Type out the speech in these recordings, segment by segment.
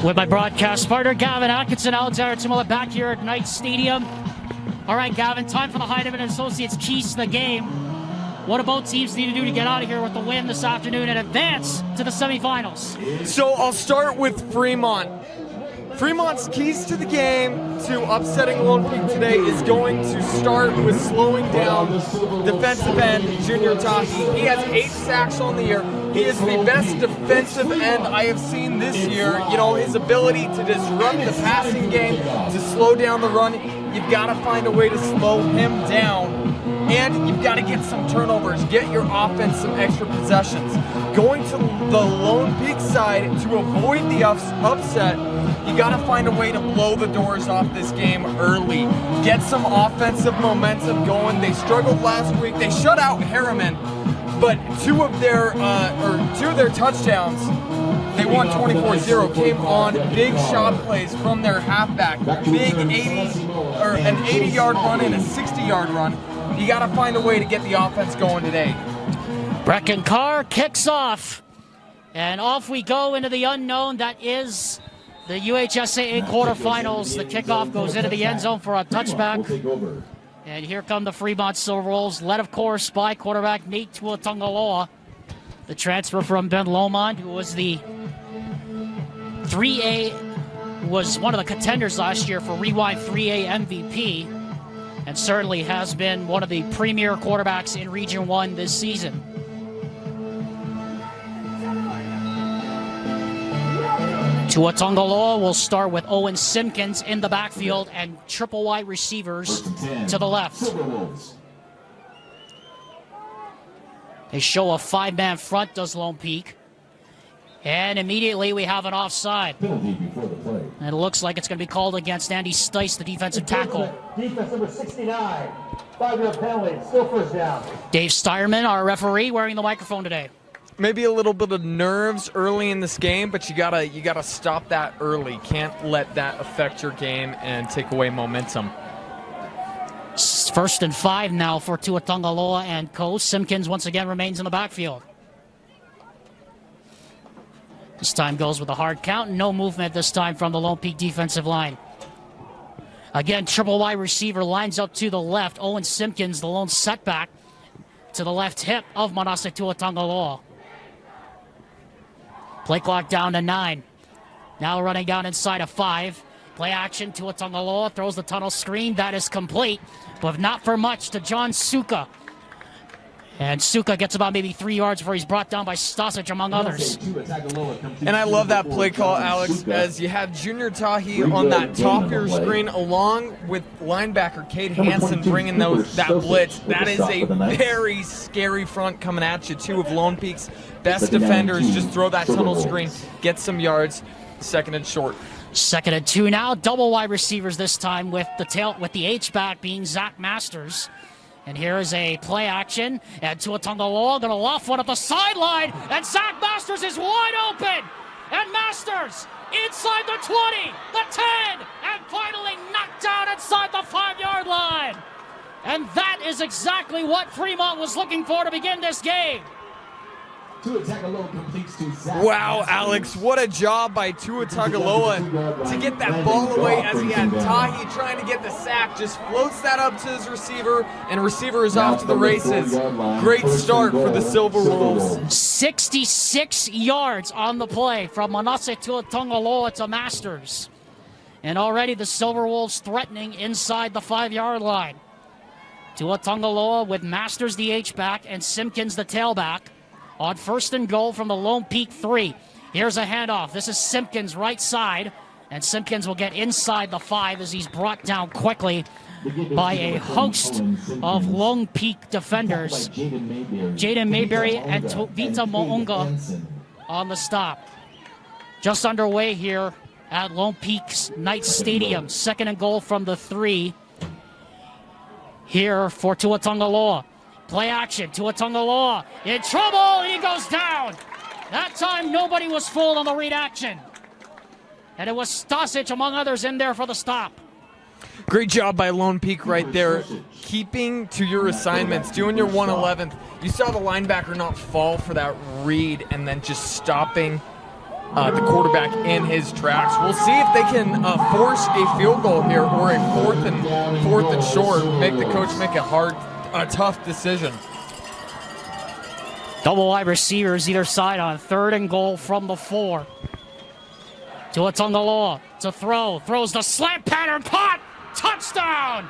with my broadcast partner, Gavin Atkinson, Alexander Timula, back here at Knight Stadium. All right, Gavin, time for the Heinemann Associates keys to the game. What do both teams need to do to get out of here with the win this afternoon and advance to the semifinals? So I'll start with Fremont. Fremont's keys to the game to upsetting Lone Peak today is going to start with slowing down defensive end Junior Tahi. He has 8 sacks on the year. He is the best defensive end I have seen this year. You know, his ability to disrupt the passing game, to slow down the run, you've got to find a way to slow him down. And you've got to get some turnovers, get your offense some extra possessions. Going to the Lone Peak side to avoid the upset, you got to find a way to blow the doors off this game early. Get some offensive momentum going. They struggled last week. They shut out Harriman, but two of their touchdowns, they won 24-0, came on big shot plays from their halfback. Big an 80-yard run and a 60-yard run. You got to find a way to get the offense going today. Brecken Carr kicks off, and off we go into the unknown. That is the UHSAA quarterfinals. The kickoff goes into the end zone for a touchback. And here come the Fremont Silverwolves, led, of course, by quarterback Nate Tuatungaloa, the transfer from Ben Lomond, who was the 3A, was one of the contenders last year for Rewind 3A MVP, and certainly has been one of the premier quarterbacks in Region 1 this season. Tuatungaloa will start with Owen Simpkins in the backfield and triple wide receivers to the left. They show a 5-man front, does Lone Peak. And immediately we have an offside. And it looks like it's going to be called against Andy Stice, the defensive tackle. Defense number 69, 5-yard penalty, still first down. Dave Steierman, our referee, wearing the microphone today. Maybe a little bit of nerves early in this game, but you gotta stop that early. Can't let that affect your game and take away momentum. First and 5 now for Tuatungaloa and co. Simpkins once again remains in the backfield. This time goes with a hard count. No movement this time from the Lone Peak defensive line. Again, triple wide receiver lines up to the left. Owen Simpkins, the lone setback, to the left hip of Manasseh Tuatungaloa. Play clock down to 9. Now running down inside of 5. Play action, Tuatungaloa throws the tunnel screen. That is complete, but not for much to John Suka. And Suka gets about maybe 3 yards before he's brought down by Stasic, among others. And I love that play call, Alex, as you have Junior Tahi on that top of your screen, along with linebacker Cade Hansen bringing that blitz. That is a very scary front coming at you. 2 of Lone Peak's best defenders. Just throw that tunnel screen, get some yards. Second and short. Second and 2 now. Double wide receivers this time with the H-back being Zach Masters. And here is a play action, and Tuatungaloa going to loft one at the sideline, and Zach Masters is wide open, and Masters inside the 20, the 10, and finally knocked down inside the 5-yard line. And that is exactly what Fremont was looking for to begin this game. Wow, Alex, what a job by Tuatungaloa to get that ball away as he had Tahi trying to get the sack. Just floats that up to his receiver, and receiver is off to the races. Great start for the Silverwolves. 66 yards on the play from Manasseh Tuatungaloa to Masters. And already the Silverwolves threatening inside the 5-yard line. Tuatungaloa with Masters the H-back and Simpkins the tailback. On first and goal from the Lone Peak 3. Here's a handoff. This is Simpkins right side. And Simpkins will get inside the 5 as he's brought down quickly by a host of Lone Peak defenders. Jaden Mayberry and Vita Mounga on the stop. Just underway here at Lone Peak's Knight Stadium. Second and goal from the 3. Here for Tuatungaloa. Play action, Tuatungaloa in trouble, he goes down. That time nobody was fooled on the read action. And it was Stasic, among others, in there for the stop. Great job by Lone Peak right there, keeping to your assignments, doing your 111th. You saw the linebacker not fall for that read and then just stopping the quarterback in his tracks. We'll see if they can force a field goal here or a fourth and short, make the coach make a tough decision. Double wide receivers either side on 3rd and goal from the 4. Tua Tagovailoa to throw. Throws the slant pattern. Caught. Touchdown.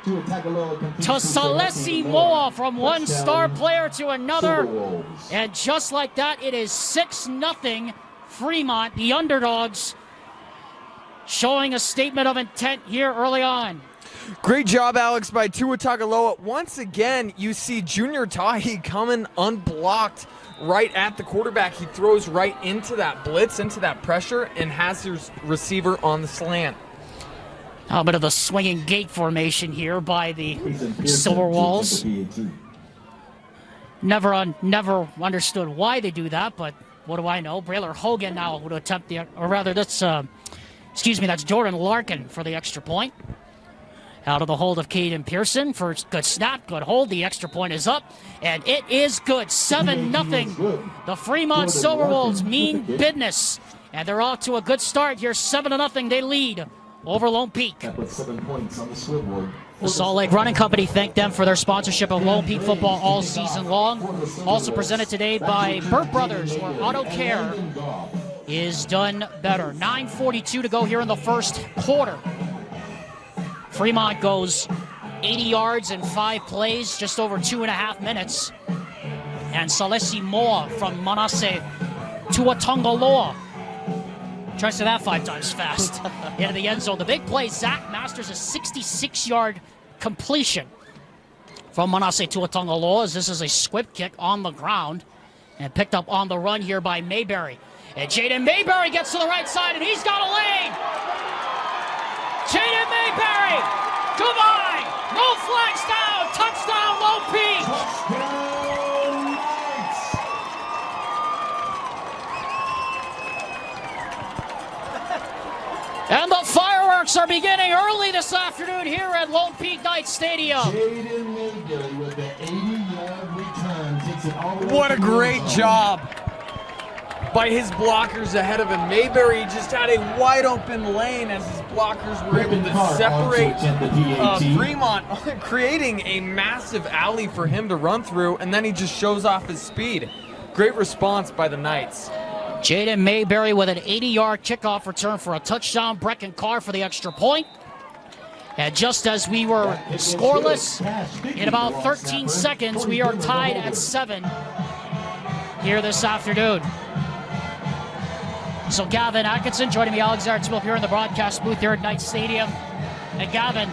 To Salesi Moa from one star player to another. And just like that, it is 6-0 Fremont, the underdogs, showing a statement of intent here early on. Great job, Alex, by Tua Tagovailoa. Once again, you see Junior Tahi coming unblocked right at the quarterback. He throws right into that blitz, into that pressure, and has his receiver on the slant. A bit of a swinging gate formation here by the Silverwolves. Never understood why they do that, but what do I know? Braylor Hogan now would attempt that's Jordan Larkin for the extra point. Out of the hold of Caden Pearson. Good snap, good hold. The extra point is up, and it is good. 7-0. The Fremont Silverwolves mean business, and they're off to a good start here. 7-0. They lead over Lone Peak. The Salt Lake Running Company thanked them for their sponsorship of Lone Peak football all season long. Also presented today by Burt Brothers, where auto care is done better. 9:42 to go here in the first quarter. Fremont goes 80 yards in 5 plays, just over 2.5 minutes. And Salesi Moa from Manasseh Tua Tagovailoa. Try to say that 5 times fast. Into the end zone. The big play, Zach Masters, a 66-yard completion from Manasseh Tua Tagovailoa, as this is a squib kick on the ground and picked up on the run here by Mayberry. And Jaden Mayberry gets to the right side, and he's got a lane. Jaden Mayberry, goodbye. No flags down. Touchdown, Lone Peak. And the fireworks are beginning early this afternoon here at Lone Peak Knights Stadium. Jaden Mayberry with the 80-yard return takes it all the way. What a great job by his blockers ahead of him. Mayberry just had a wide open lane as his blockers were able to separate Fremont, creating a massive alley for him to run through, and then he just shows off his speed. Great response by the Knights. Jaden Mayberry with an 80-yard kickoff return for a touchdown. Brecken Carr for the extra point. And just as we were scoreless, in about 13 seconds, we are tied at 7 here this afternoon. So Gavin Atkinson joining me, Alexander Smith here in the broadcast booth here at Knight Stadium. And Gavin,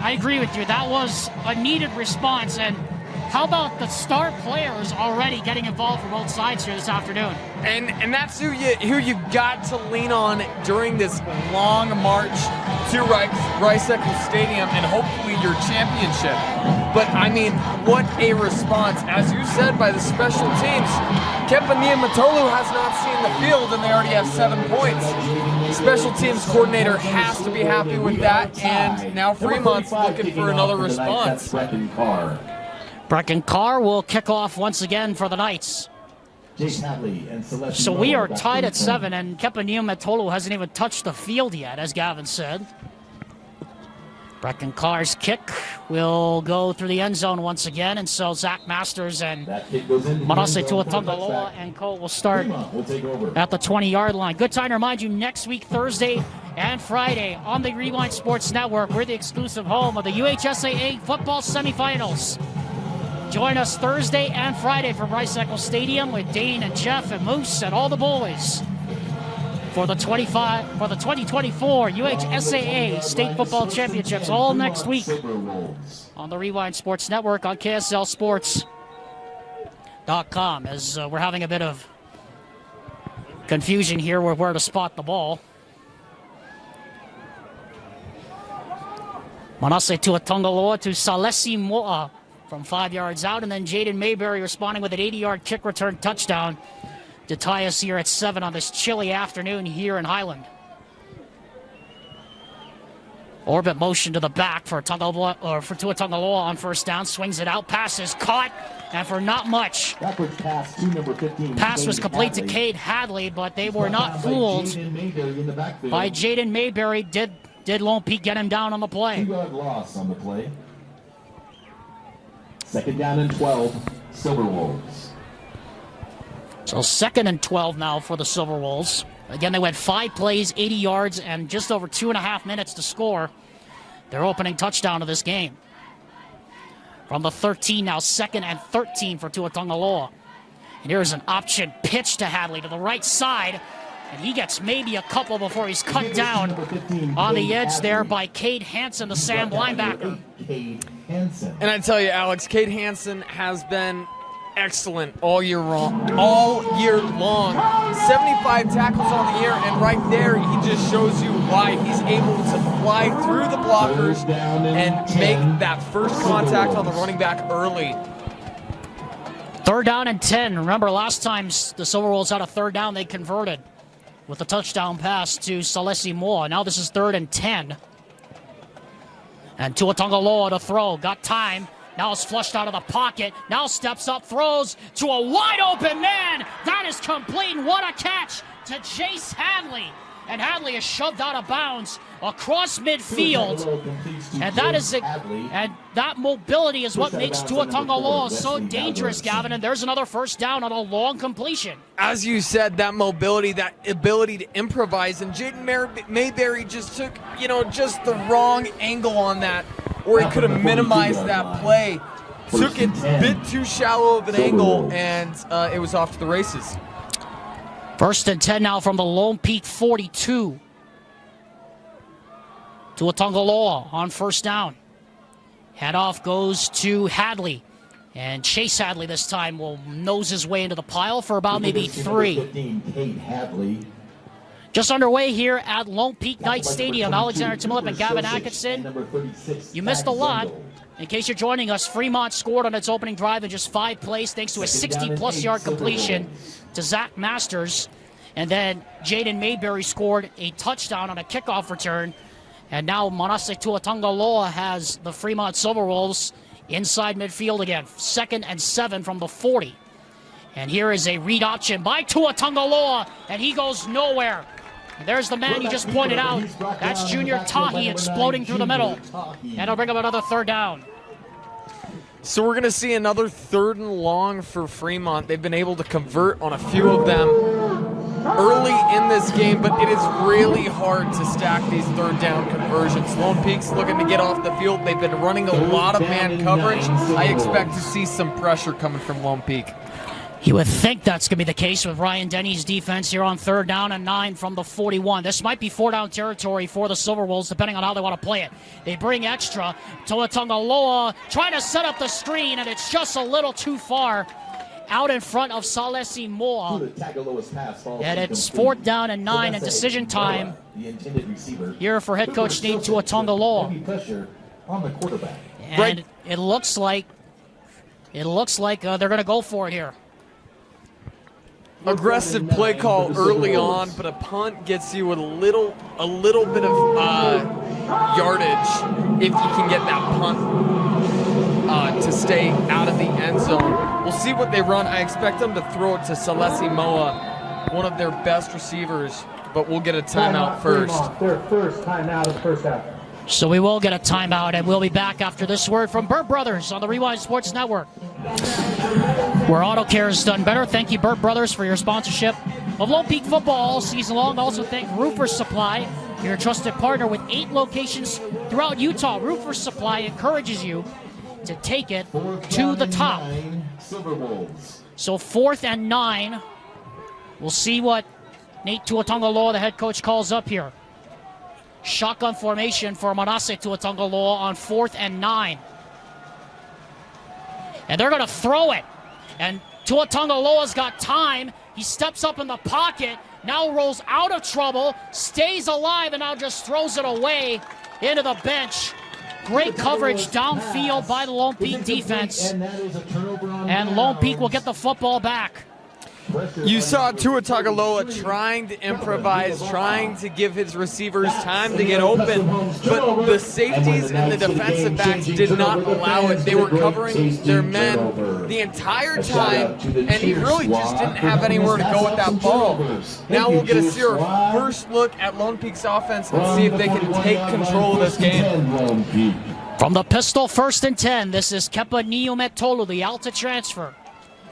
I agree with you. That was a needed response. And how about the star players already getting involved from both sides here this afternoon? And that's who you got to lean on during this long march to Rice-Eccles Stadium and hopefully your championship. But I mean, what a response. As you said, by the special teams, Kempa Niumatolu has not seen the field and they already have 7 points. The special teams coordinator has to be happy with that, and now Fremont's looking for another response. Brecken Carr will kick off once again for the Knights. So we are tied at 7, and Kempa Niumatolu hasn't even touched the field yet, as Gavin said. Brecken Carr's kick will go through the end zone once again, and so Zach Masters and Manasseh Tua Tagovailoa and co will start at the 20-yard line. Good time to remind you, next week, Thursday and Friday on the Rewind Sports Network, we're the exclusive home of the UHSAA football semifinals. Join us Thursday and Friday from Rice-Eccles Stadium with Dane and Jeff and Moose and all the boys for the 2024 UHSAA State Football Championships all next week on the Rewind Sports Network on KSLSports.com, as we're having a bit of confusion here with where to spot the ball. Manasseh Tua Tagovailoa to Salesi Moa from 5 yards out, and then Jaden Mayberry responding with an 80-yard kick return touchdown to tie us here at 7 on this chilly afternoon here in Highland. Orbit motion to the back for Tua Tagovailoa on first down, swings it out, passes caught, and for not much. Backwards pass to number 15. Pass was complete to Cade Hadley, but they were not fooled by Jaden Mayberry. Did Lone Peak get him down on the play? 2-yard loss on the play. Second down and 12, Silverwolves. So 2nd and 12 now for the Silverwolves. Again, they went 5 plays, 80 yards, and just over 2.5 minutes to score their opening touchdown of this game. From the 13 now, 2nd and 13 for Tua Tagovailoa. And here's an option pitch to Hadley to the right side. And he gets maybe a couple before he's cut down on the edge there by Cade Hansen, the Sam linebacker. And I tell you, Alex, Cade Hansen has been excellent all year long. 75 tackles on the year, and right there he just shows you why he's able to fly through the blockers and make that first contact on the running back early. 3rd down and 10. Remember, last time the Silverwolves had a 3rd down, they converted with a touchdown pass to Salesi Moa. Now this is 3rd and 10. And Tua Tagovailoa to throw. Got time. Now it's flushed out of the pocket. Now steps up, throws to a wide open man. That is complete. And what a catch to Chase Hadley. And Hadley is shoved out of bounds across midfield. And that mobility is what makes Tua Tagovailoa so dangerous, Gavin. And there's another 1st down on a long completion. As you said, that mobility, that ability to improvise, and Jaden Mayberry just took, just the wrong angle on that, or he could have minimized that play. Took it a bit too shallow of an angle, and it was off to the races. 1st and 10 now from the Lone Peak 42. Tua Tagovailoa on 1st down. Handoff goes to Hadley. And Chase Hadley this time will nose his way into the pile for about maybe 3. Just underway here at Lone Peak Knight Stadium. Alexander Timilip and Gavin Atkinson. You missed a lot. In case you're joining us, Fremont scored on its opening drive in just 5 plays thanks to a 60-plus yard completion to Zach Masters. And then Jaden Mayberry scored a touchdown on a kickoff return. And now Manasseh Tua Tagovailoa has the Fremont Silverwolves inside midfield again. 2nd and 7 from the 40. And here is a read option by Tua Tagovailoa, and he goes nowhere. And there's the man you just pointed out. That's Junior Tahi exploding through the middle. And it'll bring up another 3rd down. So we're going to see another 3rd and long for Fremont. They've been able to convert on a few of them early in this game, but it is really hard to stack these 3rd down conversions. Lone Peak's looking to get off the field. They've been running a lot of man coverage. I expect to see some pressure coming from Lone Peak. You would think that's going to be the case with Ryan Denny's defense here on 3rd down and 9 from the 41. This might be 4-down territory for the Silverwolves, depending on how they want to play it. They bring extra. Tua Tagovailoa trying to set up the screen, and it's just a little too far out in front of Salesi Moa. And it's 4th down and 9 and decision time here for head coach Nate Tua Tagovailoa. And it looks like they're going to go for it here. Aggressive play call early on, but a punt gets you a little bit of yardage if you can get that punt to stay out of the end zone. We'll see what they run. I expect them to throw it to Salesi Moa, one of their best receivers, but we'll get a timeout first. Their first timeout of the 1st half. So we will get a timeout, and we'll be back after this word from Burt Brothers on the Rewind Sports Network, where auto care is done better. Thank you, Burt Brothers, for your sponsorship of Lone Peak football all season long. Also thank Roofers Supply, your trusted partner with 8 locations throughout Utah. Roofers Supply encourages you to take it to the top. So 4th and 9. We'll see what Nate Tua Tagovailoa, the head coach, calls up here. Shotgun formation for Manasseh Tua Tagovailoa on 4th and 9. And they're going to throw it. And Tua Tagovailoa's got time. He steps up in the pocket, now rolls out of trouble, stays alive, and now just throws it away into the bench. Great coverage downfield by the Lone Peak defense. And Lone Peak will get the football back. You saw Tua Tagovailoa trying to improvise, trying to give his receivers time to get open, but the safeties and the defensive backs did not allow it. They were covering their men the entire time, and he really just didn't have anywhere to go with that ball. Now we'll get to see our first look at Lone Peak's offense and see if they can take control of this game. From the pistol, 1st and 10, this is Kepa Niumetolu, the Alta transfer.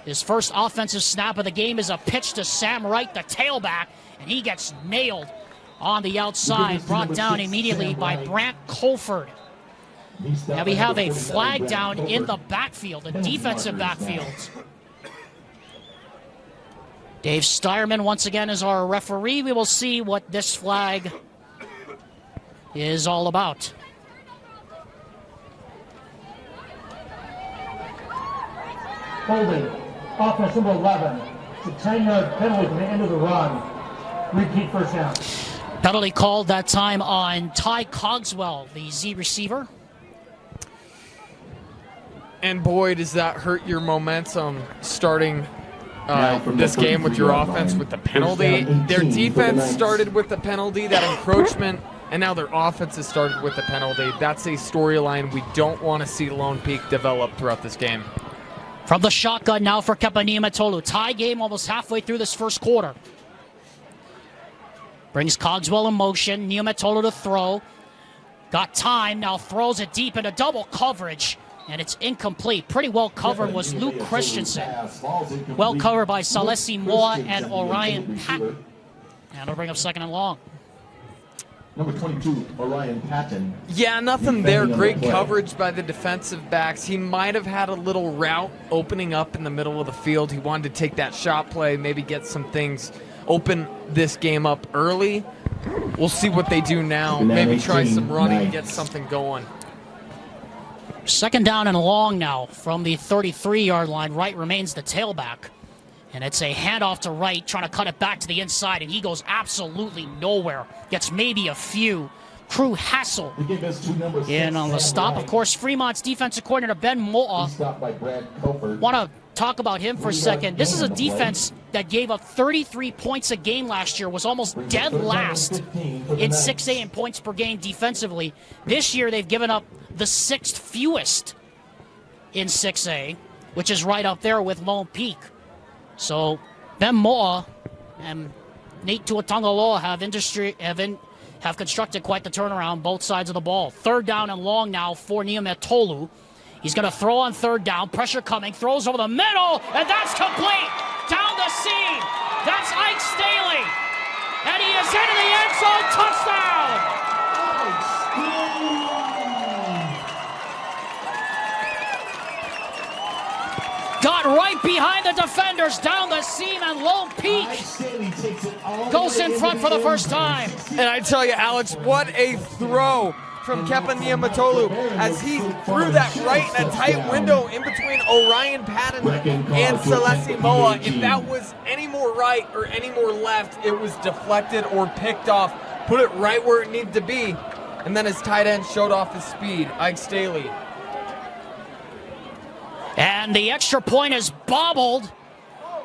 His first offensive snap of the game is a pitch to Sam Wright, the tailback, and he gets nailed on the outside, brought down immediately by Brant Colford. Now we have a flag down in the backfield, the defensive backfield. Dave Steierman once again is our referee. We will see what this flag is all about. Holding. Offense number 11. It's a 10-yard penalty from the end of the run. Repeat first down. Penalty called that time on Ty Cogswell, the Z receiver. And boy, does that hurt your momentum starting this game with your offense with the penalty. Their defense started with the penalty, that encroachment, and now their offense has started with the penalty. That's a storyline we don't want to see Lone Peak develop throughout this game. From the shotgun now for Kepa Niumetolu. Tie game almost halfway through this first quarter. Brings Cogswell in motion. Niumetolu to throw. Got time. Now throws it deep into double coverage. And it's incomplete. Pretty well covered was Luke Christensen. Well covered by Salesi Moa and Orion Patton. And it'll bring up 2nd and long. Number 22, Orion Patton. Yeah, nothing there. Great coverage by the defensive backs. He might have had a little route opening up in the middle of the field. He wanted to take that shot play, maybe get some things open this game up early. We'll see what they do now. Maybe try some running, get something going. 2nd down and long now from the 33-yard line. Wright remains the tailback. And it's a handoff to Wright, trying to cut it back to the inside, and he goes absolutely nowhere. Gets maybe a few. Crew Hassel in on the stop. Of course, Fremont's defensive coordinator, Ben Moa. Want to talk about him for a second. This is a defense that gave up 33 points a game last year, was almost dead last in 6A in points per game defensively. This year, they've given up the 6th fewest in 6A, which is right up there with Lone Peak. So Ben Moa and Nate Tuatongaloa have constructed quite the turnaround both sides of the ball. 3rd down and long now for Niumetolu. He's going to throw on 3rd down. Pressure coming. Throws over the middle, and that's complete. Down the seam. That's Ike Staley. And he is into the end zone. Touchdown. Got right behind the defenders, down the seam, and Lone Peak goes in front for the first time. And I tell you, Alex, what a throw from Kepa Niumetolu as he threw that right in a tight window in between Orion Patton and Salesi Moa. If that was any more right or any more left, it was deflected or picked off. Put it right where it needed to be. And then his tight end showed off his speed, Ike Staley. And the extra point is bobbled.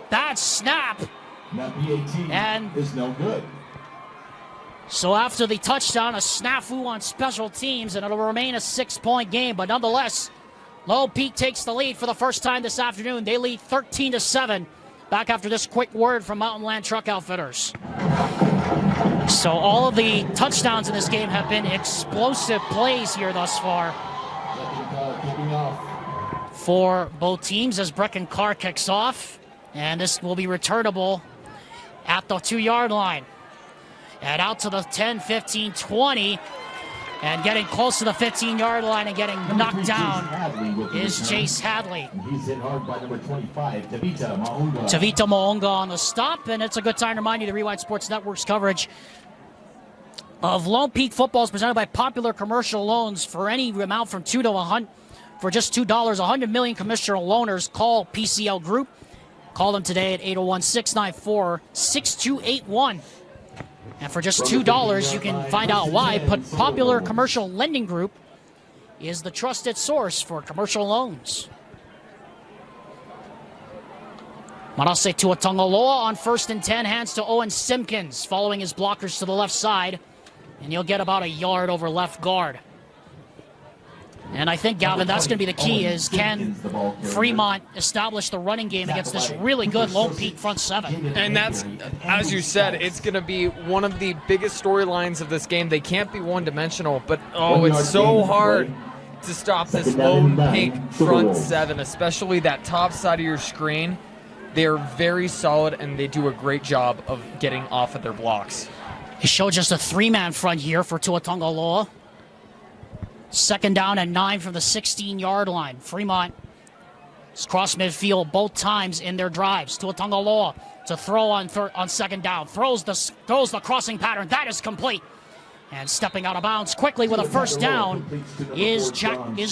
Bad snap. And is no good. So after the touchdown, a snafu on special teams, and it'll remain a 6-point game. But nonetheless, Lone Peak takes the lead for the first time this afternoon. They lead 13-7. Back after this quick word from Mountain Land Truck Outfitters. So all of the touchdowns in this game have been explosive plays here thus far for both teams as Brecken Carr kicks off. And this will be returnable at the 2-yard line. And out to the 10, 15, 20. And getting close to the 15-yard line and getting knocked down is Jace Hadley. He's hit hard by number 25, Tavita Maunga. Tavita Maunga on the stop. And it's a good time to remind you the Rewind Sports Network's coverage of Lone Peak football is presented by Popular Commercial Loans for any amount from $2 to $100. For just $2, 100 million commercial loaners. Call PCL Group. Call them today at 801-694-6281. And for just $2, you can find out why Popular Commercial Lending Group is the trusted source for commercial loans. Manase Tuatongaloa on 1st and 10, hands to Owen Simpkins, following his blockers to the left side, and he'll get about a yard over left guard. And I think, Galvin, that's going to be the key, is can Fremont establish the running game against this really good Lone Peak front seven? And that's, as you said, it's going to be one of the biggest storylines of this game. They can't be one-dimensional, but, oh, it's so hard to stop this Lone Peak front seven, especially that top side of your screen. They're very solid, and they do a great job of getting off of their blocks. He showed just a 3-man front here for Tuatongaloa. 2nd down and 9 from the 16-yard line. Fremont is cross midfield both times in their drives. Tuatongaloa to throw on 2nd down. Throws the crossing pattern. That is complete. And stepping out of bounds quickly with a 1st down is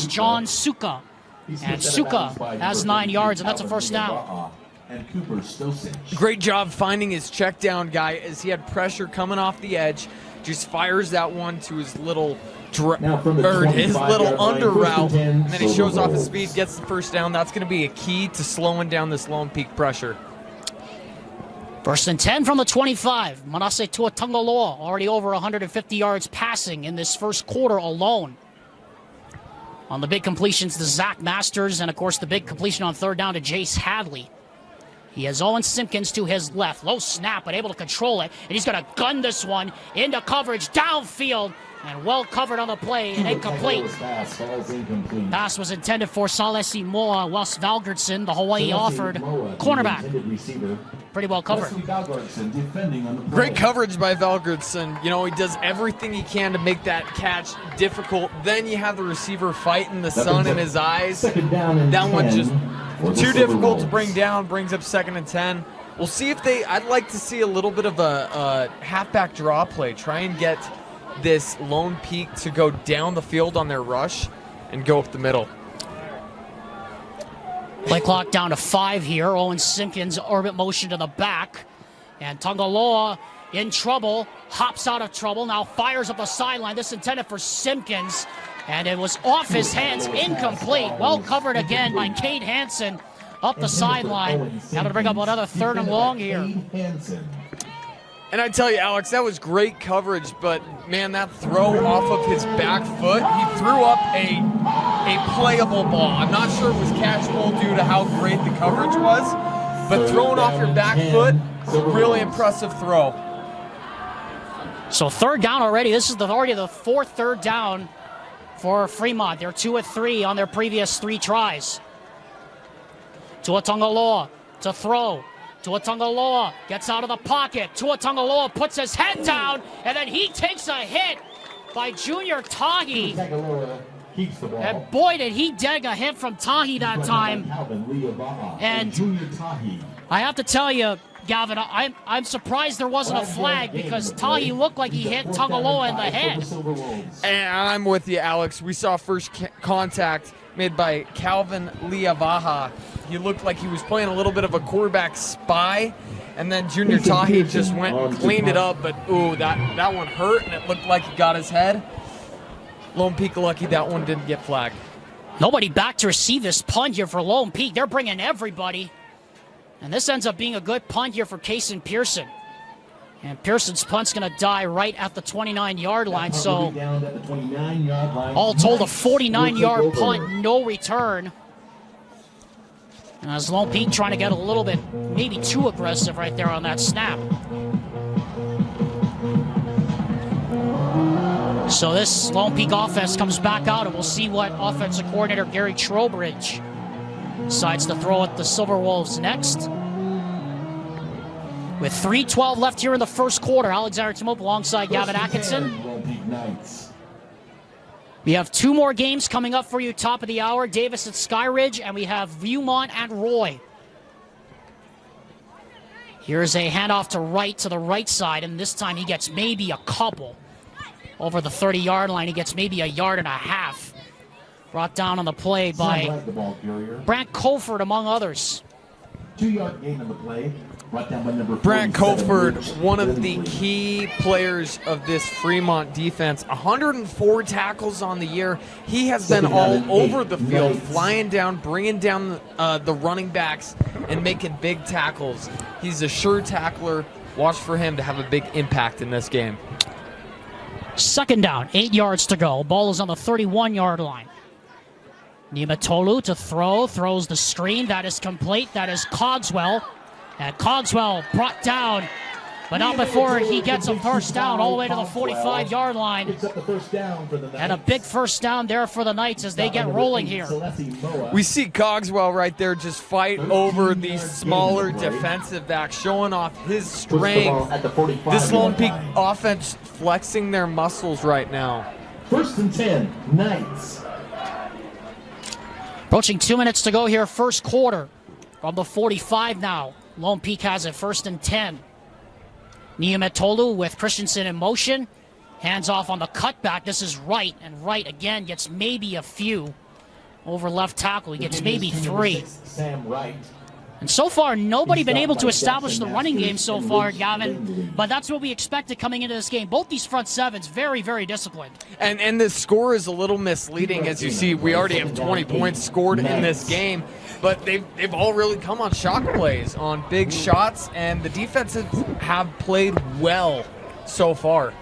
John Suka. And Suka has 9 yards, and that's a 1st down. Great job finding his check down guy as he had pressure coming off the edge. Just fires that one to his little under route, and then he shows off his speed, gets the 1st down. That's going to be a key to slowing down this Lone Peak pressure. 1st and 10 from the 25. Manase Tuatongaloa already over 150 yards passing in this 1st quarter alone. On the big completions to Zach Masters, and of course the big completion on 3rd down to Jace Hadley. He has Owen Simpkins to his left. Low snap, but able to control it. And he's going to gun this one into coverage downfield. And well covered on the play and incomplete. Pass was intended for Salesi Moa, Wes Valgertson, the Hawaii offered cornerback. Pretty well covered. Great coverage by Valgertson. You know, he does everything he can to make that catch difficult. Then you have the receiver fighting the sun in his eyes. That one just too difficult to bring down, brings up 2nd and 10. We'll see if I'd like to see a little bit of a halfback draw play. Try and get this Lone Peak to go down the field on their rush and go up the middle. Play clock down to 5 here. Owen Simpkins orbit motion to the back. And Tongaloa in trouble, hops out of trouble, now fires up the sideline. This intended for Simpkins, and it was off his hands, incomplete. Well covered again by Cade Hansen up the sideline. Now to bring up another 3rd and long here. And I tell you, Alex, that was great coverage, but man, that throw off of his back foot, he threw up a playable ball. I'm not sure it was catchable due to how great the coverage was, but throwing off your back foot, really impressive throw. So 3rd down already. This is already the 4th 3rd down for Fremont. They're 2 of 3 on their previous 3 tries. Tuatongaloa to throw. Tuatongaloa gets out of the pocket. Tuatongaloa puts his head down, and then he takes a hit by Junior Tahi. And boy, did he dig a hit from Tahi that time. And I have to tell you, Galvin, I'm surprised there wasn't a flag, because Tahi looked like he hit Tongaloa in the head. And I'm with you, Alex. We saw first contact made by Calvin Liavaha. He looked like he was playing a little bit of a quarterback spy, and then Junior Tahi just went and cleaned it up, but ooh, that one hurt, and it looked like he got his head. Lone Peak lucky that one didn't get flagged. Nobody back to receive this punt here for Lone Peak. They're bringing everybody. And this ends up being a good punt here for Kason Pearson. And Pearson's punt's going to die right at the 29-yard line. So all told, a 49-yard punt, no return. And as Lone Peak trying to get a little bit, maybe too aggressive right there on that snap. So this Lone Peak offense comes back out, and we'll see what offensive coordinator Gary Trowbridge decides to throw at the Silverwolves next. With 3:12 left here in the 1st quarter, Alexander Timop alongside Gavin Atkinson. We have 2 more games coming up for you, top of the hour. Davis at Skyridge, and we have Viewmont at Roy. Here's a handoff to the right side, and this time he gets maybe a couple. Over the 30-yard line, he gets maybe a yard and a half. Brought down on the play by Brant Colford, among others. 2-yard gain on the play. Brought down by number Brant 47, Colford, Rich one of the Finley. key players of this Fremont defense. 104 tackles on the year. He has been all over the field, flying down, bringing down the running backs, and making big tackles. He's a sure tackler. Watch for him to have a big impact in this game. Second down, 8 yards to go. Ball is on the 31-yard line. Niumatolu to throw, throws the screen. That is complete. That is Cogswell. And Cogswell brought down, but not before he gets a first down all the way to the 45-yard line. Picks up the first down for the Knights. And a big first down there for the Knights as they get rolling here. We see Cogswell right there just fight over these smaller defensive backs, showing off his strength. This Lone Peak offense flexing their muscles right now. 1st and 10, Knights. Approaching 2 minutes to go here, first quarter. From the 45 now. Lone Peak has it 1st and 10. Niumatolu with Christensen in motion. Hands off on the cutback. This is Wright, and Wright again gets maybe a few over left tackle. He gets maybe 3. Sam Wright. And so far, nobody been able to establish the running game so far, Gavin. But that's what we expected coming into this game. Both these front sevens, very, very disciplined. And the score is a little misleading. As you see, we already have 20 points scored in this game. But they've all really come on shock plays, on big shots, and the defenses have played well so far.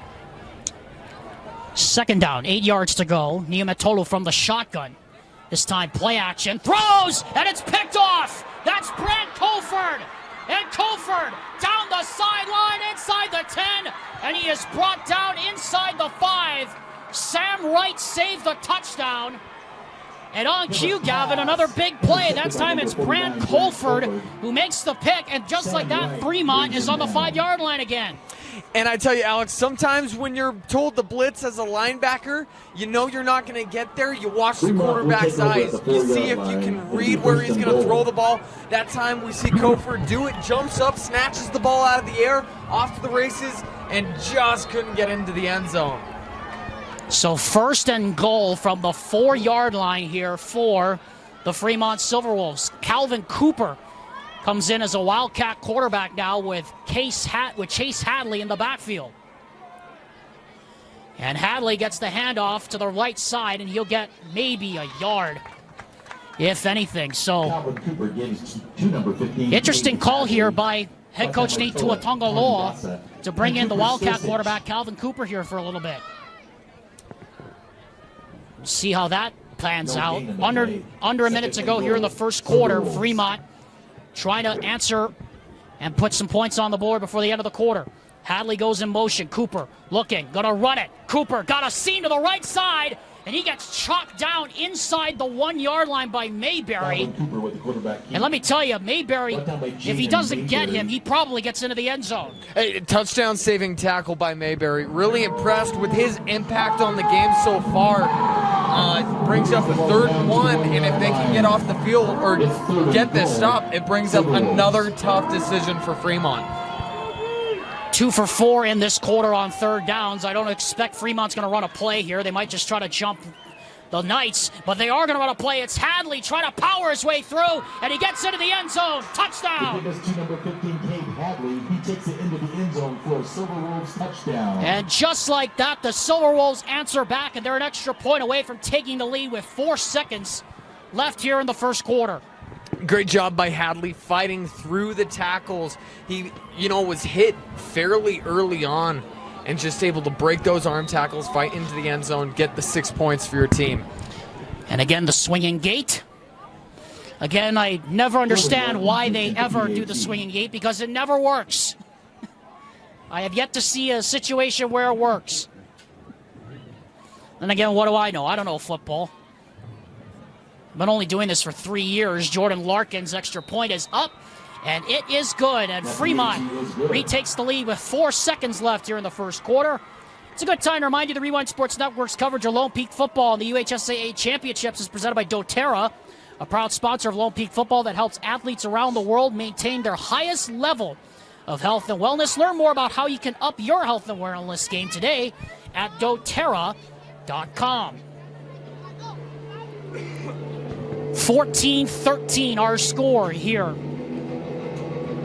Second down, 8 yards to go. Niumatolu from the shotgun. This time play action, throws, and it's picked off. That's Brant Colford. And Colford down the sideline inside the 10, and he is brought down inside the 5. Sam Wright saved the touchdown. And on cue, Gavin, another big play. That time it's Brant Colford who makes the pick, and just like that, Fremont is on the 5-yard line again. And I tell you, Alex, sometimes when you're told to blitz as a linebacker, you know you're not going to get there. You watch the quarterback's eyes. You see if you can read where he's going to throw the ball. That time we see Colford do it, jumps up, snatches the ball out of the air, off to the races, and just couldn't get into the end zone. So 1st and goal from the 4-yard line here for the Fremont Silverwolves. Calvin Cooper comes in as a Wildcat quarterback now with Chase Hadley in the backfield. And Hadley gets the handoff to the right side, and he'll get maybe a yard, if anything. So, interesting call here by head coach Nate Tuatongaloa to bring in the Wildcat quarterback Calvin Cooper here for a little bit. See how that plans out. Under a minute to go here in the first quarter. Fremont trying to answer and put some points on the board before the end of the quarter. Hadley goes in motion. Cooper looking, gonna run it. Cooper got a seam to the right side, and he gets chopped down inside the 1-yard line by Mayberry. And let me tell you, Mayberry, if he doesn't get him, he probably gets into the end zone. A touchdown-saving tackle by Mayberry. Really impressed with his impact on the game so far. Brings up a 3rd and 1, and if they can get off the field or get this stop, it brings up another tough decision for Fremont. 2 for 4 in this quarter on 3rd downs. I don't expect Fremont's going to run a play here. They might just try to jump the Knights, but they are going to run a play. It's Hadley trying to power his way through, and he gets into the end zone. Touchdown! Number 15, Cade Hadley. He takes it into the end zone for a Silverwolves touchdown. And just like that, the Silverwolves answer back, and they're an extra point away from taking the lead with 4 seconds left here in the first quarter. Great job by Hadley fighting through the tackles. He, was hit fairly early on and just able to break those arm tackles, fight into the end zone, get the 6 points for your team. And again, the swinging gate. Again, I never understand why they ever do the swinging gate, because it never works. I have yet to see a situation where it works. Then again, what do I know? I don't know football. I've been only doing this for 3 years. Jordan Larkin's extra point is up, and it is good. And Fremont retakes the lead with 4 seconds left here in the first quarter. It's a good time to remind you the Rewind Sports Network's coverage of Lone Peak football and the UHSAA Championships is presented by doTERRA, a proud sponsor of Lone Peak football that helps athletes around the world maintain their highest level of health and wellness. Learn more about how you can up your health and wellness game today at doTERRA.com. 14-13 our score here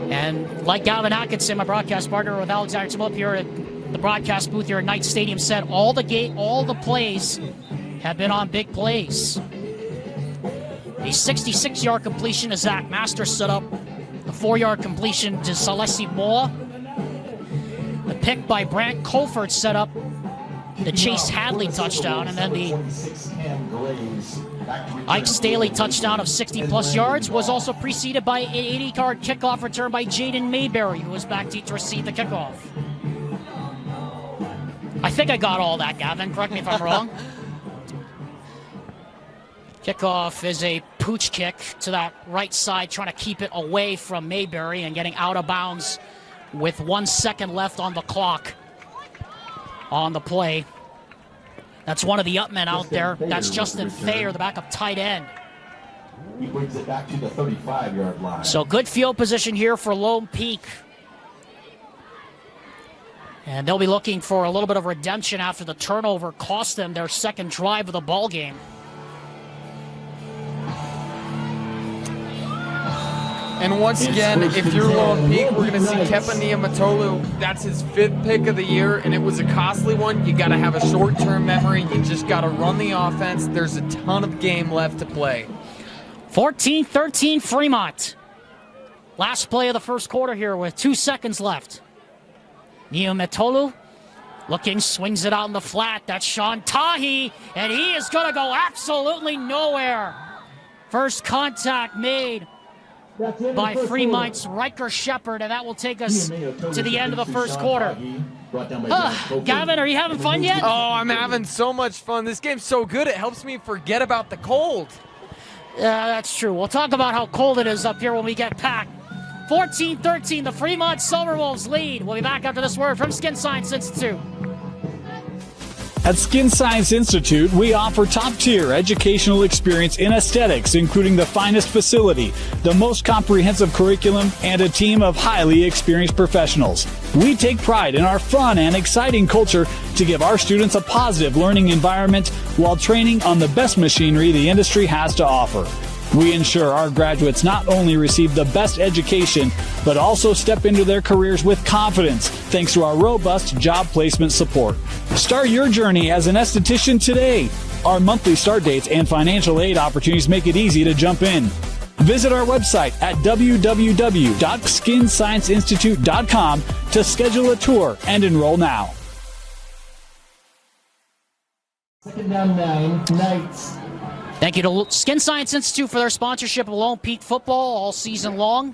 And like Gavin Atkinson, my broadcast partner with Alexander Tim up here at the broadcast booth here at Knight Stadium, said all the plays have been on big plays. A 66-yard completion to Zach Masters set up the 4-yard completion to Salesi Moore. The pick by Brant Colford set up the Chase Hadley touchdown, and then the Ike Staley touchdown of 60-plus yards was also preceded by an 80-yard kickoff return by Jaden Mayberry, who was back to receive the kickoff. I think I got all that, Gavin. Correct me if I'm wrong. Kickoff is a pooch kick to that right side, trying to keep it away from Mayberry and getting out of bounds with 1 second left on the clock on the play. That's one of the upmen out there. That's Justin Thayer, the backup tight end. He brings it back to the 35-yard line. So good field position here for Lone Peak. And they'll be looking for a little bit of redemption after the turnover cost them their second drive of the ball game. And once again, if you're Lone Peak, we're going to see Kepa Niamatolu. That's his 5th pick of the year, and it was a costly one. You got to have a short-term memory. You just got to run the offense. There's a ton of game left to play. 14-13 Fremont. Last play of the first quarter here with 2 seconds left. Niamatolu looking, swings it out in the flat. That's Sean Tahi, and he is going to go absolutely nowhere. First contact made by Fremont's Riker Shepard, and that will take us to the end of the first quarter. Gavin, are you having fun yet? Oh, I'm having so much fun. This game's so good, it helps me forget about the cold. Yeah, that's true. We'll talk about how cold it is up here when we get back. 14-13, the Fremont Silverwolves lead. We'll be back after this word from Skin Science Institute. At Skin Science Institute, we offer top-tier educational experience in aesthetics, including the finest facility, the most comprehensive curriculum, and a team of highly experienced professionals. We take pride in our fun and exciting culture to give our students a positive learning environment while training on the best machinery the industry has to offer. We ensure our graduates not only receive the best education, but also step into their careers with confidence thanks to our robust job placement support. Start your journey as an esthetician today. Our monthly start dates and financial aid opportunities make it easy to jump in. Visit our website at www.skinscienceinstitute.com to schedule a tour and enroll now. Second down 9, Knights. Thank you to Skin Science Institute for their sponsorship of Lone Peak football all season long.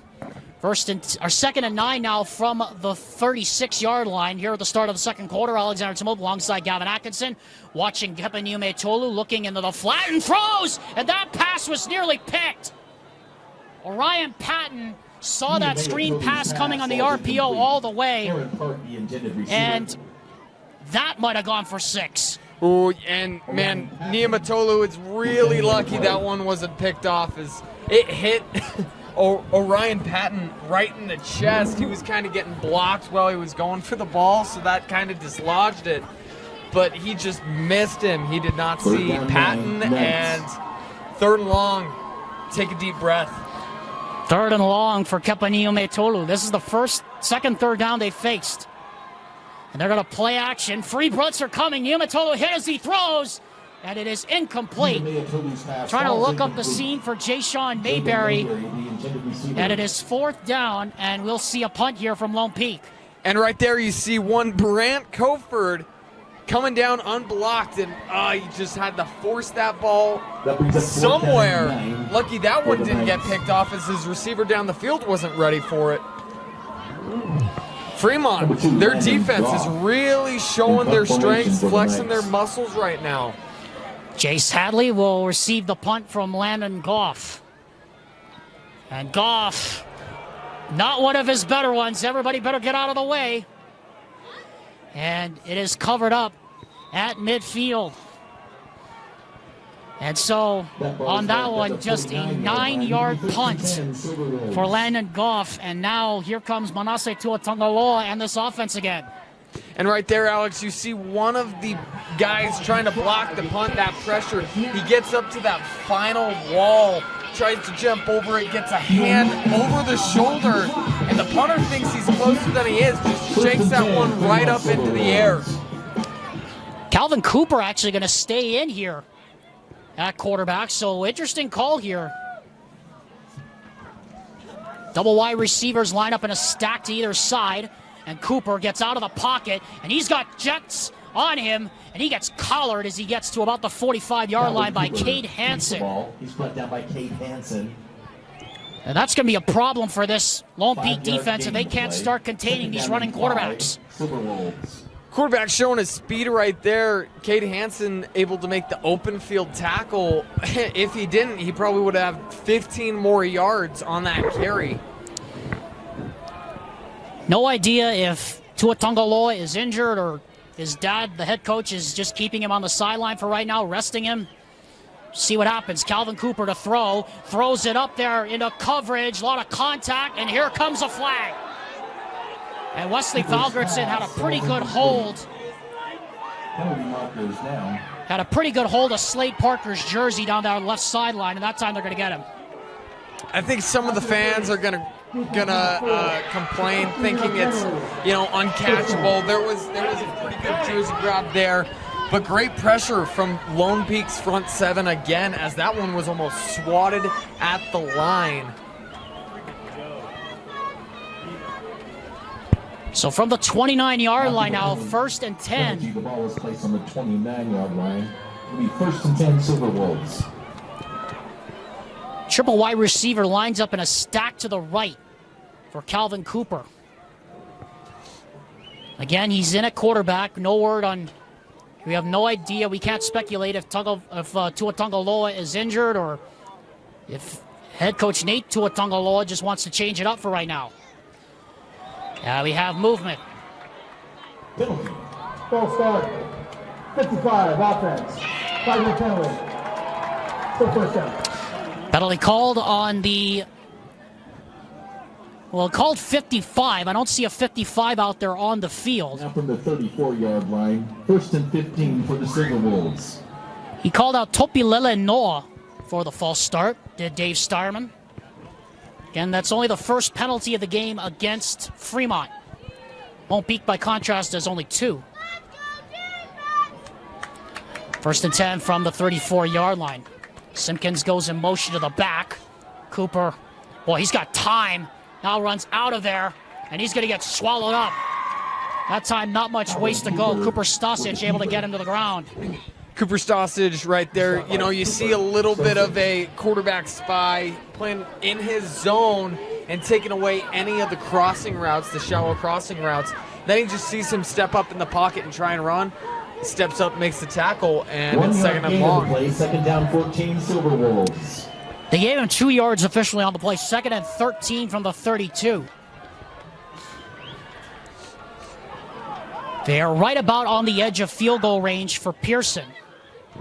Second and 9 now from the 36-yard line here at the start of the second quarter. Alexander Timope alongside Gavin Atkinson, watching Kepa Niamatolu looking into the flat and throws, and that pass was nearly picked. Orion Patton saw that screen pass coming on the RPO all the way, and that might have gone for 6. Ooh, and man, Niamatolu is really lucky that one wasn't picked off, as it hit Orion Patton right in the chest. He was kind of getting blocked while he was going for the ball, so that kind of dislodged it. But he just missed him. He did not see Patton, and 3rd and long. Take a deep breath. 3rd and long for Kepa Niamatolu. This is the second third down they faced. And they're going to play action. Free Brutts are coming. Niamatolu hit as he throws, and it is incomplete. Trying to look up the seam for Jayshawn Mayberry, and it is 4th down, and we'll see a punt here from Lone Peak. And right there you see one Brant Colford coming down unblocked, and he just had to force that ball somewhere. Lucky that one didn't get picked off, as his receiver down the field wasn't ready for it. Fremont, their defense is really showing their strengths, flexing their muscles right now. Jace Hadley will receive the punt from Landon Goff. And Goff, not one of his better ones. Everybody better get out of the way. And it is covered up at midfield. And so, on that one, just a 9-yard punt for Landon Goff. And now, here comes Manasseh Tuatungaloa and this offense again. And right there, Alex, you see one of the guys trying to block the punt, that pressure. He gets up to that final wall, tries to jump over it, gets a hand over the shoulder, And the punter thinks he's closer than he is, just shakes that one right up into the air. Calvin Cooper actually going to stay in here at quarterback, so interesting call here. Double wide receivers line up in a stack to either side, and Cooper gets out of the pocket, and he's got Jets on him, and he gets collared as he gets to about the 45-yard line by Cade Hansen. He's brought down by Cade Hansen. And that's going to be a problem for this Lone Peak defense if they can't start containing these running quarterbacks. Silverwolves. Quarterback showing his speed right there. Cade Hansen able to make the open field tackle. If he didn't, he probably would have 15 more yards on that carry. No idea if Tua Tagovailoa is injured or his dad, the head coach, is just keeping him on the sideline for right now, resting him. See what happens. Calvin Cooper to throw. Throws it up there into coverage. A lot of contact, and here comes a flag. And Wesley Falgertson had a pretty good hold. Had a pretty good hold of Slade Parker's jersey down there left sideline, and that time they're going to get him. I think some of the fans are gonna complain, thinking it's uncatchable. There was a pretty good jersey grab there, but great pressure from Lone Peak's front seven again, as that one was almost swatted at the line. So from the 29-yard line now, 1st and 10. The ball is placed on the 29-yard line. It'll be 1st and 10 Silverwolves. Triple wide receiver lines up in a stack to the right for Calvin Cooper. Again, he's in at quarterback. No word on. We have no idea. We can't speculate if Tua Tagovailoa is injured or if head coach Nate Tua Tagovailoa just wants to change it up for right now. We have movement. Penalty. False start. 55, offense. 5-yard penalty. Still 1st down. Penalty called on the, called 55. I don't see a 55 out there on the field. Now from the 34-yard line, 1st and 15 for the Silverwolves. He called out Topilele Noah for the false start, did Dave Starman. Again, that's only the first penalty of the game against Fremont. Lone Peak, by contrast, has only 2. 1st and 10 from the 34-yard line. Simpkins goes in motion to the back. Cooper, he's got time. Now runs out of there, and he's going to get swallowed up. That time, not much ways to go. Cooper Stosich able to get him to the ground. Cooper Stosich right there. You see a little bit of a quarterback spy playing in his zone and taking away any of the crossing routes, the shallow crossing routes. Then he just sees him step up in the pocket and try and run. Steps up, makes the tackle, and it's 2nd and long. 2nd down, 14 Silverwolves. They gave him 2 yards officially on the play. 2nd and 13 from the 32. They are right about on the edge of field goal range for Pearson,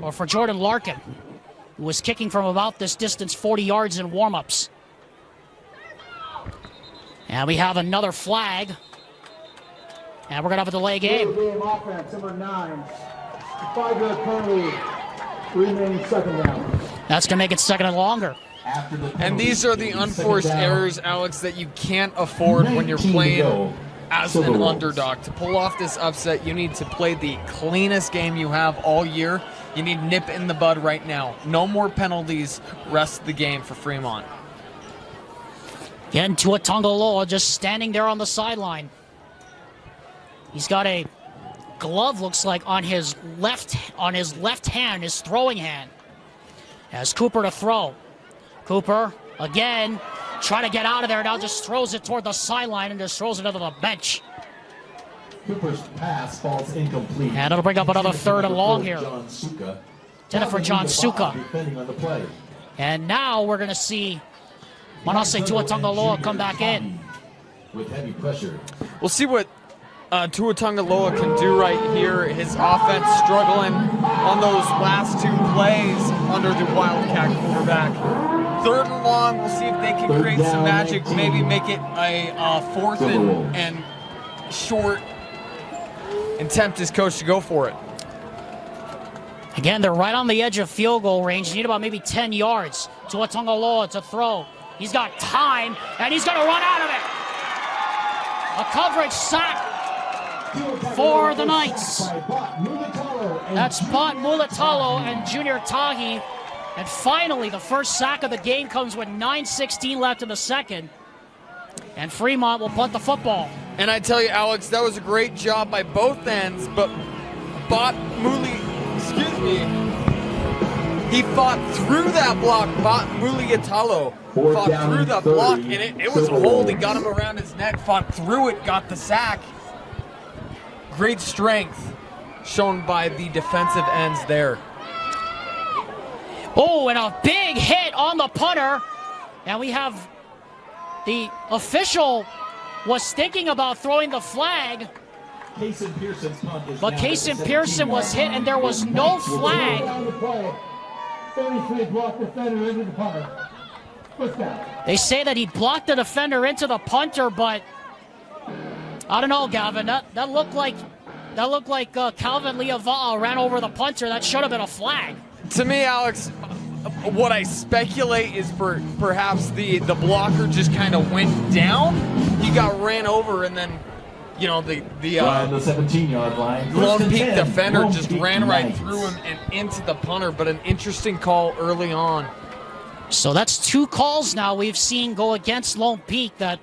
or for Jordan Larkin, who was kicking from about this distance, 40 yards in warm-ups. And we have another flag. And we're going to have a delay game. Offense, number 9. 5-yard penalty. Remaining 2nd down. That's going to make it 2nd and longer. And these are the unforced errors, Alex, that you can't afford when you're playing as an underdog. To pull off this upset, you need to play the cleanest game you have all year. You need nip in the bud right now. No more penalties rest of the game for Fremont. Again, Tua Tagovailoa just standing there on the sideline. He's got a glove, looks like, on his left hand, his throwing hand. Has Cooper to throw. Cooper, again, trying to get out of there. Now just throws it toward the sideline and just throws it into the bench. Cooper's pass falls incomplete. And it'll bring up another 3rd and long here. Intended for John Suka. Defending on the play. And now we're going to see Manasseh Tua Tagovailoa come back in. With heavy pressure. We'll see what Tua Tagovailoa can do right here. His offense struggling on those last 2 plays under the Wildcat quarterback. 3rd and long, we'll see if they can create some magic, maybe make it a 4th and short, and tempt his coach to go for it. Again, they're right on the edge of field goal range. You need about maybe 10 yards. Tua Tagovailoa to throw. He's got time, and he's going to run out of it. A coverage sack for the Knights. That's Bot Mulatalo and Junior Tahi. And finally, the first sack of the game comes with 9:16 left in the second. And Fremont will punt the football. And I tell you, Alex, that was a great job by both ends, but he fought through that block. Bot Muliatalo fought through the block, and it was a hold. He got him around his neck, fought through it, got the sack. Great strength shown by the defensive ends there. Oh, and a big hit on the punter. And we have the official was thinking about throwing the flag, but Kason Pearson was hit and there was no flag. 33 blocked defender into the punter. They say that he blocked the defender into the punter, but I don't know, Gavin. That looked like Calvin Leava'a ran over the punter. That should have been a flag. To me, Alex, what I speculate is perhaps the blocker just kind of went down. He got ran over, and then, you know, the 17-yard line. Lone Peak defender just ran right through him and into the punter. But an interesting call early on. So that's 2 calls now we've seen go against Lone Peak that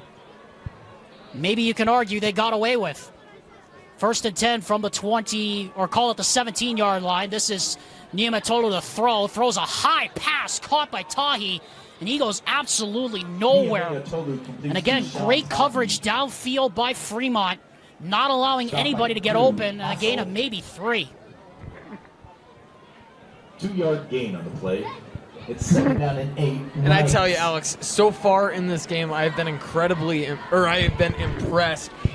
maybe you can argue they got away with. 1st and 10 from the 20, or call it the 17-yard line. This is Niumatolu to throw. Throws a high pass caught by Tahi, and he goes absolutely nowhere. And again, great coverage downfield by Fremont, not allowing anybody to get open, and a gain of maybe 3. 2-yard gain on the play. It's 2nd down and 8. And I tell you, Alex, so far in this game, I have been impressed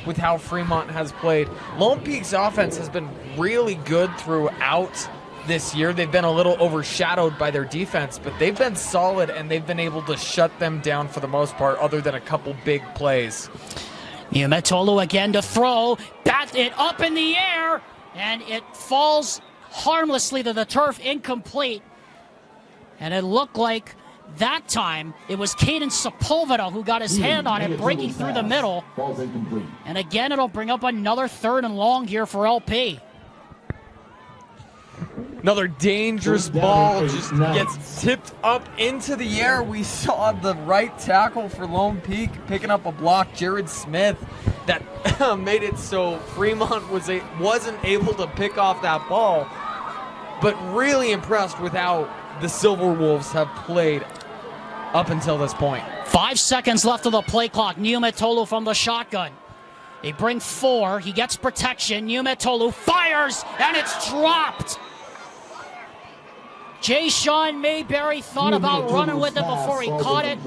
with how Fremont has played. Lone Peak's offense has been really good throughout this year. They've been a little overshadowed by their defense, but they've been solid and they've been able to shut them down for the most part, other than a couple big plays. Niumatolu again to throw, bat it up in the air, and it falls harmlessly to the turf, incomplete. And it looked like that time it was Caden Sepulveda who got his hand on it, breaking through the middle. And again, it'll bring up another 3rd and long here for LP. Another dangerous ball just gets tipped up into the air. We saw the right tackle for Lone Peak picking up a block, Jared Smith, that made it so Fremont wasn't able to pick off that ball. But really impressed with how the Silverwolves have played up until this point. 5 seconds left of the play clock. Niumatolu from the shotgun. They bring 4. He gets protection. Niumatolu fires, and it's dropped. Jay Sean Mayberry thought about running with it before he caught it.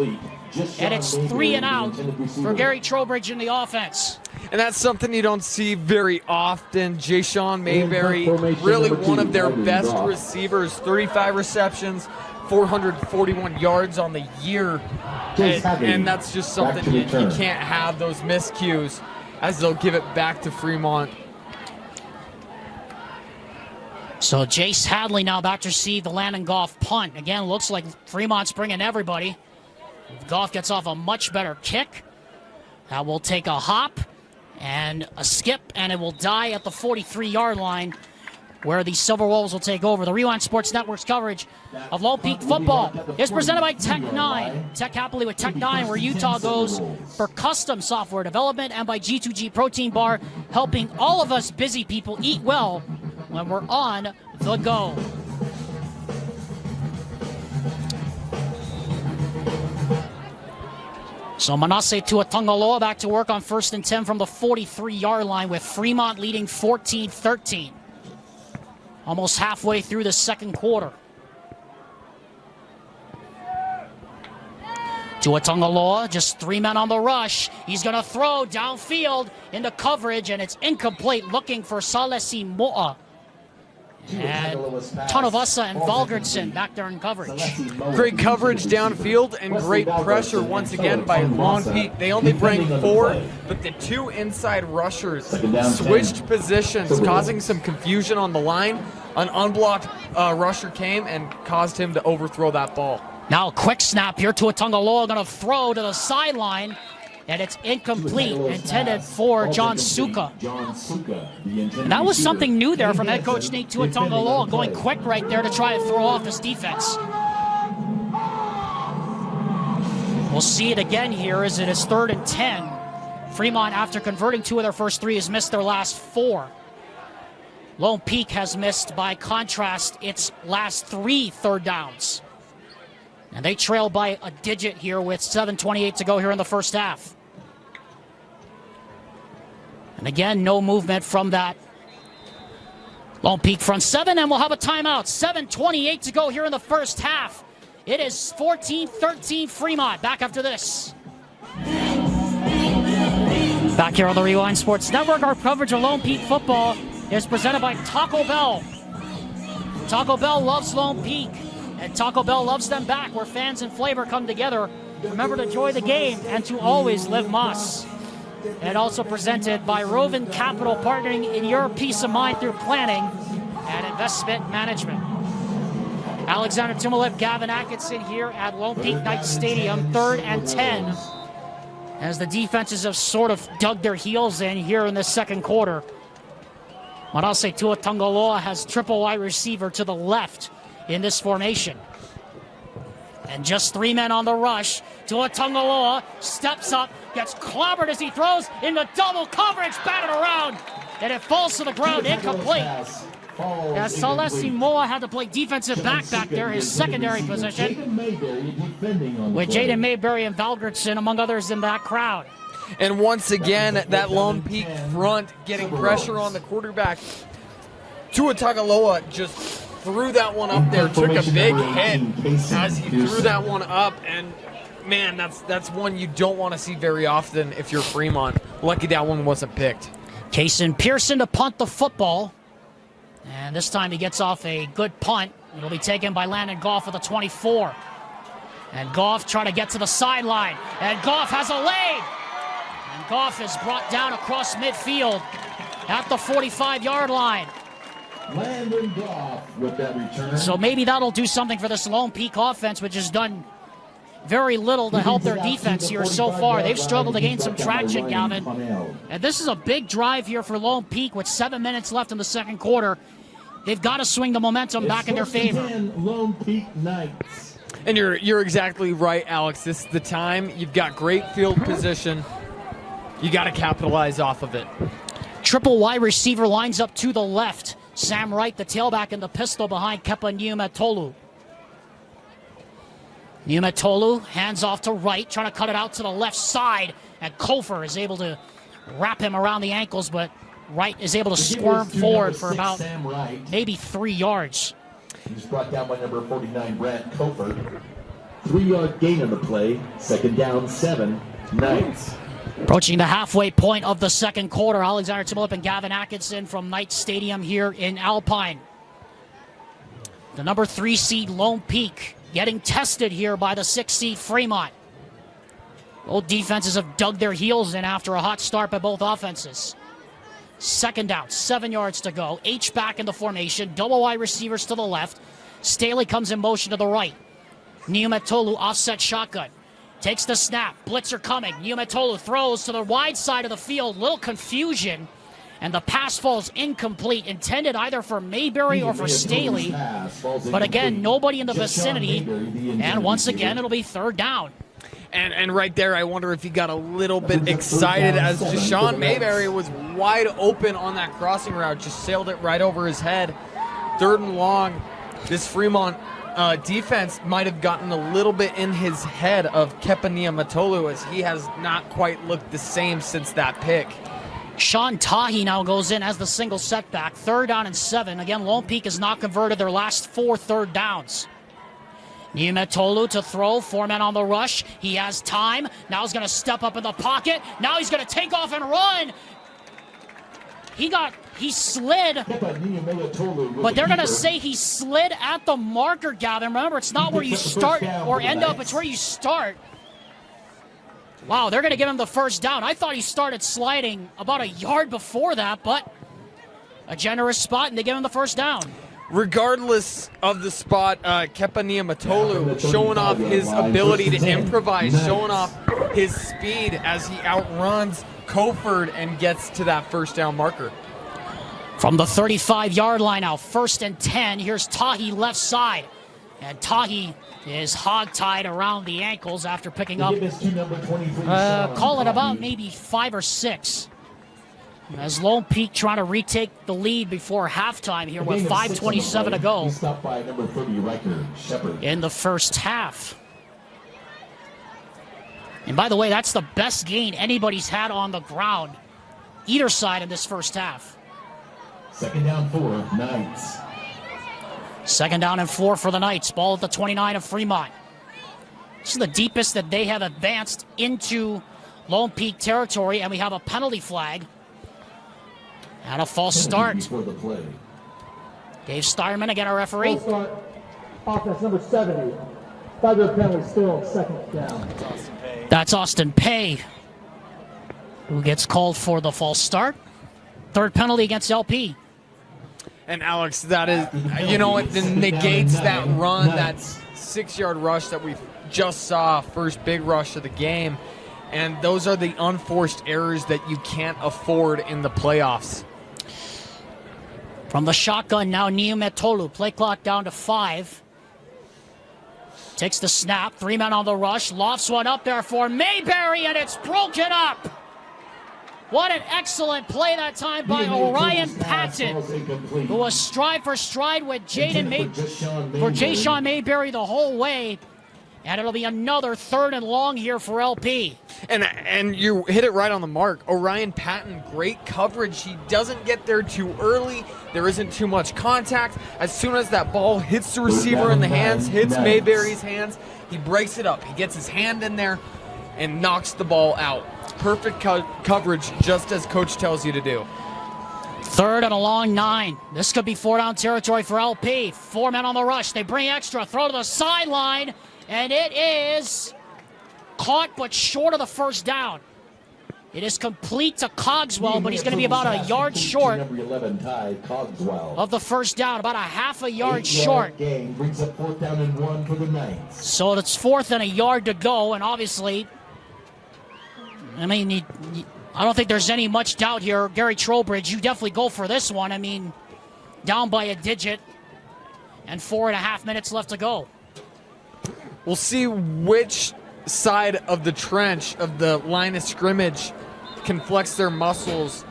And it's 3 and out for Gary Trowbridge in the offense. And that's something you don't see very often. Jay Sean Mayberry, really one of their best receivers. 35 receptions, 441 yards on the year. And that's just something you can't have, those miscues, as they'll give it back to Fremont. So Jace Hadley now back to receive the Landon Goff punt. Again, looks like Fremont's bringing everybody. Goff gets off a much better kick. That will take a hop and a skip, and it will die at the 43-yard line, where the Silverwolves will take over. The Rewind Sports Network's coverage of Lone Peak football is presented by Tech 9. Tech happily with Tech 9, where Utah goes for custom software development, and by G2G Protein Bar, helping all of us busy people eat well when we're on the go. So Manasseh Tuatungaloa back to work on 1st and 10 from the 43-yard line, with Fremont leading 14-13. Almost halfway through the second quarter. Tuatungaloa, just 3 men on the rush. He's going to throw downfield into coverage, and it's incomplete, looking for Salesi Mo'a. And Tonavasa and Valgertson back there in coverage. Great coverage downfield and great pressure once again by Lone Peak. They only bring 4, but the 2 inside rushers switched positions, causing some confusion on the line. An unblocked rusher came and caused him to overthrow that ball. Now a quick snap here. Tuatungaloa going to throw to the sideline, and it's incomplete, intended for John Suka. And that was something new there from head coach Nate Tuatongaloa, going quick right there to try and throw off his defense. We'll see it again here as it is 3rd and 10. Fremont, after converting 2 of their first 3, has missed their last 4. Lone Peak has missed, by contrast, its last 3 third downs. And they trail by a digit here with 7:28 to go here in the first half. And again, no movement from that Lone Peak front 7, and we'll have a timeout. 7:28 to go here in the first half. It is 14-13 Fremont. Back after this. Back here on the Rewind Sports Network, our coverage of Lone Peak football is presented by Taco Bell. Taco Bell loves Lone Peak, and Taco Bell loves them back, where fans and flavor come together. Remember to enjoy the game and to always live Moss. And also presented by Rovin Capital, partnering in your peace of mind through planning and investment management. Alexander Tumalev, Gavin Atkinson here at Lone Peak Knight Stadium, 3rd and 10. As the defenses have sort of dug their heels in here in the second quarter. Manase Tuatongaloa has triple wide receiver to the left in this formation. And just 3 men on the rush. Tuatongaloa steps up, gets clobbered as he throws into double coverage, batted around, and it falls to the ground, incomplete. As Celeste Moa had to play defensive back there, his secondary position, with Jaden Mayberry and Valgertson, among others, in that crowd. And once again, that Lone Peak front getting pressure on the quarterback. Tuatongaloa just threw that one up there, took a big hit as he threw that one up, and man, that's one you don't want to see very often if you're Fremont. Lucky that one wasn't picked. Kason Pearson to punt the football, and this time he gets off a good punt. It'll be taken by Landon Goff at the 24. And Goff trying to get to the sideline, and Goff has a lane. And Goff is brought down across midfield at the 45-yard line. Landon Goff with that return. So maybe that'll do something for this Lone Peak offense, which has done very little to help their defense here so far. They've struggled to gain some traction, Gavin. And this is a big drive here for Lone Peak with 7 minutes left in the second quarter. They've got to swing the momentum back in their favor. Lone Peak Knights. And you're exactly right, Alex. This is the time. You've got great field position. You got to capitalize off of it. Triple wide receiver lines up to the left. Sam Wright, the tailback, in the pistol behind Kepa Niumetolu. Niumetolu hands off to Wright, trying to cut it out to the left side, and Kofer is able to wrap him around the ankles, but Wright is able to squirm forward for about maybe 3 yards. He's brought down by number 49, Brad Kofer. 3-yard gain on the play. Second down, 7. Knights. Approaching the halfway point of the second quarter, Alexander Timolip and Gavin Atkinson from Knight Stadium here in Alpine. The number 3 seed Lone Peak getting tested here by the 6 seed Fremont. Both defenses have dug their heels in after a hot start by both offenses. Second down, 7 yards to go. H back in the formation, double wide receivers to the left. Staley comes in motion to the right. Niumetolu offset shotgun. Takes the snap. Blitzer coming. Niumetolu throws to the wide side of the field. Little confusion. And the pass falls incomplete. Intended either for Mayberry or for Staley. But again, nobody in the vicinity. And once again, it'll be third down. And right there, I wonder if he got a little bit excited as Deshaun Mayberry was wide open on that crossing route. Just sailed it right over his head. 3rd and long. This Fremont defense might have gotten a little bit in his head of Kepa Niumetolu, as he has not quite looked the same since that pick. Sean Tahi now goes in as the single setback. 3rd down and 7. Again, Lone Peak has not converted their last 4 third downs. Niumetolu to throw. 4 men on the rush. He has time. Now he's going to step up in the pocket. Now he's going to take off and run. He slid, but they're going to say he slid at the marker, Gavin. Remember, it's not where you start or end up, it's where you start. Wow, they're going to give him the first down. I thought he started sliding about a yard before that, but a generous spot, and they give him the first down. Regardless of the spot, Kepa Niumetolu showing off his ability to improvise, showing off his speed as he outruns Koford and gets to that first down marker. From the 35-yard line now, 1st and 10. Here's Tahi left side. And Tahi is hogtied around the ankles after picking up, call it about maybe 5 or 6. As Lone Peak trying to retake the lead before halftime here with 5:27 to go in the first half. And by the way, that's the best gain anybody's had on the ground, either side in this first half. 2nd down 4, Knights. 2nd down and 4 for the Knights. Ball at the 29 of Fremont. This is the deepest that they have advanced into Lone Peak territory, and we have a penalty flag and a false start. Dave Steierman, again, our referee. False start. Offense number 70. 5-yard penalty still, 2nd down. That's Austin Pay, who gets called for the false start. 3rd penalty against LP. And Alex, that is, you know, it negates that run, that 6-yard rush that we just saw, first big rush of the game. And those are the unforced errors that you can't afford in the playoffs. From the shotgun now, Niumetolu. Play clock down to 5. Takes the snap. 3 men on the rush. Lofts one up there for Mayberry, and it's broken up. What an excellent play that time by Orion Patton, who was stride for stride with Jayshawn Mayberry the whole way. And it'll be another 3rd and long here for LP. And you hit it right on the mark. Orion Patton, great coverage. He doesn't get there too early. There isn't too much contact. As soon as that ball hits the receiver in the hands, hits Mayberry's hands, he breaks it up. He gets his hand in there and knocks the ball out. Perfect coverage, just as coach tells you to do. 3rd and a long 9. This could be 4-down territory for LP. 4 men on the rush. They bring extra. Throw to the sideline. And it is caught but short of the first down. It is complete to Cogswell, but he's going to be about a yard short of the first down, about a half a yard short. Brings up 4th down and 1 for the Knights. So it's 4th and a yard to go, and obviously, I mean, I don't think there's any much doubt here. Gary Trowbridge, you definitely go for this one. I mean, down by a digit and 4.5 minutes left to go. We'll see which side of the trench, of the line of scrimmage, can flex their muscles.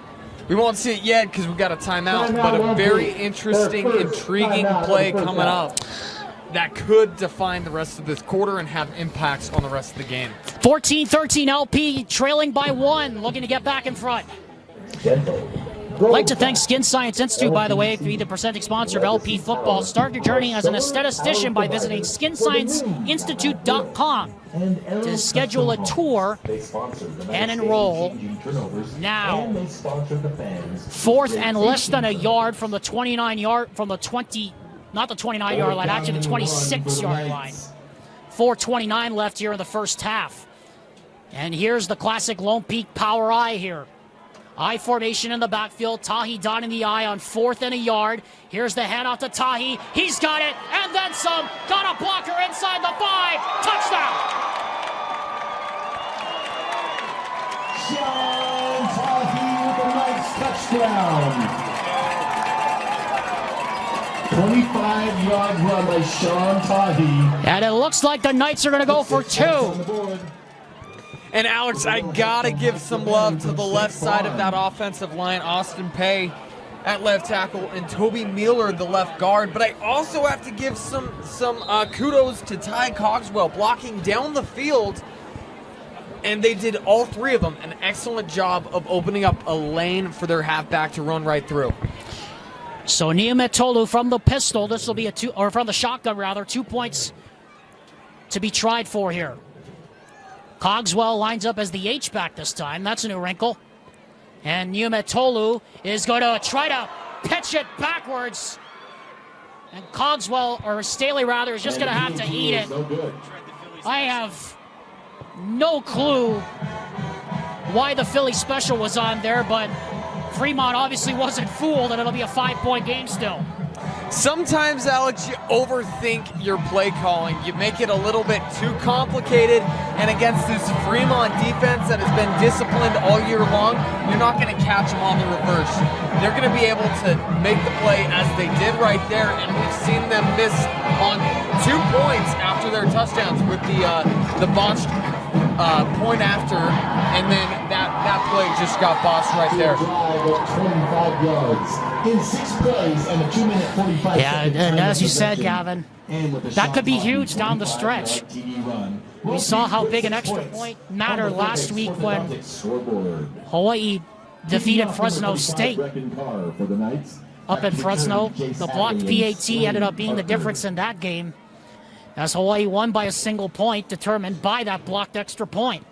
We won't see it yet because we've got a timeout, but a very interesting, intriguing play coming up that could define the rest of this quarter and have impacts on the rest of the game. 14-13 LP, trailing by 1, looking to get back in front. I'd like to thank Skin Science Institute, by the way, for being the presenting sponsor of LP football. Start your journey as an aesthetician by visiting skinscienceinstitute.com to schedule a tour and enroll now. 4th and less than a yard from the 29-yard, from the 20, not the 29-yard line, actually the 26-yard line. 4:29 left here in the first half. And here's the classic Lone Peak power I here. I formation in the backfield. Tahi dotting the I on 4th and a yard. Here's the handoff to Tahi. He's got it, and then some. Got a blocker inside the 5. Touchdown! Sean Tahi with a nice touchdown. 25-yard run by Sean Tahi. And it looks like the Knights are going to go for 2. And Alex, I gotta give some love to the left side of that offensive line. Austin Pay at left tackle and Toby Mueller, the left guard. But I also have to give some kudos to Ty Cogswell blocking down the field. And they did, all 3 of them, an excellent job of opening up a lane for their halfback to run right through. So Niumetolu from the pistol. This will be a 2, or from the shotgun rather. 2 points to be tried for here. Cogswell lines up as the H-back this time. That's a new wrinkle. And Niumetolu is going to try to pitch it backwards. And Cogswell, or Staley rather, is just going to have to eat it. I have no clue why the Philly special was on there, but Fremont obviously wasn't fooled, and it'll be a 5-point game still. Sometimes, Alex, you overthink your play calling. You make it a little bit too complicated, and against this Fremont defense that has been disciplined all year long, you're not going to catch them on the reverse. They're going to be able to make the play as they did right there, and we've seen them miss on 2 points after their touchdowns with the botched point after, and then that play just got bossed right there. 25 yards in 6 plays and a 2-minute 45. Yeah, and as you said, Gavin, that could be huge down the stretch. We saw how big an extra point mattered last week when Hawaii defeated Fresno State. Up in Fresno, the blocked PAT ended up being the difference in that game, as Hawaii won by a single point, determined by that blocked extra point.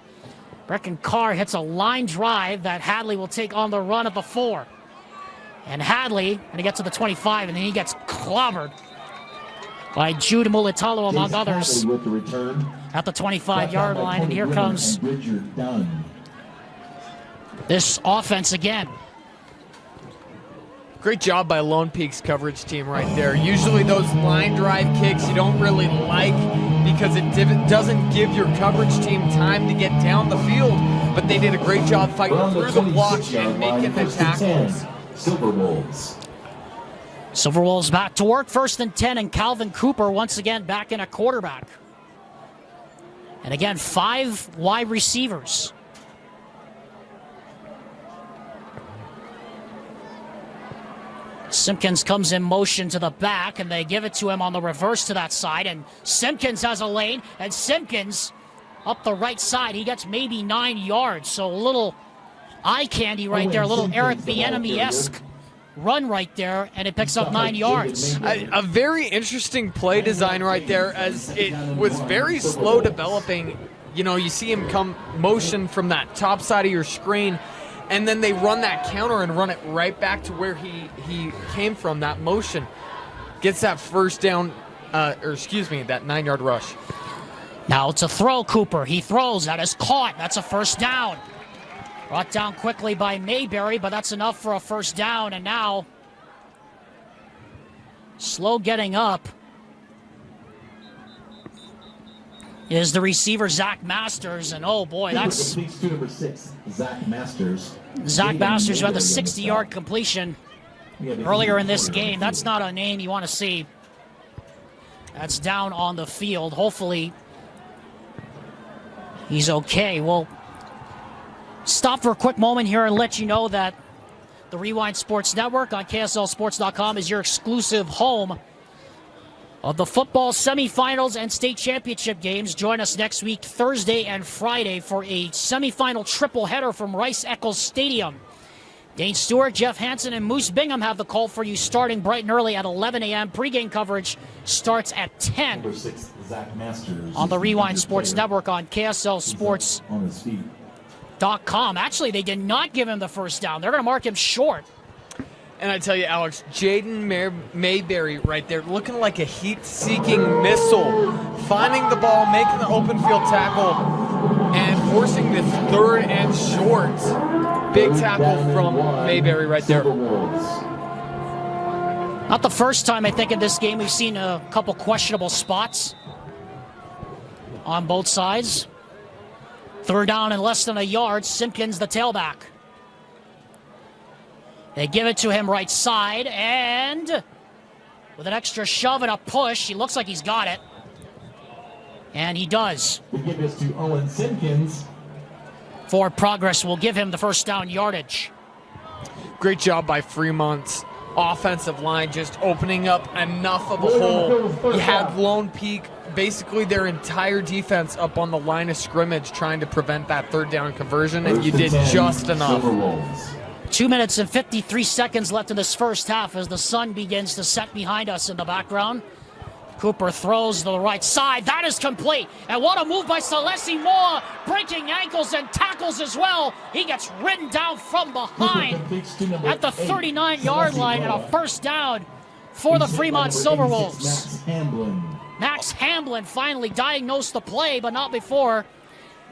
Brecken Carr hits a line drive that Hadley will take on the run at the 4. And Hadley, and he gets to the 25, and then he gets clobbered by Jude Mulitalo, among others, at the 25-yard line. And here comes this offense again. Great job by Lone Peak's coverage team right there. Usually those line drive kicks you don't really like because it doesn't give your coverage team time to get down the field, but they did a great job fighting through the block and making the tackles. Silverwolves back to work, 1st and 10, and Calvin Cooper once again back in a quarterback. And again, 5 wide receivers. Simpkins comes in motion to the back, and they give it to him on the reverse to that side, and Simpkins has a lane, and Simpkins up the right side. He gets maybe 9 yards, so a little eye candy right there, a little Eric Bieniemy-esque run right there, and it picks up 9 yards. A very interesting play design right there, as it was very slow developing. You know, you see him come motion from that top side of your screen, and then they run that counter and run it right back to where he came from, that motion. Gets that first down, that 9-yard rush. Now it's a throw, Cooper. He throws. That is caught. That's a first down. Brought down quickly by Mayberry, but that's enough for a first down. And now, slow getting up is the receiver, Zach Masters. And oh boy, that's number 6, Zach Masters. Zach Masters, who had the 60-yard completion earlier in this game. That's not a name you want to see. That's down on the field. Hopefully, he's okay. We'll stop for a quick moment here and let you know that the Rewind Sports Network on KSLSports.com is your exclusive home of the football semifinals and state championship games. Join us next week, Thursday and Friday, for a semifinal triple-header from Rice-Eccles Stadium. Dane Stewart, Jeff Hansen, and Moose Bingham have the call for you starting bright and early at 11 a.m. Pre-game coverage starts at 10 Number 6, Zach Masters, on the Rewind Sports Network on KSL Sports. on his feet. .com. Actually, they did not give him the first down. They're going to mark him short. And I tell you, Alex, Jaden Mayberry right there, looking like a heat-seeking missile, finding the ball, making the open field tackle, and forcing this 3rd and short. Big tackle from Mayberry right there. Not the first time, I think, in this game we've seen a couple questionable spots on both sides. 3rd down and less than a yard. Simpkins, the tailback. They give it to him right side, and with an extra shove and a push, he looks like he's got it. And he does. We give this to Owen Simpkins. Forward progress will give him the first down yardage. Great job by Fremont's offensive line, just opening up enough of a hole. You had Lone Peak, basically their entire defense, up on the line of scrimmage trying to prevent that 3rd down conversion, and you did just enough. 2 minutes and 53 seconds left in this first half as the sun begins to set behind us in the background. Cooper throws to the right side. That is complete. And what a move by Celeste Moore, breaking ankles and tackles as well. He gets ridden down from behind at the 39-yard line, and a first down for the Fremont Silverwolves. Max Hamblin finally diagnosed the play, but not before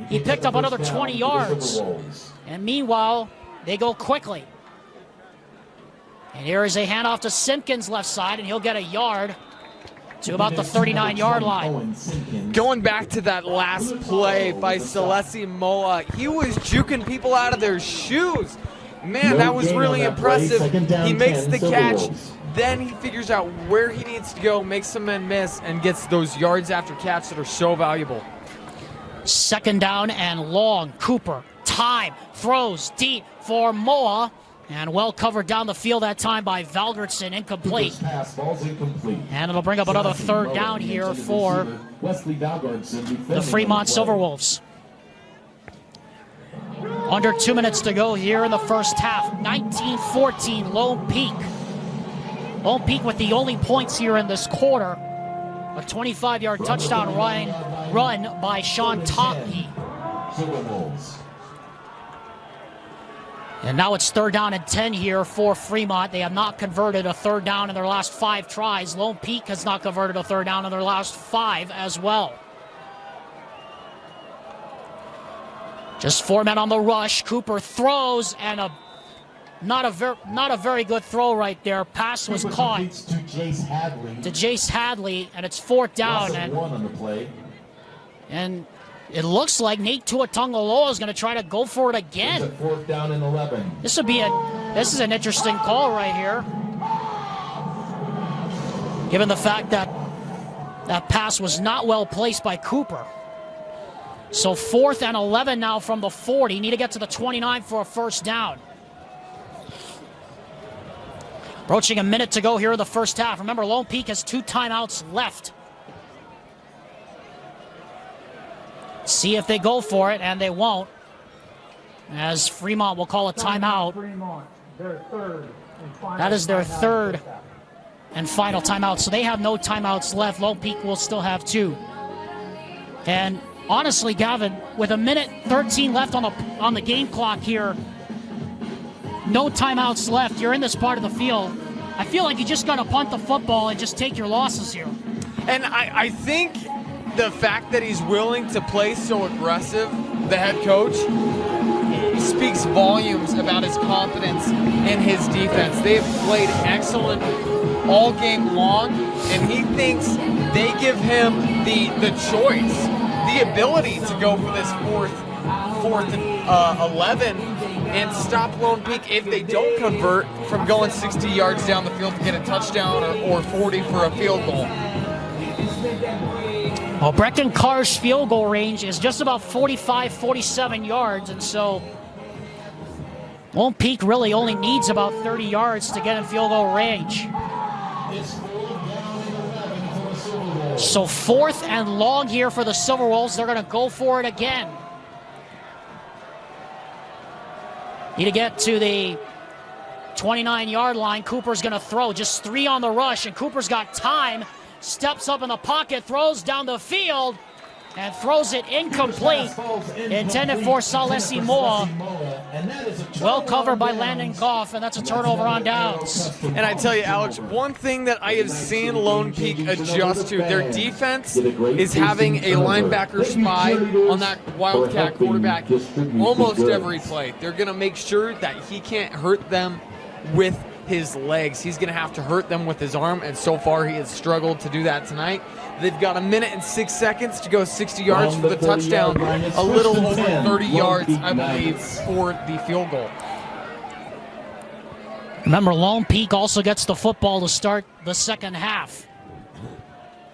he picked up another 20 yards. And meanwhile, they go quickly. And here is a handoff to Simpkins left side, and he'll get a yard to about the 39-yard line. Going back to that last play by Celeste Moa, he was juking people out of their shoes. Man, that was really impressive. He makes the catch, then he figures out where he needs to go, makes some men miss, and gets those yards after catch that are so valuable. Second down and long. Cooper, time, throws deep for Moa, and well covered down the field that time by Valgertson, incomplete. And it'll bring up another third down here for the Fremont Silverwolves. Under 2 minutes to go here in the first half. 19-14, Lone Peak. Lone Peak with the only points here in this quarter. A 25-yard touchdown run by Sean Toppy. And now it's third down and 10 here for Fremont. They have not converted a third down in their last 5 tries. Lone Peak has not converted a third down in their last 5 as well. Just 4 men on the rush. Cooper throws, and not a very good throw right there. Pass was caught to Jace Hadley, and it's fourth down. And it looks like Nate Tuatungaloa is going to try to go for it again. Fourth down and 11. This is an interesting call right here, given the fact that that pass was not well placed by Cooper. So 4th and 11 now from the 40. Need to get to the 29 for a first down. Approaching a minute to go here in the first half. Remember, Lone Peak has 2 timeouts left. See if they go for it, and they won't, as Fremont will call a timeout. That is their third and final timeout. So they have no timeouts left. Lone Peak will still have 2. And honestly, Gavin, with a minute 13 left on the game clock here, no timeouts left, you're in this part of the field, I feel like you just got to punt the football and just take your losses here. And I think the fact that he's willing to play so aggressive, the head coach, speaks volumes about his confidence in his defense. They have played excellent all game long, and he thinks they give him the choice, the ability to go for this fourth and 11 and stop Lone Peak if they don't convert from going 60 yards down the field to get a touchdown or 40 for a field goal. Well, Brecken Carr's field goal range is just about 45, 47 yards, and so Lone Peak really only needs about 30 yards to get in field goal range. So 4th and long here for the Silverwolves. They're going to go for it again. Need to get to the 29-yard line. Cooper's going to throw. Just 3 on the rush, and Cooper's got time. Steps up in the pocket, throws down the field, and throws it incomplete. Intended for Celeste Moa. Well covered by Landon Goff, and that's a turnover on downs. And I tell you, Alex, one thing that I have seen Lone Peak adjust to, their defense is having a linebacker spy on that Wildcat quarterback almost every play. They're going to make sure that he can't hurt them with his legs. He's going to have to hurt them with his arm, and so far he has struggled to do that tonight. They've got 1 minute and 6 seconds to go 60 yards for the touchdown, a little over 30 yards, I believe, for the field goal. Remember, Lone Peak also gets the football to start the second half.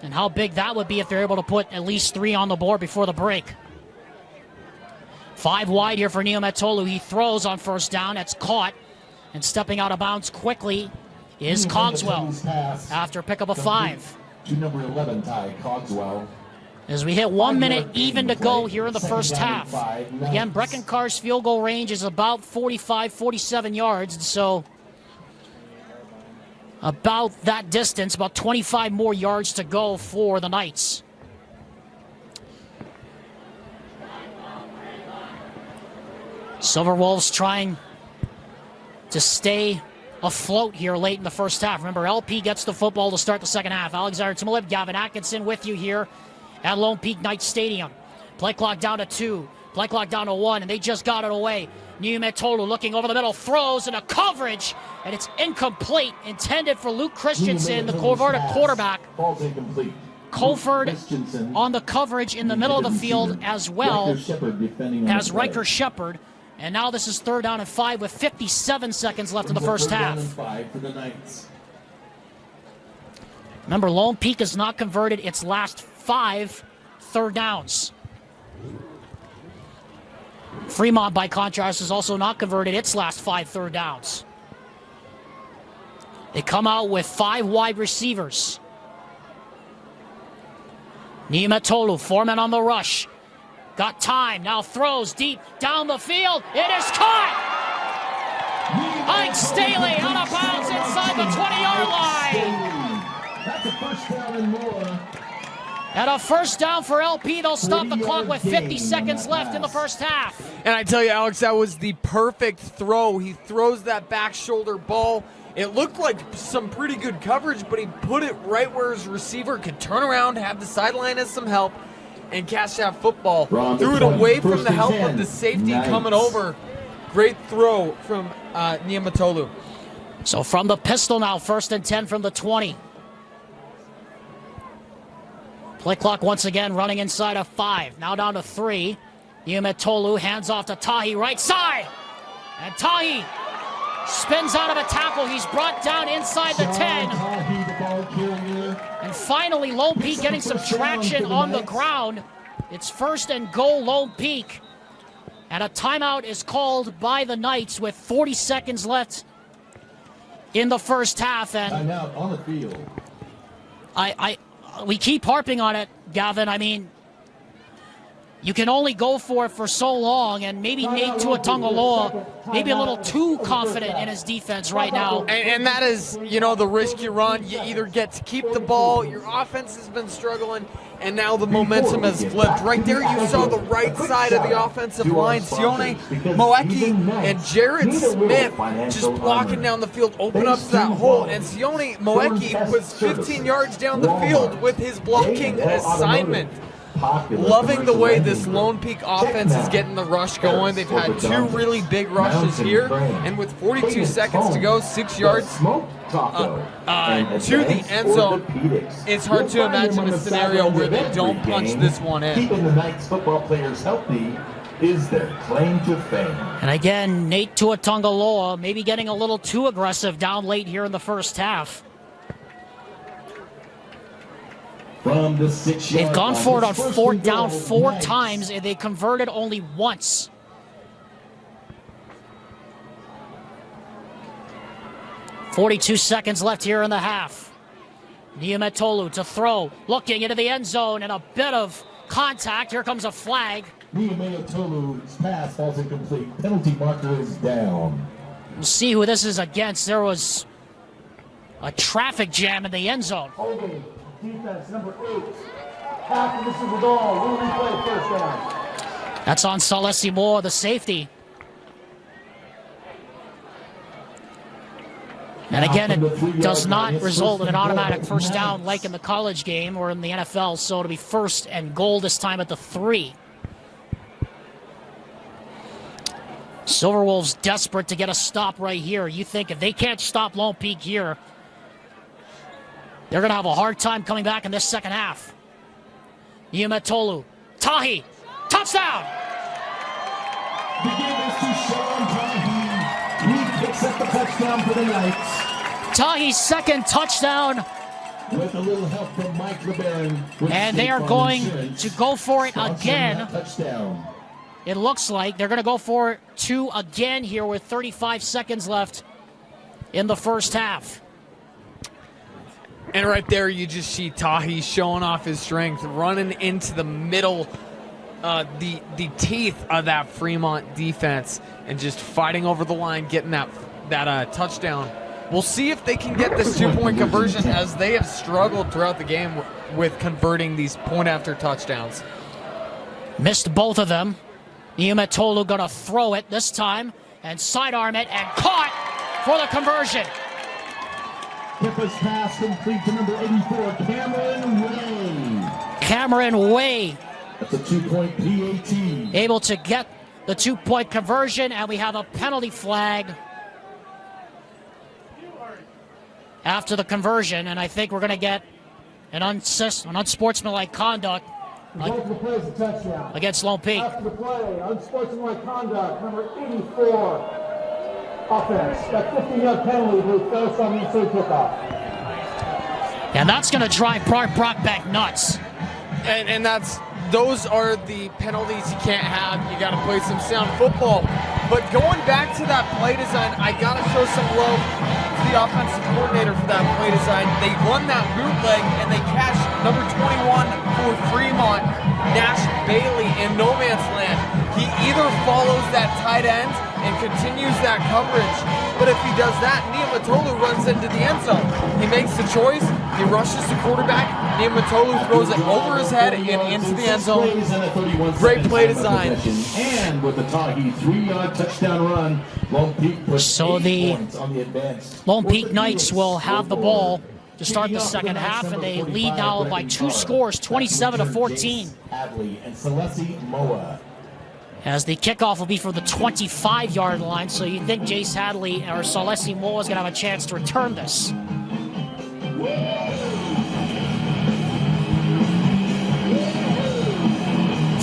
And how big that would be if they're able to put at least 3 on the board before the break. 5 wide here for Niumetolu. He throws on first down. That's caught. And stepping out of bounds quickly is Cogswell after pick up a 5. To number 11, Ty Cogswell. As we hit 1 minute even to go here in the first half. Again, Brecken Carr's field goal range is about 45, 47 yards. And so about that distance, about 25 more yards to go for the Knights. Silverwolves trying to stay afloat here late in the first half. Remember, LP gets the football to start the second half. Alexander Timolip, Gavin Atkinson with you here at Lone Peak Knights Stadium. Play clock down to 2. Play clock down to 1, and they just got it away. Niumetolu looking over the middle, throws in a coverage, and it's incomplete, intended for Luke Christensen, the converted quarterback. Ball's incomplete. Colford on the coverage in the middle of the field as well as Riker Shepard. And now this is 3rd down and 5 with 57 seconds left in the first half. Remember, Lone Peak has not converted its last 5 third downs. Fremont, by contrast, has also not converted its last 5 third downs. They come out with 5 wide receivers. Niumetolu, Foreman on the rush. Got time, now throws deep down the field. It is caught! Ike Staley out of bounds inside the 20-yard line. That's a first down and more. And a first down for LP. They'll stop the clock with 50 seconds left in the first half. And I tell you, Alex, that was the perfect throw. He throws that back shoulder ball. It looked like some pretty good coverage, but he put it right where his receiver could turn around, have the sideline as some help, and catch that football. Threw it away from the help of the safety coming over. Great throw from Niumetolu. So from the pistol now, 1st and 10 from the 20. Play clock once again running inside of 5. Now down to 3. Niumetolu hands off to Tahi, right side. And Tahi spins out of a tackle. He's brought down inside the 10. And finally, Lone Peak getting some traction on the ground. It's 1st and goal, Lone Peak. And a timeout is called by the Knights with 40 seconds left in the first half. And Timeout on the field. we keep harping on it, Gavin. I mean, you can only go for it for so long, and maybe Nate Tuatongaloa maybe a little too confident in his defense right now. And that is, you know, the risk you run. You either get to keep the ball, your offense has been struggling, and now the momentum has flipped. Right there you saw the right side of the offensive line. Sione Moeki and Jared Smith just blocking down the field, open up that hole. And Sione Moeki was 15 yards down the field with his blocking assignment. Loving the way this Lone Peak offense is getting the rush going. They've had 2 really big rushes here, and with 42 seconds to go, 6 yards to the end zone, it's hard to imagine a scenario where they don't punch this one in. Keeping the Knights football players healthy is their claim to fame. And again, Nate Tuatongaloa maybe getting a little too aggressive down late here in the first half. From the 6-yard They've gone for it on 4th down 4 Knights. times, and they converted only once. .42 seconds left here in the half. Niumetolu to throw, looking into the end zone, and a bit of contact. Here comes a flag. Niumetolu's pass falls incomplete. Penalty marker is down. We'll see who this is against. There was a traffic jam in the end zone. Holding defense number 8. Half of this is the goal. We'll replay first down. That's on Salesi Moore, the safety. And again, it does not result in an automatic first down like in the college game or in the NFL, so it'll be 1st and goal this time at the 3. Silverwolves desperate to get a stop right here. You think if they can't stop Lone Peak here, they're going to have a hard time coming back in this second half. Niumetolu, Tahi, touchdown! The game is to Sean Tahi. He picks up the touchdown for the Knights. Tahi's 2nd touchdown. With a little help from Mike LeBaron. And they are going to go for it again. Touchdown. It looks like they're going to go for it 2 again here with 35 seconds left in the first half. And right there, you just see Tahi showing off his strength, running into the middle, the teeth of that Fremont defense, and just fighting over the line, getting that touchdown. We'll see if they can get this 2-point conversion, as they have struggled throughout the game with converting these point-after touchdowns. Missed both of them. Niumetolu going to throw it this time and sidearm it, and caught for the conversion. Kipper's pass complete to number 84, Cameron Way. Cameron Way That's a 2-point PAT. able to get the 2-point conversion, and we have a penalty flag after the conversion, and I think we're going to get an unsportsmanlike conduct against Lone Peak. After the play, unsportsmanlike conduct, number 84. Offense, that 15-yard penalty was first on the inside kickoff. And that's going to drive Brockback nuts. And those are the penalties you can't have. You got to play some sound football. But going back to that play design, I got to show some love to the offensive coordinator for that play design. They run that bootleg and they catch number 21 for Fremont, Nash Bailey, in no man's land. He either follows that tight end and continues that coverage, but if he does that, Niumatolu runs into the end zone. He makes the choice, he rushes the quarterback, Niumatolu throws it over his head and into the end zone. Great play design. And with the Tahi 3-yard touchdown run, Lone Peak puts So 8 the points on the advance. Lone Peak Knights will have the ball to start the second half, and they lead now by 2 scores, 27-14. Hadley and Celeste Moa. As the kickoff will be for the 25-yard line, so you think Jace Hadley or Celeste Moa is going to have a chance to return this.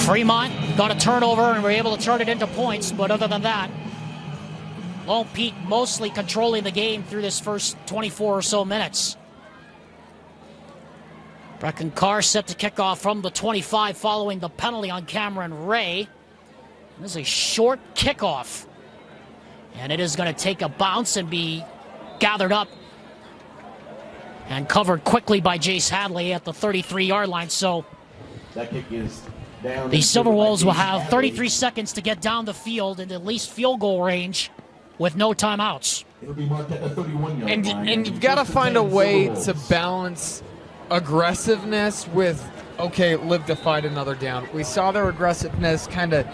Fremont got a turnover and were able to turn it into points, but other than that, Lone Peak mostly controlling the game through this first 24 or so minutes. Brecken Carr set to kick off from the 25 following the penalty on Cameron Ray. This is a short kickoff, and it is going to take a bounce and be gathered up and covered quickly by Jace Hadley at the 33-yard line. So that kick is down. The Silverwolves will have 33 seconds to get down the field in at least field goal range with no timeouts. It'll be marked at the 31-yard line. And you've got to find a way to balance aggressiveness with, okay, live to fight another down. We saw their aggressiveness kind of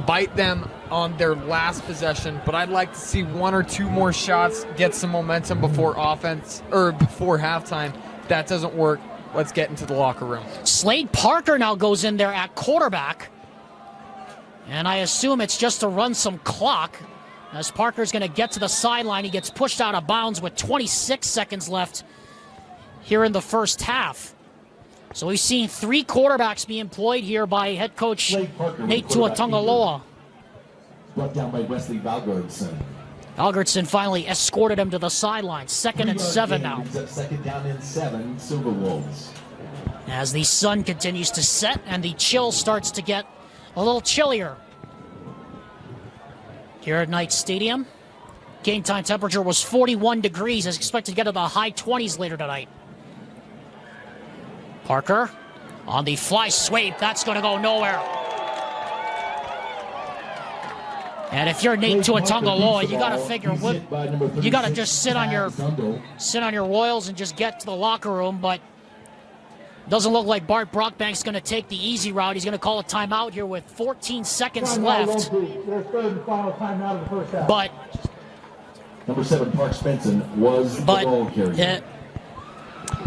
bite them on their last possession, but I'd like to see 1 or 2 more shots, get some momentum before halftime. That doesn't work. Let's get into the locker room. Slade Parker now goes in there at quarterback, and I assume it's just to run some clock. As Parker's going to get to the sideline, he gets pushed out of bounds with 26 seconds left here in the first half. So we've seen 3 quarterbacks be employed here by head coach Nate Tuatungaloa. Brought down by Wesley Valgardson. Valgardson finally escorted him to the sideline. 2nd and 7 now. Second down and 7, Silverwolves. As the sun continues to set and the chill starts to get a little chillier here at Knight Stadium. Game time temperature was 41 degrees, as expected to get to the high 20s later tonight. Parker on the fly sweep. That's going to go nowhere. And if you're Nate Tuatungaloa, you got to figure you got to just sit on your royals and just get to the locker room. But doesn't look like Bart Brockbank's going to take the easy route. He's going to call a timeout here with 14 seconds left. Their third and final timeout of the first half. But number 7, Park Spencer, was the ball carrier.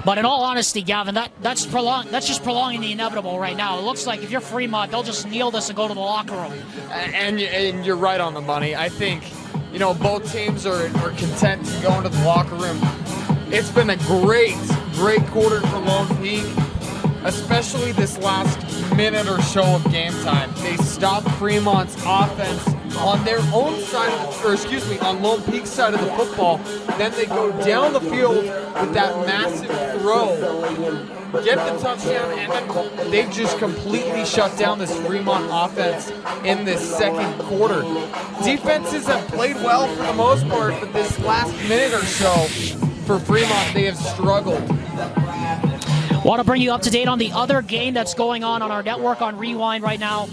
But in all honesty, Gavin, that's just prolonging the inevitable right now. It looks like if you're Fremont, they'll just kneel this and go to the locker room. And you're right on the money. I think, both teams are content to go into the locker room. It's been a great quarter for Lone Peak, especially this last minute or so of game time. They stopped Fremont's offense on their own side on Lone Peak's side of the football. Then they go down the field with that massive throw, get the touchdown, and then they just completely shut down this Fremont offense in this second quarter. Defenses have played well for the most part, but this last minute or so for Fremont, they have struggled. Want to bring you up to date on the other game that's going on our network on Rewind right now.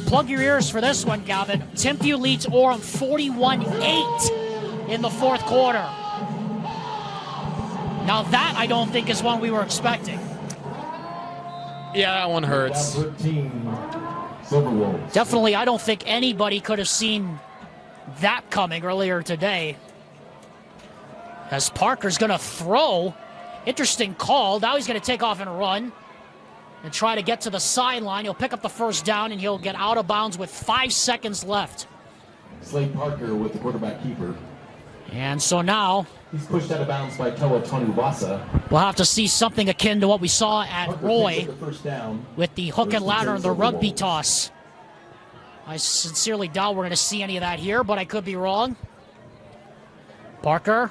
Plug your ears for this one, Gavin. Timpview leads Orem 41-8 in the fourth quarter. Now that I don't think is one we were expecting. Yeah, that one hurts. 13, Silverwolves. Definitely, I don't think anybody could have seen that coming earlier today. As Parker's going to throw. Interesting call. Now he's going to take off and run. and try to get to the sideline. He'll pick up the first down, and he'll get out of bounds with 5 seconds left. Slade Parker with the quarterback keeper. And so now He's pushed out of bounds by Toa Toniwasa. we'll have to see something akin to what we saw at Parker Roy picks up the first down. with the hook and Versus ladder and the Silverwolves. rugby toss. I sincerely doubt we're going to see any of that here, but I could be wrong. Parker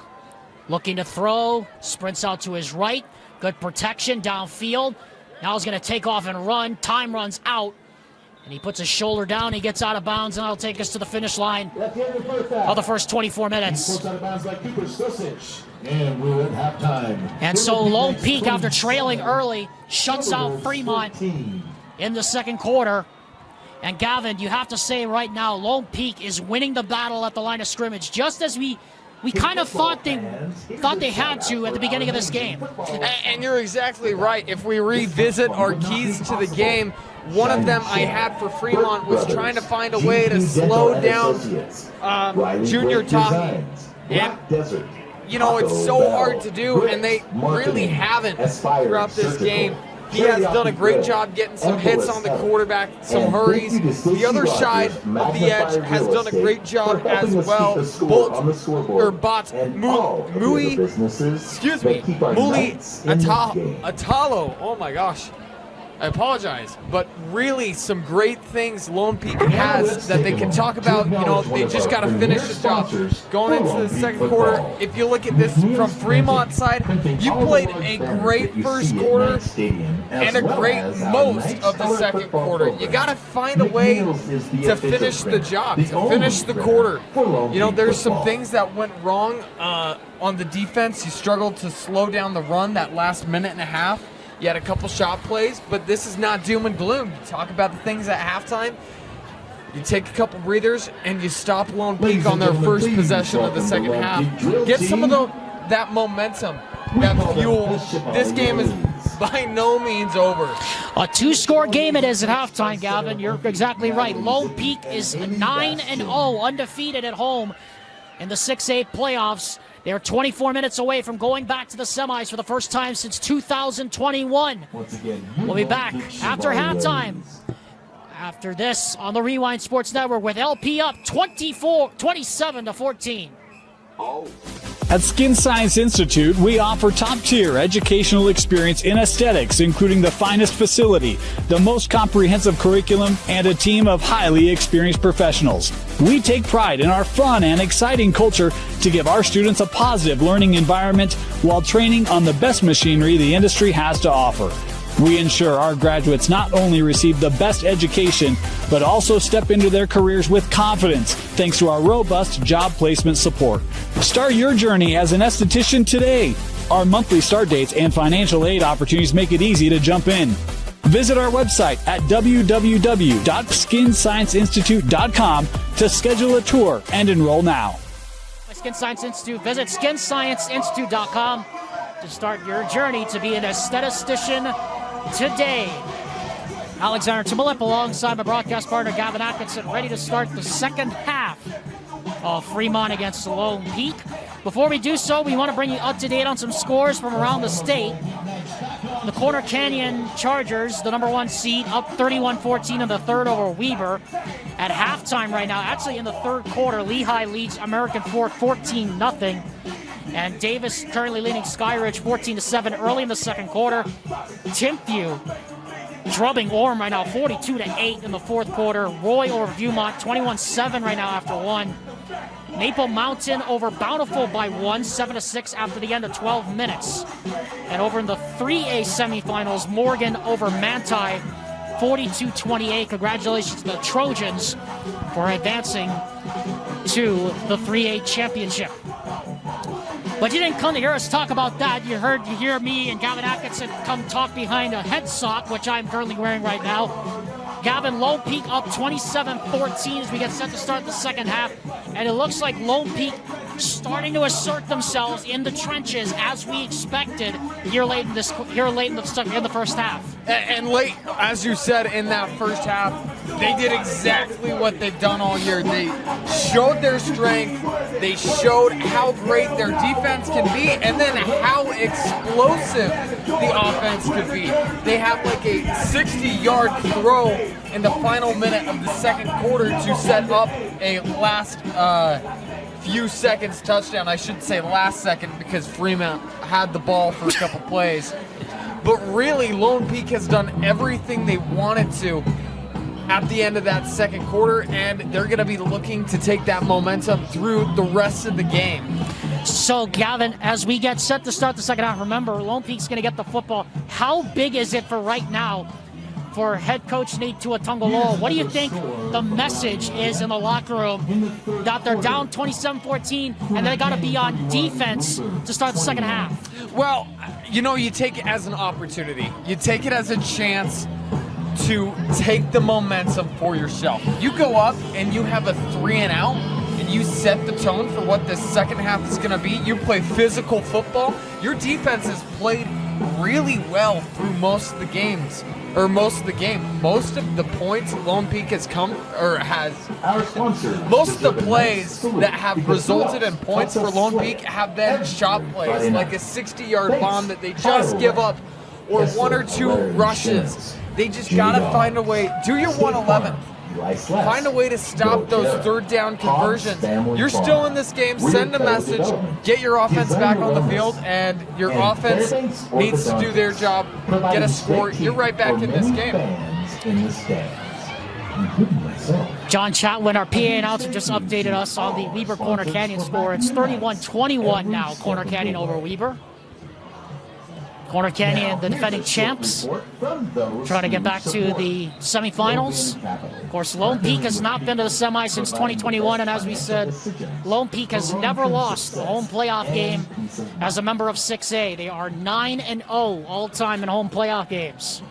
looking to throw, sprints out to his right. Good protection downfield. Now he's going to take off and run. Time runs out. And he puts his shoulder down. He gets out of bounds, and that'll take us to the finish line of the first 24 minutes. He's pushed out of bounds by Cooper Stosich. And we're at halftime. And so Lone Peak, after trailing early, shuts out Fremont 13. in the second quarter. And Gavin, you have to say right now, Lone Peak is winning the battle at the line of scrimmage, just as we kind of thought they had to at the beginning of this game. And you're exactly right. If we revisit our keys to the game, one of them I had for Fremont was trying to find a way to slow down Junior Tahi. And, you know, it's so hard to do, and they really haven't throughout this game. He has done a great job getting some hits on the quarterback, some hurries. The other side of the edge has done a great job as well. Muli Atalo. Oh my gosh. I apologize, but really some great things Lone Peak has that they can talk about. You know, they just got to finish the job. Going into the second quarter, if you look at this from Fremont's side, you played a great first quarter and a great most of the second quarter. You got to find a way to finish the job, to finish the quarter. You know, there's some things that went wrong on the defense. You struggled to slow down the run that last minute and a half. You had a couple shot plays, but this is not doom and gloom. You talk about the things at halftime, you take a couple breathers, and you stop Lone Peak on their first possession of the second half. Get some of that momentum, that fuel. This game is by no means over. A 2-score game it is at halftime, Gavin. You're exactly right. Lone Peak is 9-0, undefeated at home in the 6A playoffs. They're 24 minutes away from going back to the semis for the first time since 2021. We'll be back after halftime. After this on the Rewind Sports Network with LP up 27-14. At Skin Science Institute, we offer top-tier educational experience in aesthetics, including the finest facility, the most comprehensive curriculum, and a team of highly experienced professionals. We take pride in our fun and exciting culture to give our students a positive learning environment while training on the best machinery the industry has to offer. We ensure our graduates not only receive the best education, but also step into their careers with confidence thanks to our robust job placement support. Start your journey as an esthetician today. Our monthly start dates and financial aid opportunities make it easy to jump in. Visit our website at www.skinscienceinstitute.com to schedule a tour and enroll now. Skin Science Institute. Visit skinscienceinstitute.com to start your journey to be an aesthetician today. Alexander Timolip alongside my broadcast partner Gavin Atkinson, ready to start the second half of Fremont against Lone Peak. Before we do so, we want to bring you up to date on some scores from around the state. The Corner Canyon Chargers, the number 1 seed, up 31-14 in the third over Weber. At halftime right now, actually in the third quarter, Lehigh leads American Fork 14-0. And Davis currently leading Skyridge 14-7 early in the second quarter. Timpview drubbing Orem right now 42-8 in the fourth quarter. Roy over Viewmont 21-7 right now after 1. Maple Mountain over Bountiful by 1, 7-6 after the end of 12 minutes. And over in the 3A semifinals, Morgan over Manti 42-28. Congratulations to the Trojans for advancing to the 3A championship. But you didn't come to hear us talk about that. You hear me and Gavin Atkinson come talk behind a head sock, which I'm currently wearing right now. Gavin, Lone Peak up 27-14 as we get set to start the second half. And it looks like Lone Peak starting to assert themselves in the trenches as we expected here late in the first half. And late, as you said, in that first half, They did exactly what they've done all year. They showed their strength, they showed how great their defense can be, and then how explosive the offense could be. They have like a 60-yard throw in the final minute of the second quarter to set up a last few seconds touchdown. I should say last second because Fremont had the ball for a couple plays. But really, Lone Peak has done everything they wanted to at the end of that second quarter, and they're going to be looking to take that momentum through the rest of the game. So, Gavin, as we get set to start the second half, remember, Lone Peak's going to get the football. How big is it for right now for head coach Nate Tuatungaloa? What do you think the message is in the locker room that they're down 27-14 and they got to be on defense to start the second half? Well, you know, you take it as an opportunity. You take it as a chance to take the momentum for yourself. You go up and you have a 3-and-out and you set the tone for what the second half is going to be. You play physical football. Your defense has played really well through most of the games. Or most of the game. Most of the points Lone Peak has most of the plays that have resulted in points for Lone Peak have been shot plays, like a 60-yard bomb that they just give up, or one or two rushes. They just gotta find a way. Do your 111. Find a way to stop those third down conversions. You're still in this game. Send a message. Get your offense back on the field, and your offense needs to do their job. Get a score. You're right back in this game. John Chatwin, our PA announcer, just updated us on the Weber Corner Canyon score. It's 31-21 now, Corner Canyon over Weber. Corner Canyon, the defending champs, trying to get back to the semifinals. Of course, Lone Peak has not been to the semi since 2021, and as we said, Lone Peak has never lost a home playoff game as a member of 6A. They are 9-0 all-time in home playoff games.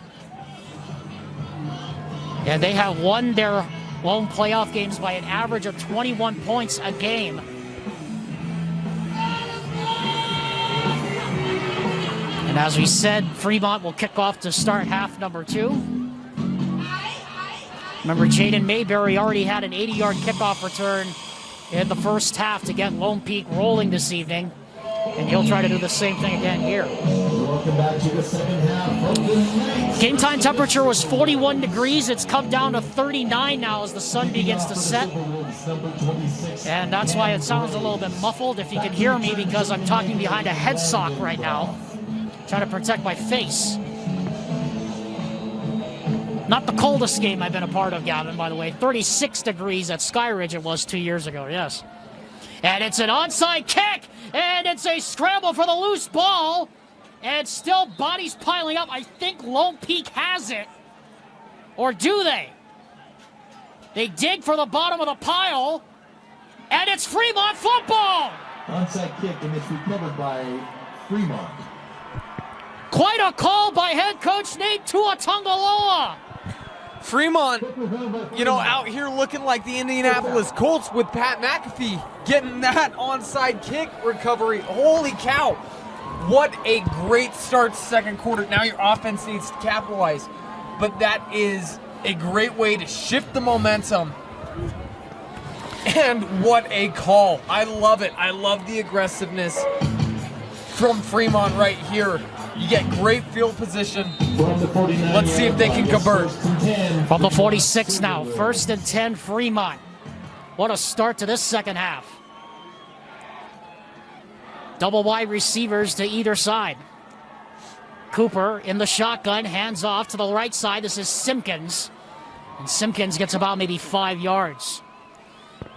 And they have won their home playoff games by an average of 21 points a game. And as we said, Fremont will kick off to start half number 2. Remember, Jaden Mayberry already had an 80-yard kickoff return in the first half to get Lone Peak rolling this evening. And he'll try to do the same thing again here. Welcome back to the second half. Game time temperature was 41 degrees. It's come down to 39 now as the sun begins to set. And that's why it sounds a little bit muffled if you can hear me, because I'm talking behind a head sock right now, trying to protect my face. Not the coldest game I've been a part of, Gavin, by the way. 36 degrees at Skyridge it was 2 years ago, yes. And it's an onside kick, and it's a scramble for the loose ball. And still bodies piling up. I think Lone Peak has it. Or do they? They dig for the bottom of the pile, and it's Fremont football! Onside kick, and it's recovered by Fremont. Quite a call by head coach Nate Tuatungaloa. Fremont, you know, out here looking like the Indianapolis Colts with Pat McAfee getting that onside kick recovery. Holy cow. What a great start second quarter. Now your offense needs to capitalize. But that is a great way to shift the momentum. And what a call. I love it. I love the aggressiveness from Fremont right here. You get great field position. Let's see if they can convert. From the 46 now, 1st and 10 Fremont. What a start to this second half. Double wide receivers to either side. Cooper in the shotgun, hands off to the right side. This is Simpkins. And Simpkins gets about maybe 5 yards.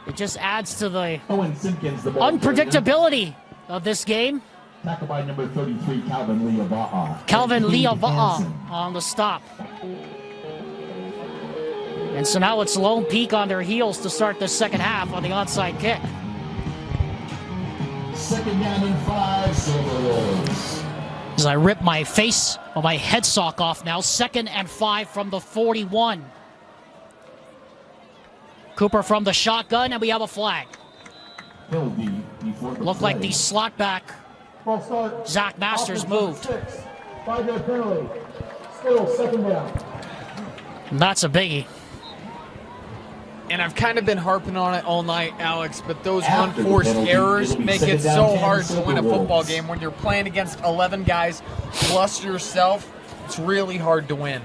It just adds to the unpredictability of this game. Tackled by number 33, Calvin Leava'a. Calvin Leava'a on the stop. And so now it's Lone Peak on their heels to start the second half on the onside kick. 2nd down and 5, Silverwolves. As I rip my face or my head sock off now, 2nd and 5 from the 41. Cooper from the shotgun, and we have a flag. Looked like the slot back Zach Masters moved. 5-yard penalty. Still 2nd down. And that's a biggie. And I've kind of been harping on it all night, Alex, but those After the unforced penalty, errors it'll be make second it down so 10 hard to win a football Silverwolves. game. When you're playing against 11 guys plus yourself, it's really hard to win.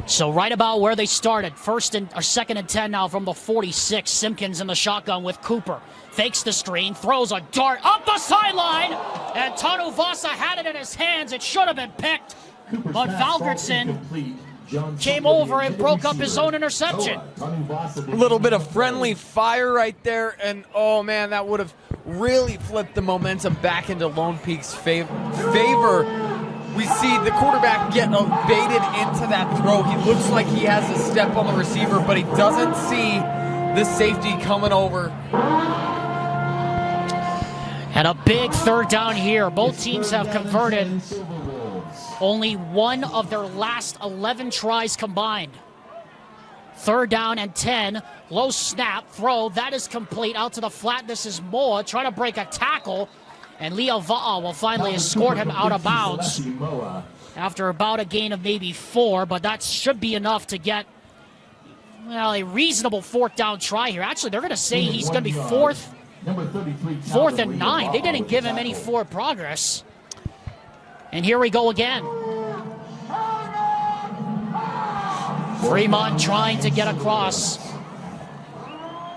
So right about where they started, second and 10 now from the 46. Simpkins in the shotgun with Cooper. Fakes the screen, throws a dart up the sideline, and Tanu Vasa had it in his hands. It should have been picked, Cooper's but pass falls Valgertson incomplete. John came Silver, over the and broke up his receiver. own interception. Tanu Vasa A little bit of friendly fire right there, and oh man, that would have really flipped the momentum back into Lone Peak's favor. We see the quarterback get baited into that throw. He looks like he has a step on the receiver, but he doesn't see the safety coming over. And a big third down here. Both teams have converted only one of their last 11 tries combined. Third down and 10. Low snap, throw. That is complete. Out to the flat. This is Moa trying to break a tackle. And Leo Va'a will finally escort him out of bounds after about a gain of maybe 4. But that should be enough to get, well, a reasonable fourth down try here. Actually, they're going to say he's going to be fourth and 9. They didn't give him any forward progress. And here we go again. Fremont trying to get across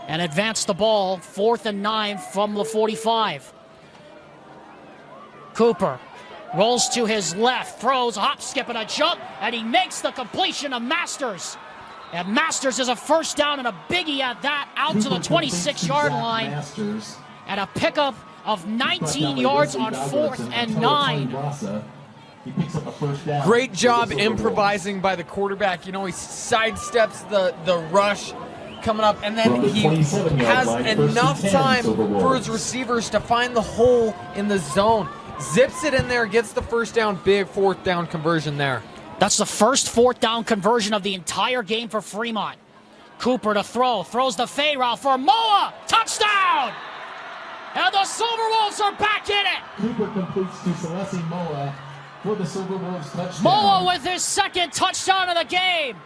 and advance the ball. 4th and 9 from the 45. Cooper rolls to his left, throws, hop, skip, and a jump, and he makes the completion of Masters. And Masters is a first down and a biggie at that, out to the 26-yard line. And a pickup of 19 yards on 4th and 9. Great job improvising by the quarterback. You know, he sidesteps the rush coming up, and then he has enough time for his receivers to find the hole in the zone. Zips it in there, gets the first down, big fourth down conversion there. That's the first fourth down conversion of the entire game for Fremont. Cooper to throw, throws the fade route for Moa, touchdown! And the Silverwolves are back in it! Cooper completes to Celeste Moa for the Silverwolves touchdown. Moa with his second touchdown of the game.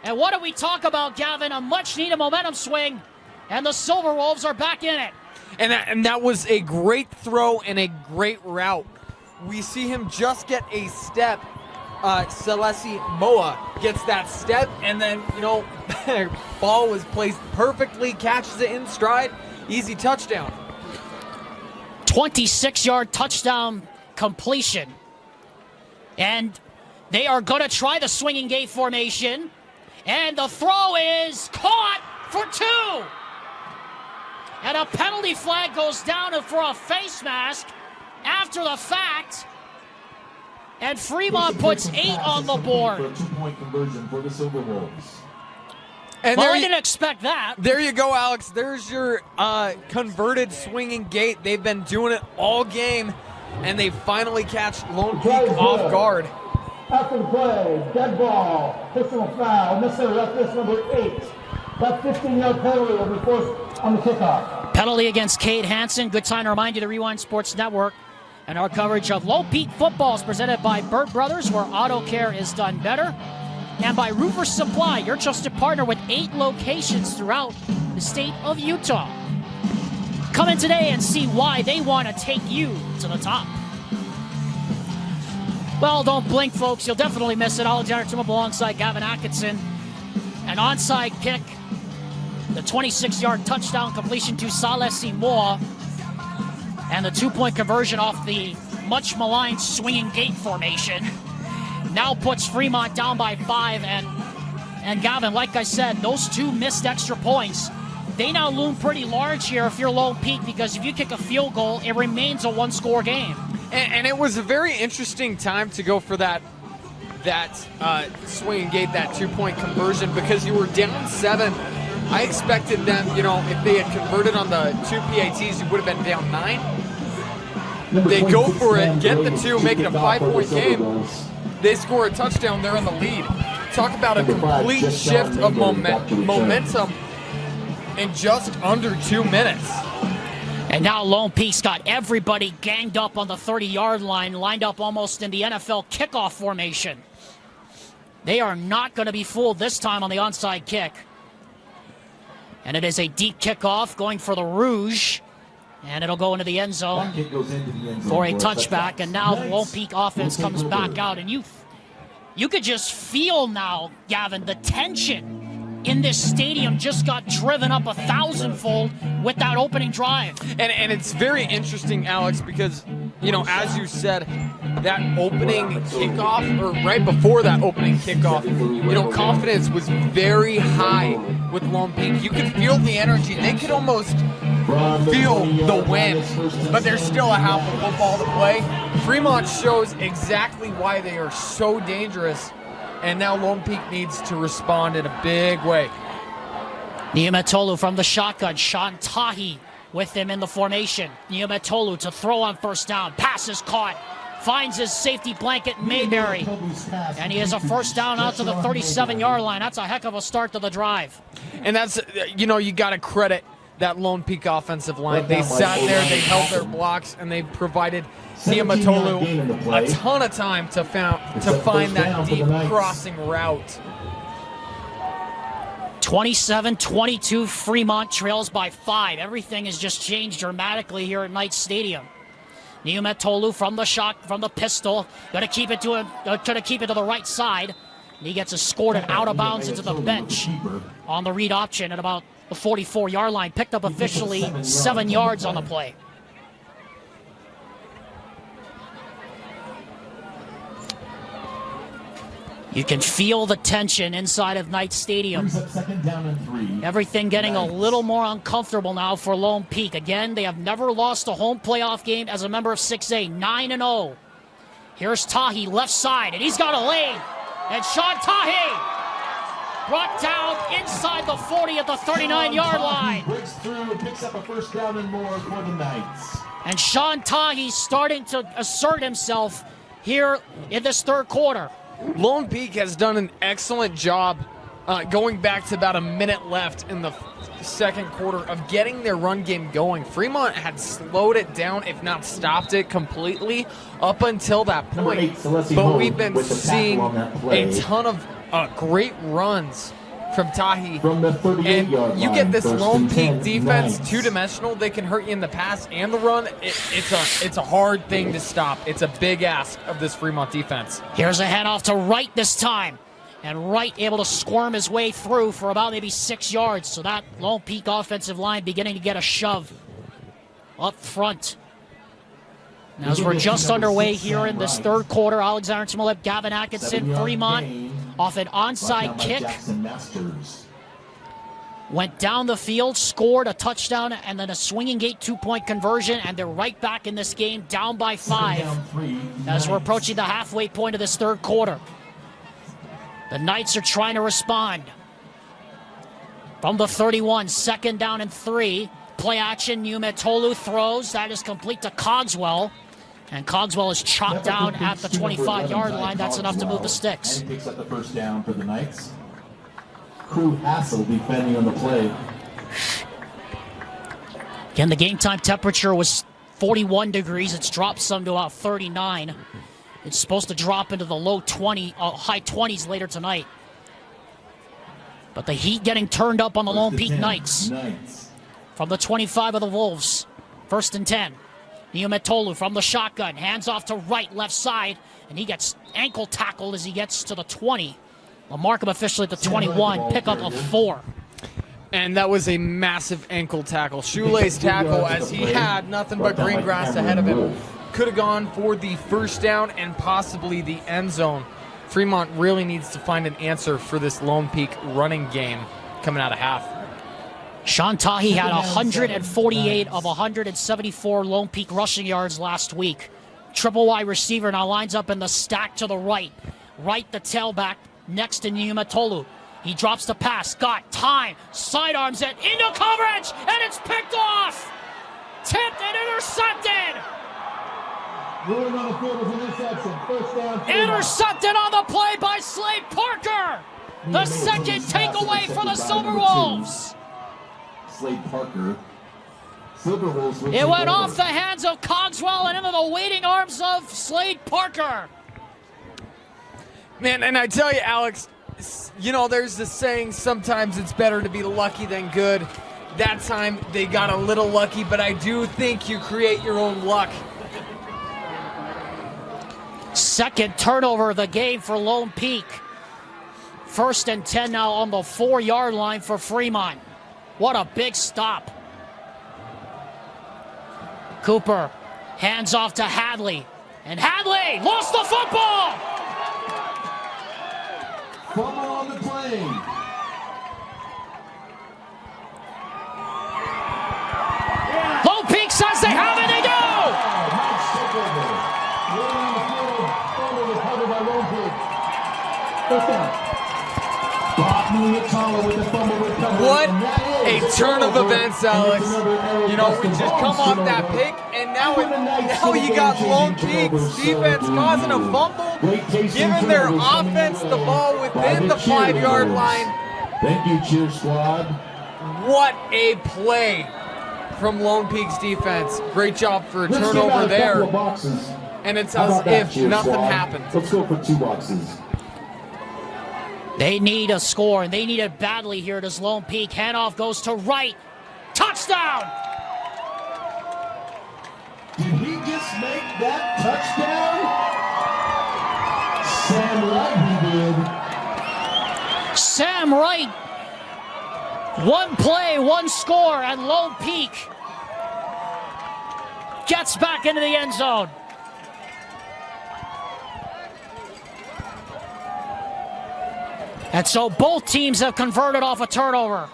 And what do we talk about, Gavin? A much-needed momentum swing, and the Silverwolves are back in it. And that was a great throw and a great route. We see him just get a step. Celeste Moa gets that step, and then, you know, ball was placed perfectly, catches it in stride, easy touchdown. 26-yard touchdown completion. And they are going to try the swinging gate formation. And the throw is caught for 2. And a penalty flag goes down for a face mask after the fact. And Fremont puts 8 on the board. For a 2-point conversion for the Silverwolves. And Well, I didn't expect that. There you go, Alex. There's your converted swinging gate. They've been doing it all game, and they finally catch Lone Peak off guard. After the play, dead ball, personal foul, necessary roughness number 8. That 15-yard penalty will be forced on the kickoff. Penalty against Cade Hansen. Good time to remind you, the Rewind Sports Network and our coverage of Lone Peak football is presented by Burt Brothers, where auto care is done better, and by Roofer Supply, your trusted partner with 8 locations throughout the state of Utah. Come in today and see why they want to take you to the top. Well, don't blink, folks. You'll definitely miss it. Alexander Tumub alongside Gavin Atkinson. An onside kick. The 26-yard touchdown completion to Celeste Moa. And the 2-point conversion off the much maligned swinging gate formation now puts Fremont down by 5. And Gavin, like I said, those 2 missed extra points, they now loom pretty large here if you're Lone Peak, because if you kick a field goal, it remains a 1-score game. And it was a very interesting time to go for that swinging gate, that 2-point conversion, because you were down 7. I expected them, you know, if they had converted on the 2 PATs, you would have been down 9. They go for it, get the 2, make it a 5-point game. They score a touchdown, they're in the lead. Talk about a complete shift of momentum in just under 2 minutes. And now Lone Peak's got everybody ganged up on the 30-yard line, lined up almost in the NFL kickoff formation. They are not going to be fooled this time on the onside kick. And it is a deep kickoff going for the Rouge. And it'll go into the end zone for a touchback. And now the Lone Peak offense comes back out. And you could just feel now, Gavin, the tension in this stadium just got driven up 1,000-fold with that opening drive. And it's very interesting, Alex, because, you know, as you said, that opening kickoff, or right before that opening kickoff, you know, confidence was very high with Lone Peak. You could feel the energy. They could almost feel the wind, but there's still a half of football to play. Fremont shows exactly why they are so dangerous, and now Lone Peak needs to respond in a big way. Niumetolu from the shotgun. Sean Tahi with him in the formation. Niumetolu to throw on first down. Pass is caught. Finds his safety blanket, Mayberry. And he has a first down out to the 37-yard line. That's a heck of a start to the drive. And that's, you know, you got to credit that Lone Peak offensive line. They sat there, they held their blocks, and they provided Niumetolu a ton of time to find that deep crossing route. 27-22, Fremont trails by 5. Everything has just changed dramatically here at Knight Stadium. Niumetolu from the pistol, going to keep it to the right side. And he gets escorted out of bounds into the bench on the read option at about the 44-yard line. Picked up officially 7 yards on the play. You can feel the tension inside of Knight Stadium. Everything getting a little more uncomfortable now for Lone Peak. Again, they have never lost a home playoff game as a member of 6A, 9-0. Here's Tahi, left side, and he's got a lane. And Sean Tahi brought down inside the 40 at the 39-yard line. Breaks through, picks up a first down and more for the Knights. And Sean Tahi starting to assert himself here in this third quarter. Lone Peak has done an excellent job going back to about a minute left in the second quarter of getting their run game going. Fremont had slowed it down, if not stopped it completely, up until that point. But we've been seeing a ton of great runs from Tahi. And you get this Lone Peak defense two-dimensional. They can hurt you in the pass and the run. It's a hard thing to stop. It's a big ask of this Fremont defense. Here's a handoff to Wright this time. And Wright able to squirm his way through for about maybe 6 yards. So that Lone Peak offensive line beginning to get a shove up front. Now, as we're just underway here in this third quarter, Alexander Timolip, Gavin Atkinson, Fremont off an onside kick. Went down the field, scored a touchdown, and then a swinging gate 2-point conversion, and they're right back in this game, down by 5 as we're approaching the halfway point of this third quarter. The Knights are trying to respond. From the 31, second down and 3. Play action, Niumetolu throws. That is complete to Cogswell. And Cogswell is chopped down at the 25-yard line. That's enough to move the sticks. And picks up the first down for the Knights. Crew Hassel defending on the play. Again, the game time temperature was 41 degrees. It's dropped some to about 39. It's supposed to drop into the high 20s later tonight. But the heat getting turned up on the Lone Peak Knights. From the 25 of the Wolves. First and 10. Niumetolu from the shotgun. Hands off to Wright, left side. And he gets ankle tackled as he gets to the 20. A mark him officially at the 21. Pickup of 4. And that was a massive ankle tackle. Shoelace tackle as he had nothing but green grass ahead of him. Could have gone for the first down and possibly the end zone. Fremont really needs to find an answer for this Lone Peak running game coming out of half. Sean Tahi had 148 of 174 Lone Peak rushing yards last week. Triple wide receiver now lines up in the stack to the right. Right the tailback next to Niumetolu. He drops the pass, got time, sidearms it, into coverage, and it's picked off! Tipped and intercepted! Ruling on the field was an interception. First down. Intercepted on the play by Slade Parker! The second takeaway for the Silverwolves! Slade Parker. Silverwolves. It went off the hands of Cogswell and into the waiting arms of Slade Parker. Man, and I tell you, Alex, you know, there's this saying, sometimes it's better to be lucky than good. That time they got a little lucky, but I do think you create your own luck. Second turnover of the game for Lone Peak. 1st and 10 now on the 4-yard line for Fremont. What a big stop. Cooper hands off to Hadley. And Hadley lost the football! Fumble on the play. Lone Peak says they have it, they do! What a turn of events, Alex. You know, we just come off that pick, and now you got Lone Peak's defense causing a fumble, giving their offense the ball within the 5-yard line. Thank you, cheer squad. What a play from Lone Peak's defense. Great job for a turnover there. And it's as if nothing happened. Let's go for 2 boxes. They need a score, and they need it badly here. Does Lone Peak. Handoff goes to Wright. Touchdown! Did he just make that touchdown? Sam Wright, he did. Sam Wright. One play, one score, and Lone Peak gets back into the end zone. And so both teams have converted off a turnover.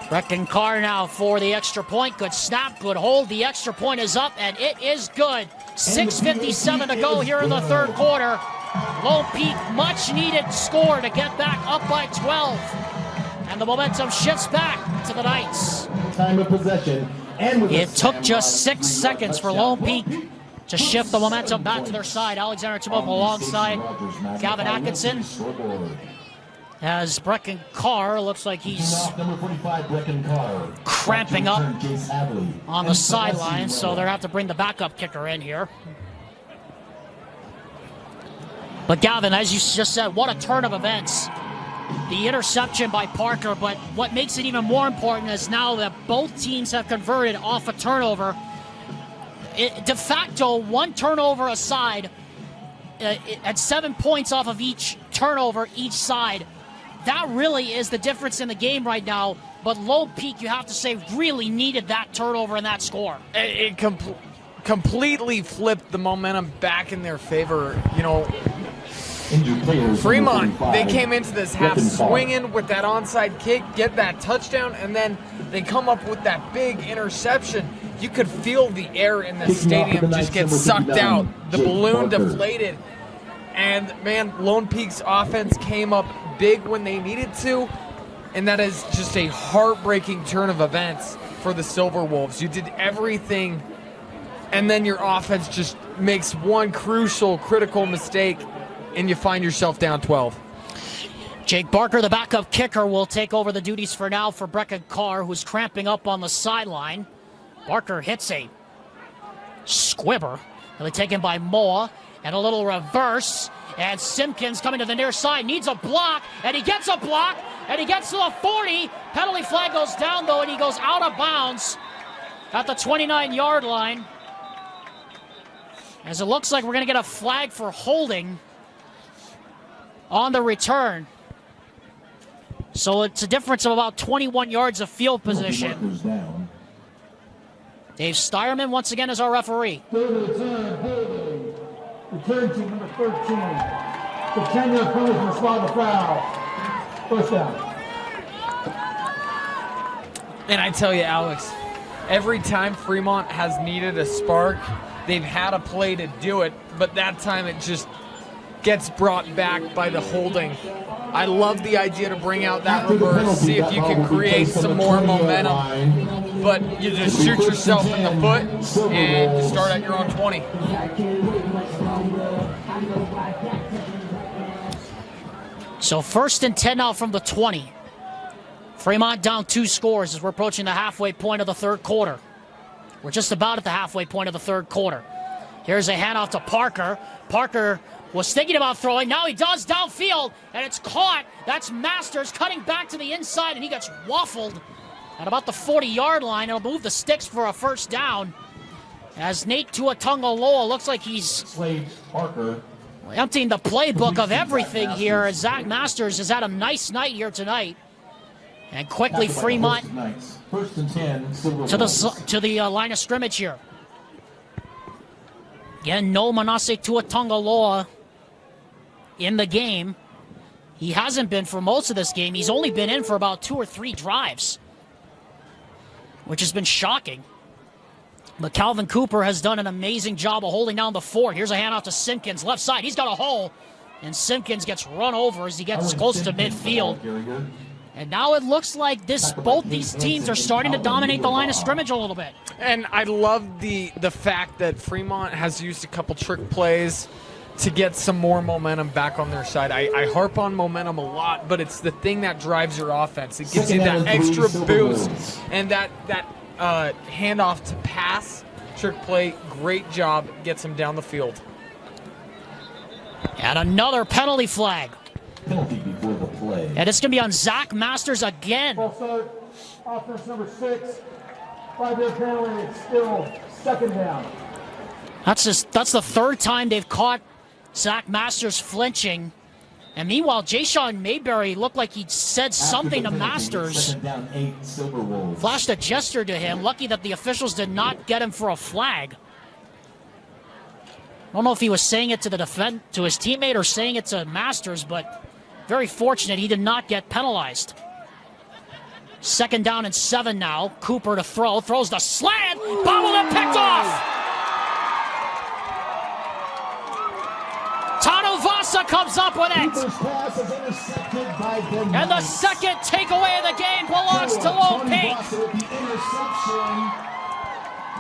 Brecken Carr now for the extra point. Good snap, good hold. The extra point is up, and it is good. 6:57 to go here in the 3rd quarter. Lone Peak, much needed score to get back up by 12. And the momentum shifts back to the Knights. Time of possession. And with it took just 6 seconds for Lone Peak to shift the momentum back to their side. Alexander Timok alongside Gavin Atkinson. As Brecken Carr looks like he's cramping up on the sideline, so they're going to have to bring the backup kicker in here. But Gavin, as you just said, what a turn of events. The interception by Parker, but what makes it even more important is now that both teams have converted off a turnover. De facto, one turnover aside, at 7 points off of each turnover each side. That really is the difference in the game right now. But Lone Peak, you have to say, really needed that turnover and that score. It completely flipped the momentum back in their favor. You know, Fremont, they came into this half swinging with that onside kick, get that touchdown, and then they come up with that big interception. You could feel the air in the stadium just get sucked out. The balloon deflated. And, man, Lone Peak's offense came up big when they needed to. And that is just a heartbreaking turn of events for the Silverwolves. You did everything, and then your offense just makes one crucial, critical mistake, and you find yourself down 12. Jake Barker, the backup kicker, will take over the duties for now for Brecken Carr, who's cramping up on the sideline. Barker hits a squibber. He'll be taken by Moa, and a little reverse. And Simpkins coming to the near side, needs a block, and he gets a block, and he gets to the 40. Penalty flag goes down, though, and he goes out of bounds at the 29-yard line. As it looks like we're going to get a flag for holding on the return. So it's a difference of about 21 yards of field position. Dave Steierman once again is our referee. Return team number 13. The 10-yard penalty for the spot of the foul. First down. And I tell you, Alex, every time Fremont has needed a spark, they've had a play to do it, but that time it just gets brought back by the holding. I love the idea to bring out that reverse, see if you can create some more momentum, but you just shoot yourself in the foot and you start at your own 20. So 1st and 10 now from the 20. Fremont down 2 scores as we're approaching the halfway point of the 3rd quarter. We're just about at the halfway point of the 3rd quarter. Here's a handoff to Parker. Parker was thinking about throwing. Now he does downfield, and it's caught. That's Masters cutting back to the inside, and he gets waffled at about the 40-yard line. It'll move the sticks for a first down. As Nate Tuatungaloa looks like he's Parker. emptying the playbook of everything here, as Zach Masters has had a nice night here tonight. And quickly Fremont First and 10, to the line of scrimmage here. Again, no Manasseh Tuatungaloa in the game. He hasn't been for most of this game. He's only been in for about 2 or 3 drives, which has been shocking. But Calvin Cooper has done an amazing job of holding down the fort. Here's a handoff to Simpkins, left side. He's got a hole, and Simpkins gets run over as he gets close to midfield. And now it looks like both these teams are starting to dominate the line of scrimmage a little bit. And I love the fact that Fremont has used a couple trick plays to get some more momentum back on their side. I harp on momentum a lot, but it's the thing that drives your offense. It gives you that extra boost, and that handoff to pass, trick play, great job, gets him down the field. And another penalty flag. Penalty before the play. And it's going to be on Zach Masters again. False start, offense number 6. 5-yard penalty, it's still second down. That's the third time they've caught Zach Masters flinching. And meanwhile, Jayshawn Mayberry looked like he said something to Masters. Second down 8, Silverwolves. Flashed a gesture to him. Lucky that the officials did not get him for a flag. I don't know if he was saying it to to his teammate or saying it to Masters, but very fortunate he did not get penalized. Second down and 7 now. Cooper to throw. Throws the slant. Bobbled and picked off. Tano Vasa comes up with it. Pass is intercepted by the And the second takeaway of the game belongs to Lone Peak.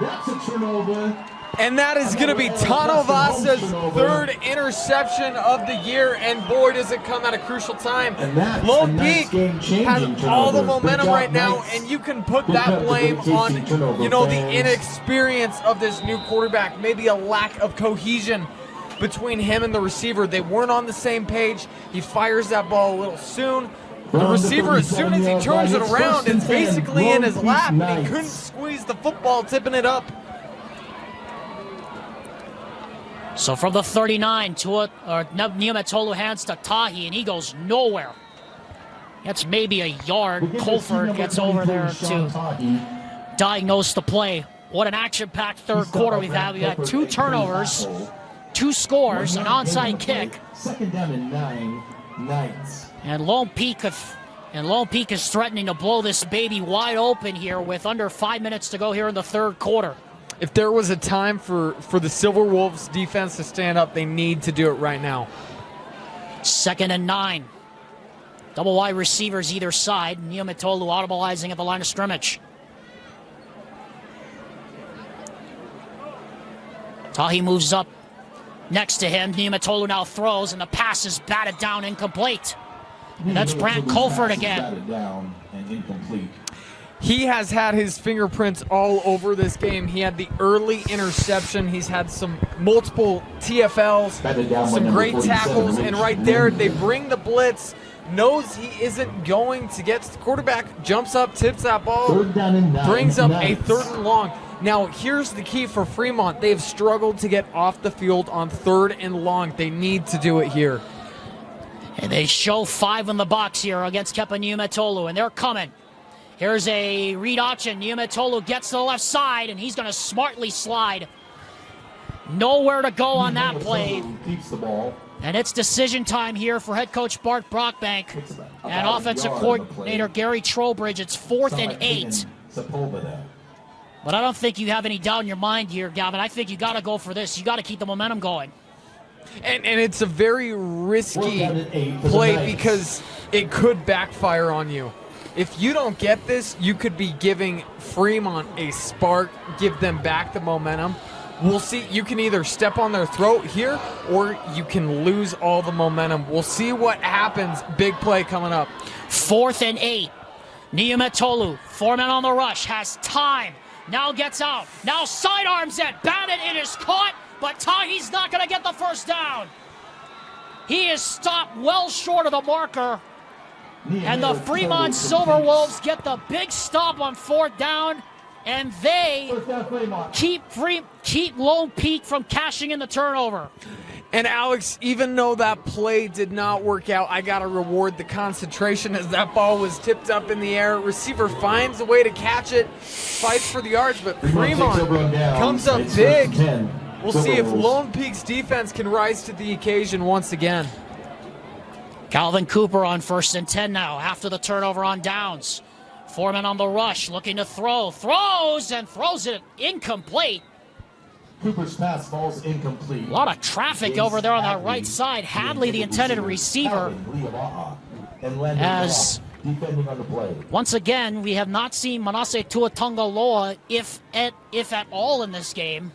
That's a turnover. And that is going to be Tano Vasa's third interception of the year, and boy, does it come at a crucial time. Lone Peak has all the momentum right now, and you can put that blame on, the inexperience of this new quarterback, maybe a lack of cohesion between him and the receiver. They weren't on the same page. He fires that ball a little soon. The receiver, as soon as he turns it around, it's basically in his lap, and he couldn't squeeze the football, tipping it up. So from the 39, Niumetolu hands to Tahi, and he goes nowhere. That's maybe a yard. Colford gets over there to diagnose the play. What an action-packed third quarter we've had. We had 2 turnovers, 2 scores, an onside kick. Second down and 9, Knights. And Lone Peak is threatening to blow this baby wide open here with under 5 minutes to go here in the third quarter. If there was a time for the Silverwolves defense to stand up, they need to do it right now. Second and 9. Double wide receivers either side. Niumetolu audibilizing at the line of scrimmage. Tahi moves up next to him. Niumetolu now throws, and the pass is batted down, incomplete. And that's Brant Colford again. Batted down and incomplete. He has had his fingerprints all over this game. He had the early interception. He's had some multiple TFLs, some great tackles, and right there they bring the blitz. Knows he isn't going to get to the quarterback, jumps up, tips that ball, Third down and 9, brings up a Knights. 3rd and long. Now, here's the key for Fremont. They've struggled to get off the field on 3rd and long. They need to do it here. And they show 5 in the box here against Kepa Niumetolu, and they're coming. Here's a read option. Niumetolu gets to the left side, and he's going to smartly slide. Nowhere to go on that play. Keeps the ball. And it's decision time here for head coach Bart Brockbank and offensive coordinator Gary Trowbridge. It's 4th and 8. But I don't think you have any doubt in your mind here, Gavin. I think you got to go for this. You got to keep the momentum going. And it's a very risky play because it could backfire on you. If you don't get this, you could be giving Fremont a spark, give them back the momentum. We'll see. You can either step on their throat here or you can lose all the momentum. We'll see what happens. Big play coming up. 4th and 8. Niumetolu, 4 men on the rush, has time. Now gets out. Now sidearms it. Batted. It is caught, but Tahi's not going to get the first down. He is stopped well short of the marker. And the Fremont Silverwolves get the big stop on 4th down, and they keep Lone Peak from cashing in the turnover. And Alex, even though that play did not work out, I got to reward the concentration as that ball was tipped up in the air. Receiver finds a way to catch it, fights for the yards, but Fremont comes up big. We'll see if Lone Peak's defense can rise to the occasion once again. Calvin Cooper on 1st and 10 now after the turnover on downs. Foreman on the rush, looking to throw. Throws and throws it incomplete. Cooper's pass falls incomplete. A lot of traffic over there on that right side. Hadley, the intended receiver, as once again, we have not seen Manasseh Tuatungaloa, if at all, in this game.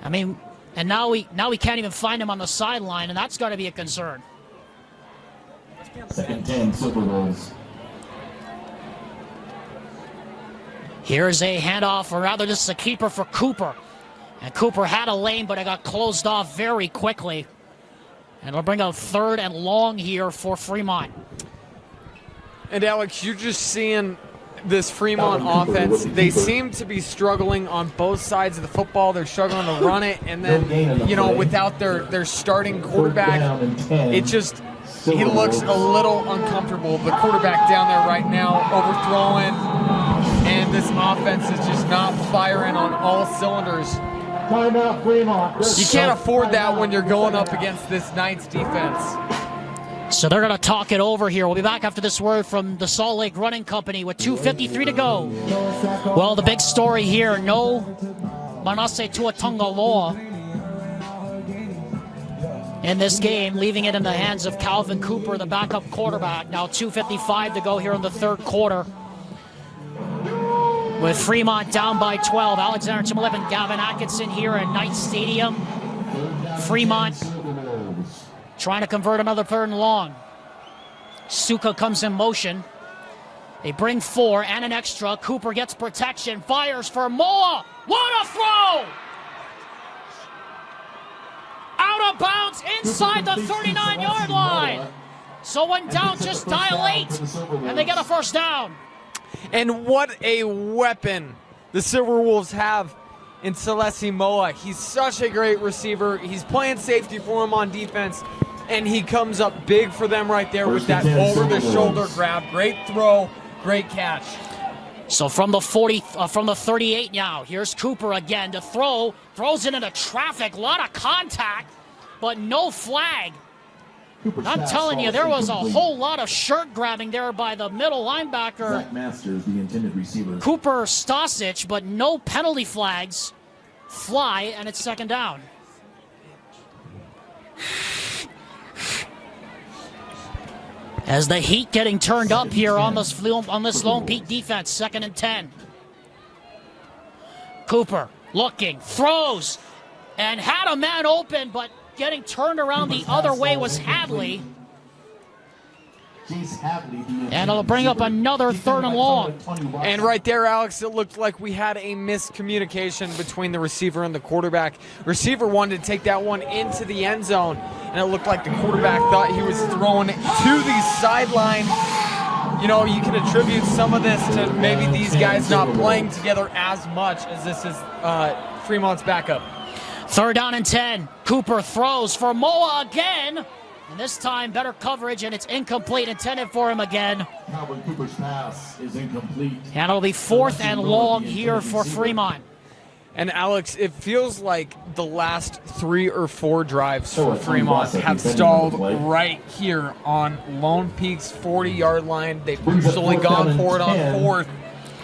I mean, and now we can't even find him on the sideline, and that's got to be a concern. 2nd and 10, Silverwolves. Here's a handoff, or rather just a keeper for Cooper. And Cooper had a lane, but it got closed off very quickly. And it'll bring up 3rd and long here for Fremont. And Alex, you're just seeing this Fremont offense. They seem to be struggling on both sides of the football. They're struggling to run it, and then, you know, without their starting quarterback, it just, he looks a little uncomfortable. The quarterback down there right now, overthrowing, and this offense is just not firing on all cylinders. You can't afford that when you're going up against this Knights defense. So they're going to talk it over here. We'll be back after this word from the Salt Lake Running Company with 2:53 to go. Well, the big story here, no Manasseh Tuatungaloa in this game, leaving it in the hands of Calvin Cooper, the backup quarterback. Now 2:55 to go here in the 3rd quarter. With Fremont down by 12. Alexander Timolip and Gavin Atkinson here at Knight Stadium. Fremont trying to convert another 3rd and long. Suka comes in motion. They bring 4 and an extra. Cooper gets protection, fires for Moa. What a throw! Out of bounds inside the 39-yard line. So when down, just dial 8, and they get a 1st down. And what a weapon the Silverwolves have in Celesi Moa. He's such a great receiver. He's playing safety for him on defense, and he comes up big for them right there with that over-the-shoulder grab. Great throw, great catch. So from the 38 now, here's Cooper again to throw. Throws it into traffic, a lot of contact, but no flag. I'm telling you, there was a whole lot of shirt grabbing there by the middle linebacker, Zach Masters, the intended receiver. Cooper Stasic, but no penalty flags fly, and it's 2nd down. As the heat getting turned up here on this Lone Peak defense, 2nd and 10. Cooper looking, throws, and had a man open, but getting turned around the other way was Hadley. And it'll bring up another 3rd and long. And right there, Alex, it looked like we had a miscommunication between the receiver and the quarterback. Receiver wanted to take that one into the end zone, and it looked like the quarterback thought he was throwing it to the sideline. You know, you can attribute some of this to maybe these guys not playing together as much as this is Fremont's backup. 3rd down and 10. Cooper throws for Moa again. And this time, better coverage, and it's incomplete, intended for him again. Calvin Cooper's pass is incomplete. And it'll be 4th and long here for Fremont. And Alex, it feels like the last 3 or 4 drives for Fremont have stalled right here on Lone Peak's 40-yard line. They've usually gone for it on 4th.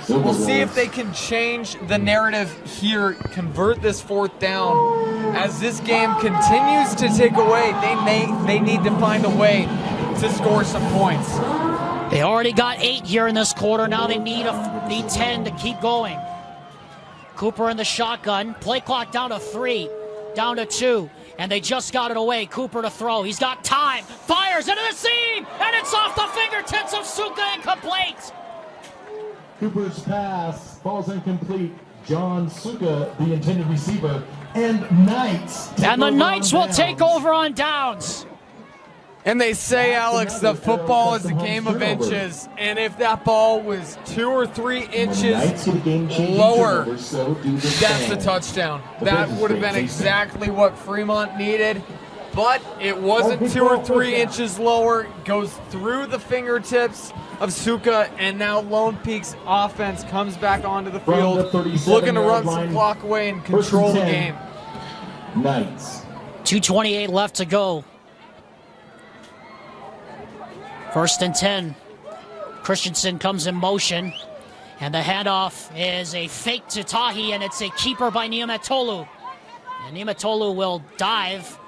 We'll see if they can change the narrative here, convert this 4th down. As this game continues to tick away, they need to find a way to score some points. They already got 8 here in this quarter. Now they need 10 to keep going. Cooper in the shotgun. Play clock down to 3, down to 2. And they just got it away. Cooper to throw. He's got time. Fires into the seam. And it's off the fingertips of Suka, incomplete. Cooper's pass falls incomplete. John Suka, the intended receiver, and Knights. And the Knights will take over on downs. And they say, Alex, that football is a game of inches, and if that ball was 2 or 3 inches lower, that's a touchdown. That would have been exactly what Fremont needed, but it wasn't 2 or 3 inches lower. It goes through the fingertips of Suka, and now Lone Peak's offense comes back onto the field, looking to run some clock away and control the game. Knights. 2:28 left to go. 1st and 10. Christensen comes in motion, and the handoff is a fake to Tahi, and it's a keeper by Niumetolu. And Niumetolu will dive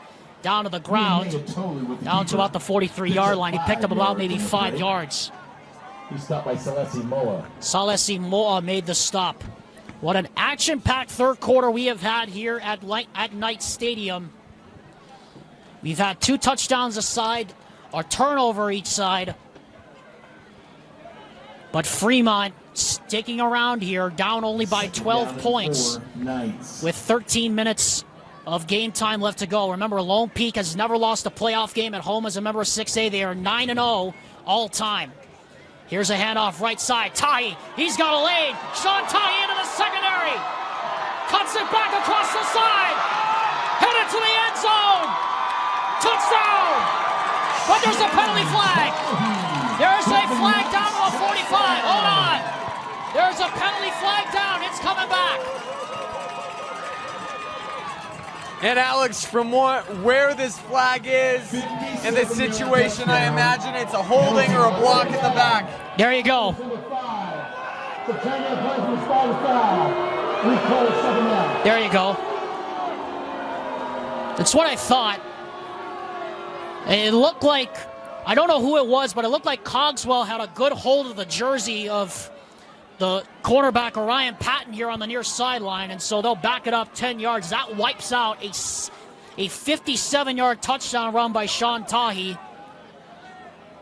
down to the ground, down to about the 43-yard line. He picked up about maybe 5 yards. He stopped by Salesi Moa. Salesi Moa made the stop. What an action-packed third quarter we have had here at Knight Stadium. We've had 2 touchdowns aside, a turnover each side. But Fremont sticking around here, down only by 12 points with 13 minutes of game time left to go. Remember, Lone Peak has never lost a playoff game at home as a member of 6A. They are 9-0 all time. Here's a handoff right side. Tahi, he's got a lane. Sean Tahi into the secondary. Cuts it back across the side. Headed to the end zone. Touchdown! But there's a penalty flag. There's a flag down to a 45. Hold on. There's a penalty flag down. It's coming back. And Alex, from where this flag is and the situation, I imagine it's a holding or a block in the back. There you go. There you go. That's what I thought. It looked like, I don't know who it was, but it looked like Cogswell had a good hold of the jersey of the cornerback Orion Patton here on the near sideline, and so they'll back it up 10 yards. That wipes out a 57-yard touchdown run by Sean Tahi,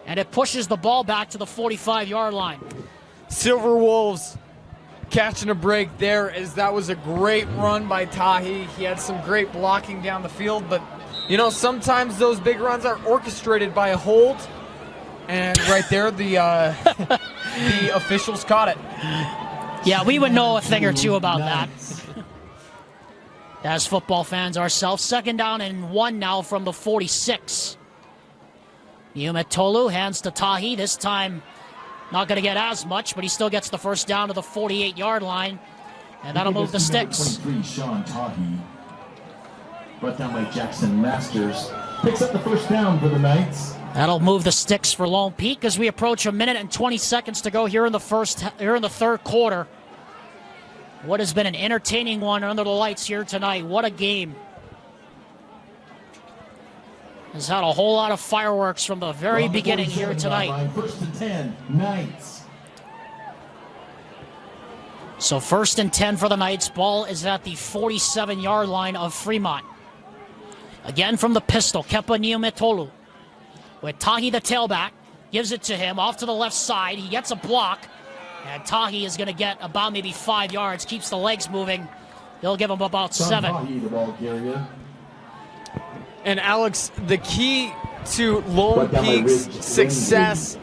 and it pushes the ball back to the 45-yard line. Silverwolves catching a break there, as that was a great run by Tahi. He had some great blocking down the field, but you know, sometimes those big runs are orchestrated by a hold, and right there, the the officials caught it. Yeah, we would know a thing or two about that. As football fans ourselves. 2nd down and 1 now from the 46. Niumetolu hands to Tahi. This time, not going to get as much, but he still gets the first down to the 48-yard line, and that'll move the sticks. 23, Sean Tahi. Brought down by Jackson Masters. Picks up the first down for the Knights. That'll move the sticks for Lone Peak as we approach 1 minute and 20 seconds to go here in the third quarter. What has been an entertaining one under the lights here tonight. What a game. Has had a whole lot of fireworks from the very beginning here tonight. 1st and 10, Knights. So 1st and 10 for the Knights. Ball is at the 47-yard line of Fremont. Again from the pistol, Kepa Niumetolu. With Tahi the tailback, gives it to him off to the left side. He gets a block, and Tahi is going to get about maybe 5 yards. Keeps the legs moving. They'll give him about 7. And Alex, the key to Lone Peak's success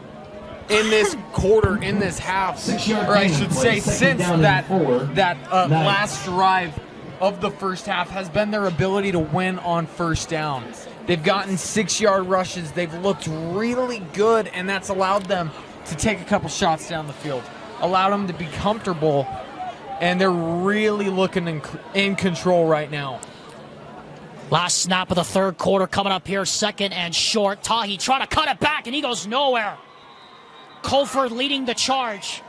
in this quarter, in this half, or I should say since that last drive of the first half, has been their ability to win on first down. They've gotten 6-yard rushes. They've looked really good, and that's allowed them to take a couple shots down the field, allowed them to be comfortable, and they're really looking in control right now. Last snap of the third quarter coming up here, 2nd and short. Tahi trying to cut it back, and he goes nowhere. Colford leading the charge.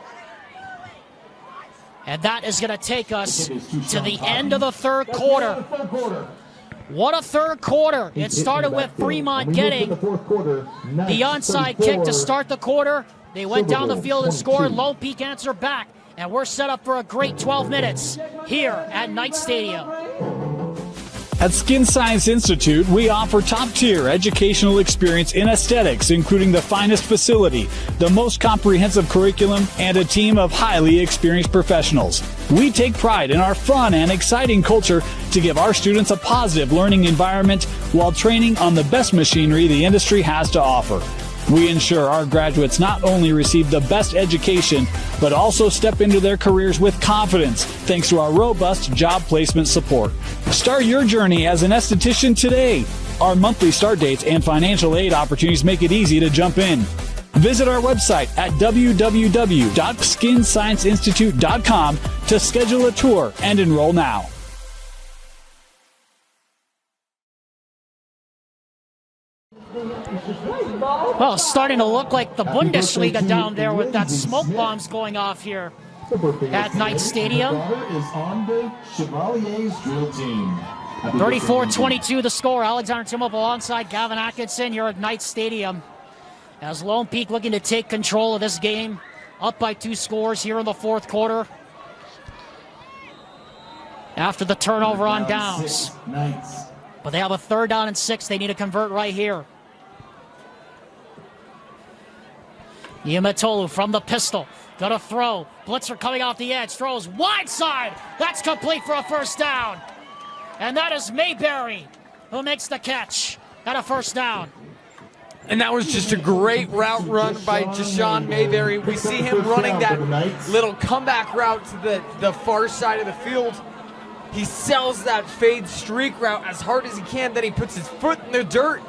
And that is going to take us to the end of the third quarter. What a third quarter. It started with Fremont getting the onside kick to start the quarter. They went down the field and scored. Lone Peak answered back. And we're set up for a great 12 minutes here at Knight Stadium. At Skin Science Institute, we offer top-tier educational experience in aesthetics, including the finest facility, the most comprehensive curriculum, and a team of highly experienced professionals. We take pride in our fun and exciting culture to give our students a positive learning environment while training on the best machinery the industry has to offer. We ensure our graduates not only receive the best education, but also step into their careers with confidence thanks to our robust job placement support. Start your journey as an esthetician today. Our monthly start dates and financial aid opportunities make it easy to jump in. Visit our website at www.skinscienceinstitute.com to schedule a tour and enroll now. Well, it's starting to look like the Bundesliga down there with that smoke bombs going off here at Knight Stadium. 34-22 the score. Alexander Timop alongside Gavin Atkinson here at Knight Stadium. As Lone Peak looking to take control of this game. Up by 2 scores here in the fourth quarter. After the turnover on downs. But they have a 3rd down and 6. They need to convert right here. Niumatolu from the pistol. Gonna throw. Blitzer coming off the edge. Throws wide side. That's complete for a 1st down. And that is Mayberry who makes the catch at a 1st down. And that was just a great route run by Jashawn Mayberry. We see him running that little comeback route to the far side of the field. He sells that fade streak route as hard as he can. Then he puts his foot in the dirt.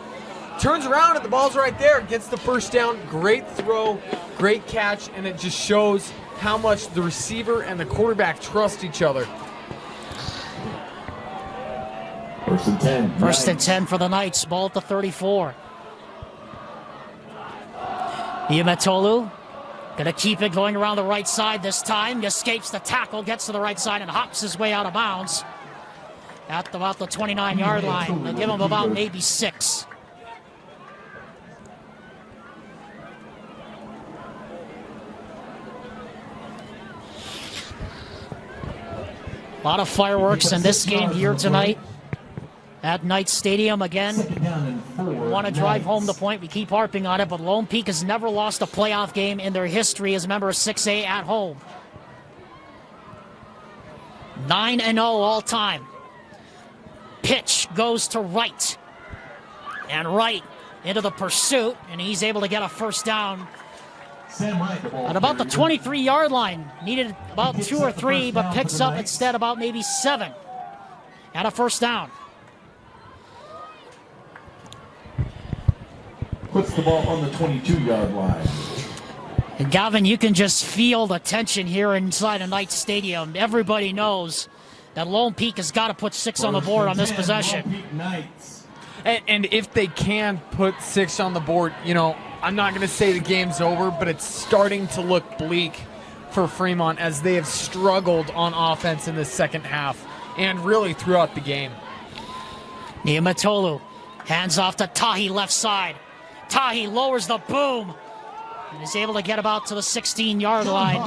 Turns around and the ball's right there. Gets the 1st down. Great throw, great catch, and it just shows how much the receiver and the quarterback trust each other. 1st and 10. 1st and 10 for the Knights. Ball at the 34. Niumatolu gonna keep it going around the right side this time. Escapes the tackle, gets to the right side, and hops his way out of bounds at about the 29-yard line. They give him about maybe 6. A lot of fireworks in this game here tonight at Knight Stadium. Again, we want to drive home the point. We keep harping on it, but Lone Peak has never lost a playoff game in their history as a member of 6A at home. 9-0 all time. Pitch goes to Wright. And Wright into the pursuit, and he's able to get a 1st down at about the 23-yard line. Needed about 2 or 3, but picks up instead about maybe 7 at a 1st down. Puts the ball on the 22-yard line. And Gavin, you can just feel the tension here inside of Knight Stadium. Everybody knows that Lone Peak has got to put 6 on the board on this possession. And if they can put 6 on the board, you know, I'm not going to say the game's over, but it's starting to look bleak for Fremont as they have struggled on offense in the 2nd half and really throughout the game. Niumatolu hands off to Tahi left side. Tahi lowers the boom and is able to get about to the 16-yard line.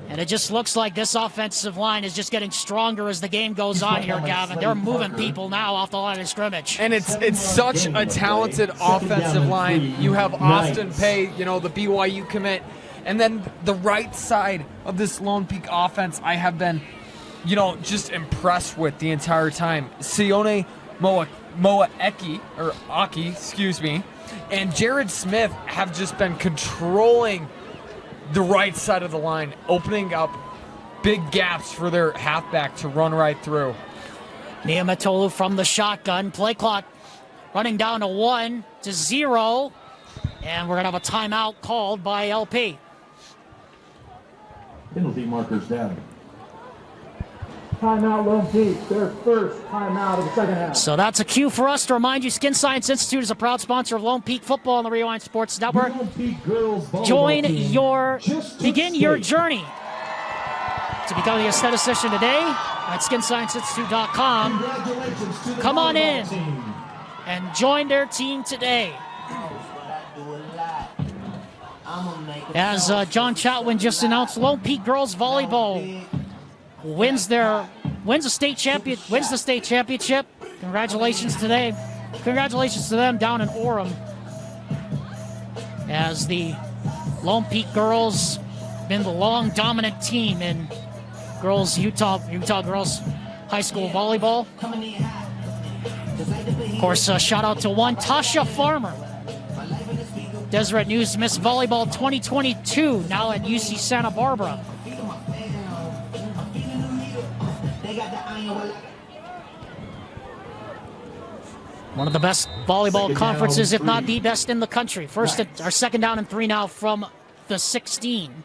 And it just looks like this offensive line is just getting stronger as the game goes on here, Gavin. They're moving people now off the line of scrimmage. And it's such a talented offensive line. You have Austin Pay, you know, the BYU commit. And then the right side of this Lone Peak offense I have been, you know, just impressed with the entire time. Sione Moaeki, or Aki, excuse me, and Jared Smith have just been controlling the right side of the line, opening up big gaps for their halfback to run right through. Niumatolu from the shotgun. Play clock running down to 1-0. And we're going to have a timeout called by LP. Penalty markers down. Timeout, Lone Peak. Their 1st timeout of the 2nd half. So that's a cue for us to remind you, Skin Science Institute is a proud sponsor of Lone Peak Football on the Rewind Sports Network. Begin your journey to become the aesthetician today at skinscienceinstitute.com. Come on in and join their team today. As John Chatwin just announced, Lone Peak Girls Volleyball wins their wins the state championship. Congratulations today. Congratulations to them down in Orem. As the Lone Peak girls been the long dominant team in girls Utah girls high school volleyball. Of course, shout out to one Tasha Farmer, Deseret News Miss Volleyball 2022, now at UC Santa Barbara. One of the best volleyball conferences, if not the best in the country. Our second down and 3 now from the 16.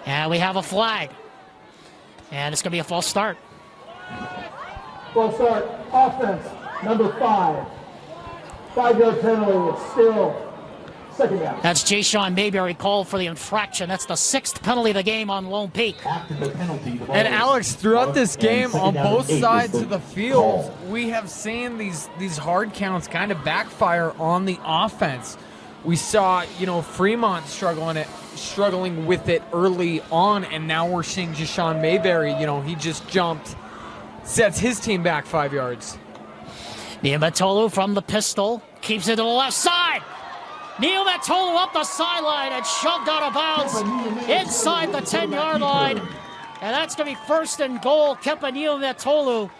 And we have a flag. And it's going to be a false start. False start. Offense, number 5. 5-yard penalty. It's still second down. That's Jay-Sean Mayberry called for the infraction. That's the 6th penalty of the game on Lone Peak. And Alex, throughout this game, on both sides of the field, we have seen these hard counts kind of backfire on the offense. We saw, Fremont struggling with it early on, and now we're seeing Jay-Sean Mayberry. He just jumped, sets his team back 5 yards. Niumetolu from the pistol keeps it to the left side. Niumetolu up the sideline and shoved out of bounds inside the 10-yard line. And that's going to be first and goal. Kepa Niumetolu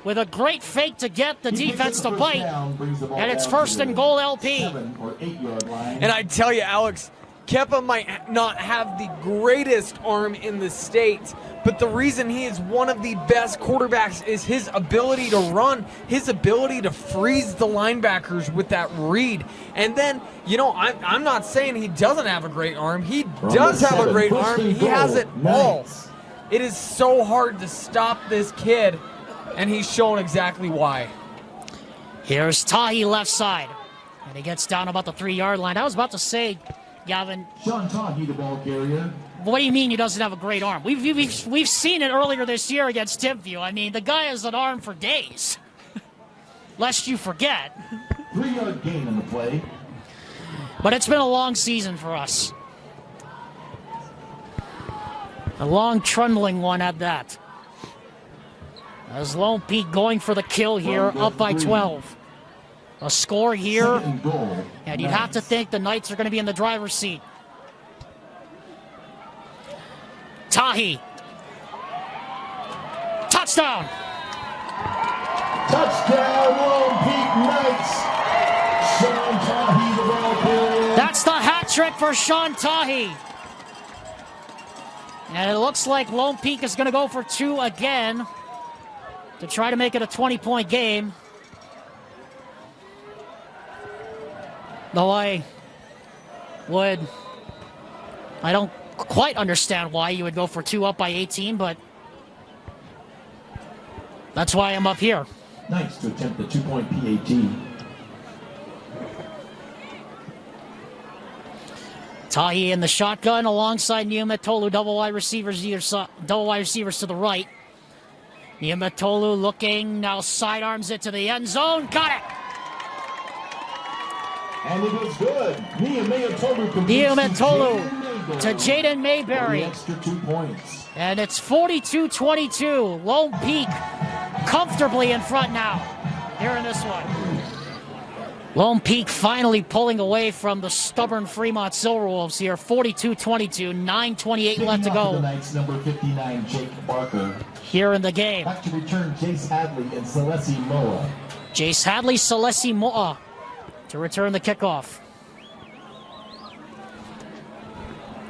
with a great fake to get the defense to bite. And it's first and goal LP. And I tell you, Alex, Kepa might not have the greatest arm in the state, but the reason he is one of the best quarterbacks is his ability to run, his ability to freeze the linebackers with that read. And then, I'm not saying he doesn't have a great arm. He does have a great arm. He has it all. It is so hard to stop this kid, and he's shown exactly why. Here's Tahi left side, and he gets down about the 3-yard line. I was about to say, Gavin, Sean Tahi, the ball carrier. What do you mean he doesn't have a great arm? We've seen it earlier this year against Timpview. I mean, the guy has an arm for days. Lest you forget. 3-yard gain in the play. But it's been a long season for us. A long, trundling one at that. As Lone Peak going for the kill here, up by 12. A score here, and you'd have to think the Knights are going to be in the driver's seat. Tahi. Touchdown. Touchdown, Lone Peak Knights. Sean Tahi, the ball carrier. That's the hat trick for Sean Tahi. And it looks like Lone Peak is going to go for 2 again to try to make it a 20-point game. Though I don't quite understand why you would go for 2 up by 18, but that's why I'm up here. Nice to attempt the 2-point PAT. Tahi in the shotgun alongside Niumetolu, double wide receivers to the right. Niumetolu looking, now sidearms it to the end zone. Got it! And it is good. Niumetolu to Jaden Mayberry. Extra 2 points. And it's 42-22. Lone Peak comfortably in front now here in this one. Lone Peak finally pulling away from the stubborn Fremont Silverwolves here. 42-22, 9:28 left to go. Number 59, Jake Barker. Here in the game. Back to return, Jace Hadley and Celeste Moa. Jace Hadley, Celeste Moa to return the kickoff.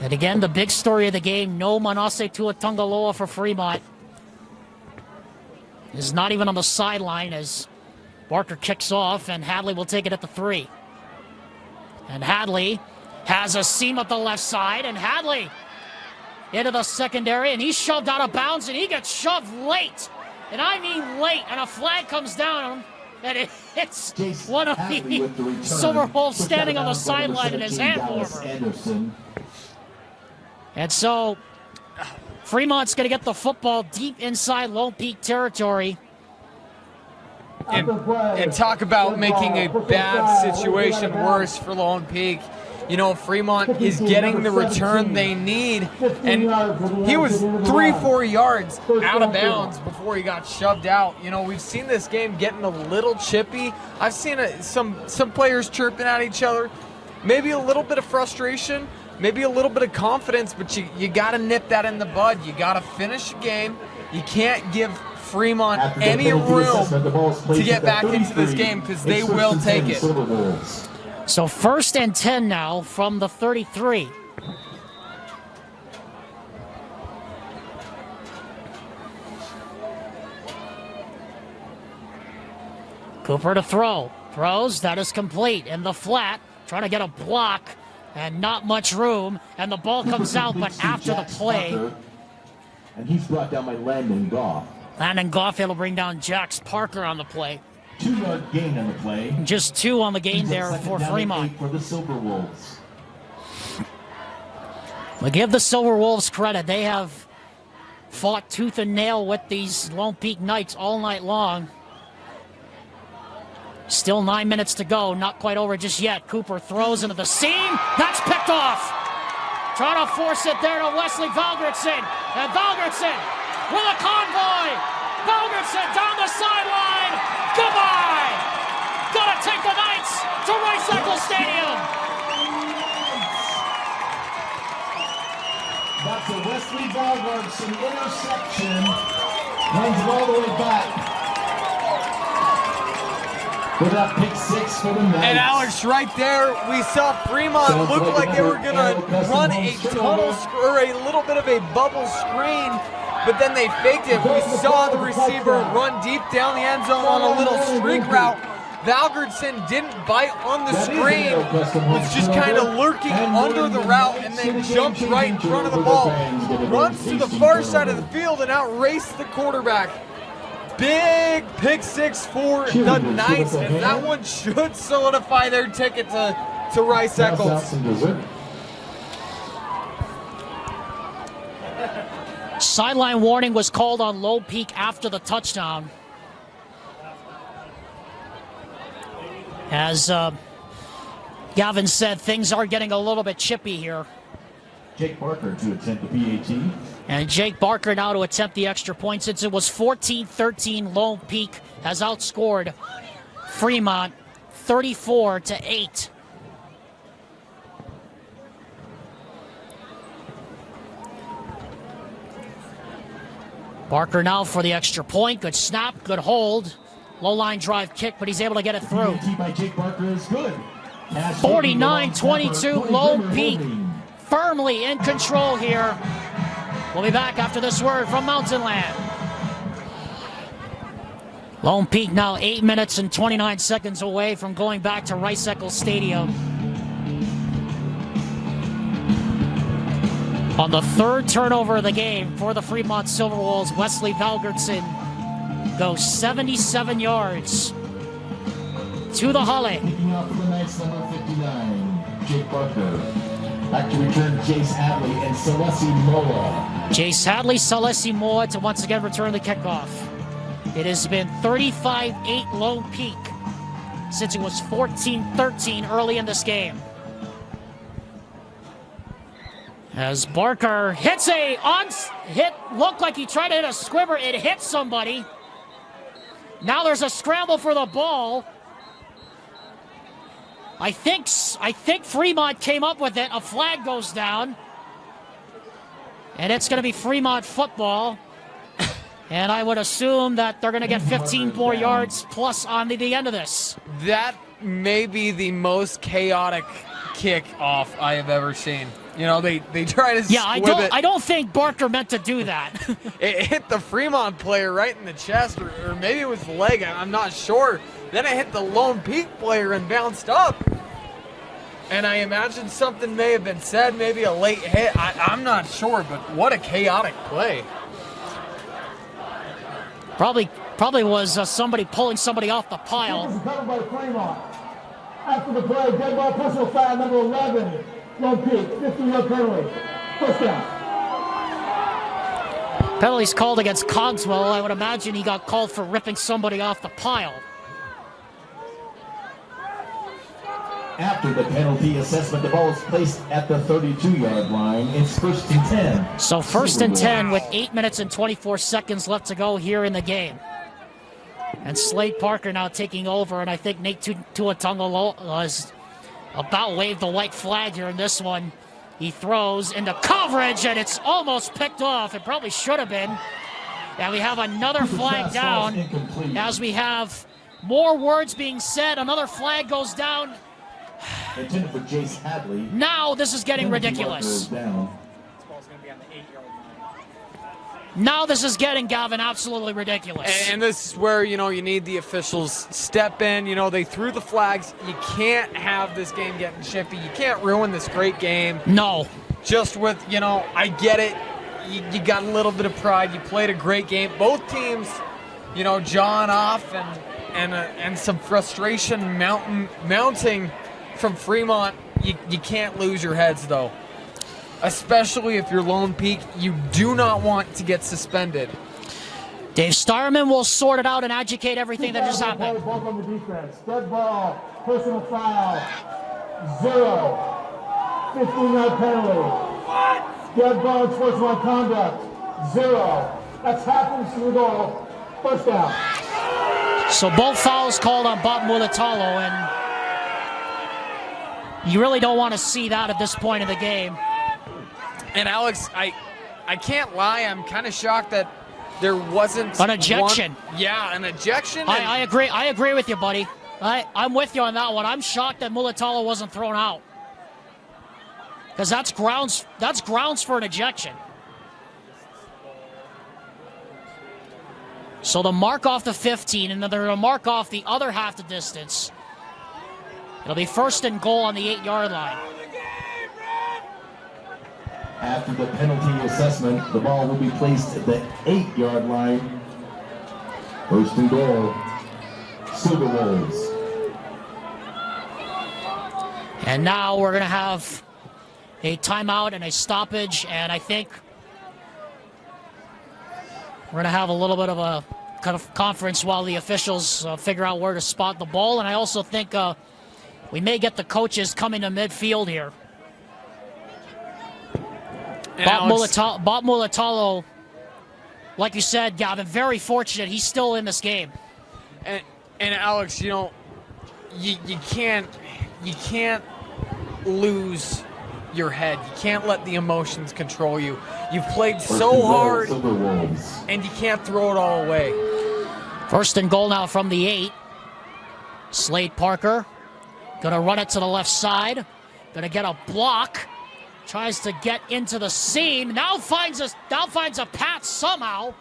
And again, the big story of the game, no Manase Tuatungaloa for Fremont. Is not even on the sideline as Barker kicks off, and Hadley will take it at the 3. And Hadley has a seam up the left side, and Hadley into the secondary, and he's shoved out of bounds, and he gets shoved late. And I mean late, and a flag comes down, and it hits one of the Silverwolves standing on the sideline in his hand warmer. And so Fremont's going to get the football deep inside Lone Peak territory. And talk about making a bad situation worse for Lone Peak. you know, Fremont is getting the return they need. And he was 3-4 yards out of bounds before he got shoved out. You know, we've seen this game getting a little chippy. I've seen some players chirping at each other. Maybe a little bit of frustration, maybe a little bit of confidence, but you got to nip that in the bud. You got to finish the game. You can't give Fremont any room to get back into this game because they will take it. So 1st and 10 now from the 33. Cooper to throw. Throws. That is complete. In the flat. Trying to get a block. And not much room. And the ball comes out, but after the play. And he's brought down by Landon Goff. Landon Goff able to bring down Jax Parker on the play. 2-yard gain on the play. Just 2 on the gain there for Fremont. For the Silverwolves. We give the Silverwolves credit. They have fought tooth and nail with these Lone Peak Knights all night long. Still 9 minutes to go. Not quite over just yet. Cooper throws into the seam. That's picked off. Trying to force it there to Wesley Valgertson. And Valgertson with a convoy. Valgertson down the sideline. Goodbye. Gonna take the Knights to Rice-Eccles Stadium. That's a Wesley Valgertson interception. Runs it all the way back. For that pick 6 for the Knights. And Alex, right there, we saw Fremont look like they were going to run a tunnel or a little bit of a bubble screen, but then they faked it. We saw the receiver run deep down the end zone on a little streak route. Valgertson didn't bite on the screen, was just kind of lurking under the route and then jumped right in front of the ball. Runs to the far side of the field and outraced the quarterback. Big pick 6 for the Knights, and that one should solidify their ticket to Rice-Eccles. Sideline warning was called on Lone Peak after the touchdown. As Gavin said, things are getting a little bit chippy here. Jake Barker to attempt the PAT. And Jake Barker now to attempt the extra point. Since it was 14-13, Lone Peak has outscored Fremont 34-8. Barker now for the extra point. Good snap, good hold. Low line drive kick, but he's able to get it through. 49-22, Lone Peak firmly in control here. We'll be back after this word from Mountain Land. Lone Peak now 8 minutes and 29 seconds away from going back to Rice-Eccles Stadium. On the 3rd turnover of the game for the Fremont Silverwolves, Wesley Valgertson goes 77 yards to the Holly. Picking up for the Knights, number 59, Jake Barker. Back to return Jace Hadley and Celeste Moa. Jace Hadley, Celeste Moa to once again return the kickoff. It has been 35-8 Lone Peak since it was 14-13 early in this game. As Barker hits looked like he tried to hit a squibber. It hit somebody. Now there's a scramble for the ball. I think Fremont came up with it. A flag goes down. And it's going to be Fremont football. And I would assume that they're going to get 15 more yards plus on the end of this. That may be the most chaotic kick-off I have ever seen. You know, they try to squib it. I don't think Barker meant to do that. It hit the Fremont player right in the chest, or maybe it was the leg. I'm not sure. Then it hit the Lone Peak player and bounced up. And I imagine something may have been said, maybe a late hit. I'm not sure, but what a chaotic play. Probably was somebody pulling somebody off the pile. Covered by Fremont. After the play, dead ball, personal foul, number 11, Lone Peak, 15-yard penalty. First down. Penalties called against Cogswell. I would imagine he got called for ripping somebody off the pile. After the penalty assessment, the ball is placed at the 32-yard line. It's 1st and 10. So 1st and 10 with 8 minutes and 24 seconds left to go here in the game. And Slade Parker now taking over, and I think Nate Tuatungaloa has about waved the white flag here in this one. He throws into coverage, and it's almost picked off. It probably should have been. And we have another flag down as we have more words being said. Another flag goes down. Intended for Jace Hadley. Now this is getting ridiculous. Now this is getting, Gavin, absolutely ridiculous. And this is where, you know, you need the officials step in. You know, they threw the flags. You can't have this game getting chippy. You can't ruin this great game. No. Just with, you know, I get it. You got a little bit of pride. You played a great game. Both teams, you know, jawing off and some frustration mounting from Fremont. You can't lose your heads, though. Especially if you're Lone Peak, you do not want to get suspended. Dave Starman will sort it out and educate everything that just happened. Both on the defense. Dead ball, personal foul, 0. 15-yard penalty. Dead ball, sportsmanlike conduct, 0. That's happened to the goal. 1st down. So both fouls called on Bob Mulatalo, and you really don't want to see that at this point in the game. And Alex, I can't lie, I'm kind of shocked that there wasn't an ejection. An ejection. I agree. I agree with you, buddy. I'm with you on that one. I'm shocked that Mulatalo wasn't thrown out, because that's grounds for an ejection. So the mark off the 15, and then they're going to mark off the other half the distance. It'll be 1st and goal on the 8-yard line. After the penalty assessment, the ball will be placed at the 8-yard line. 1st and goal, Silverwolves. And now we're going to have a timeout and a stoppage, and I think we're going to have a little bit of a kind of conference while the officials figure out where to spot the ball. And I also think we may get the coaches coming to midfield here. Bob Mulatalo, like you said, Gavin, very fortunate. He's still in this game. And Alex, you know, you can't lose your head. You can't let the emotions control you. You've played so hard, and you can't throw it all away. 1st and goal now from the 8. Slade Parker gonna run it to the left side. Gonna get a block. Tries to get into the seam. Now finds a path somehow.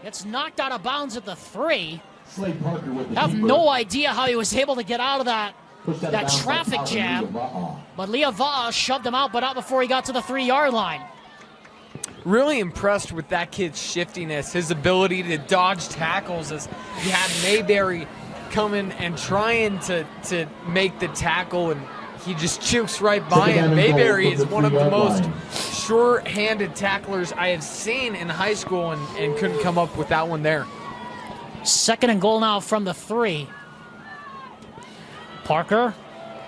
It's knocked out of bounds at the 3. Slade Parker with the I have keeper. no idea how he was able to get out of that traffic jam. But Leava'a shoved him out, but not before he got to the 3-yard line. Really impressed with that kid's shiftiness, his ability to dodge tackles as he had Mayberry coming and trying to make the tackle, and he just chokes right by him. Mayberry is one of the most sure-handed tacklers I have seen in high school, and couldn't come up with that one there. 2nd and goal now from the 3. Parker,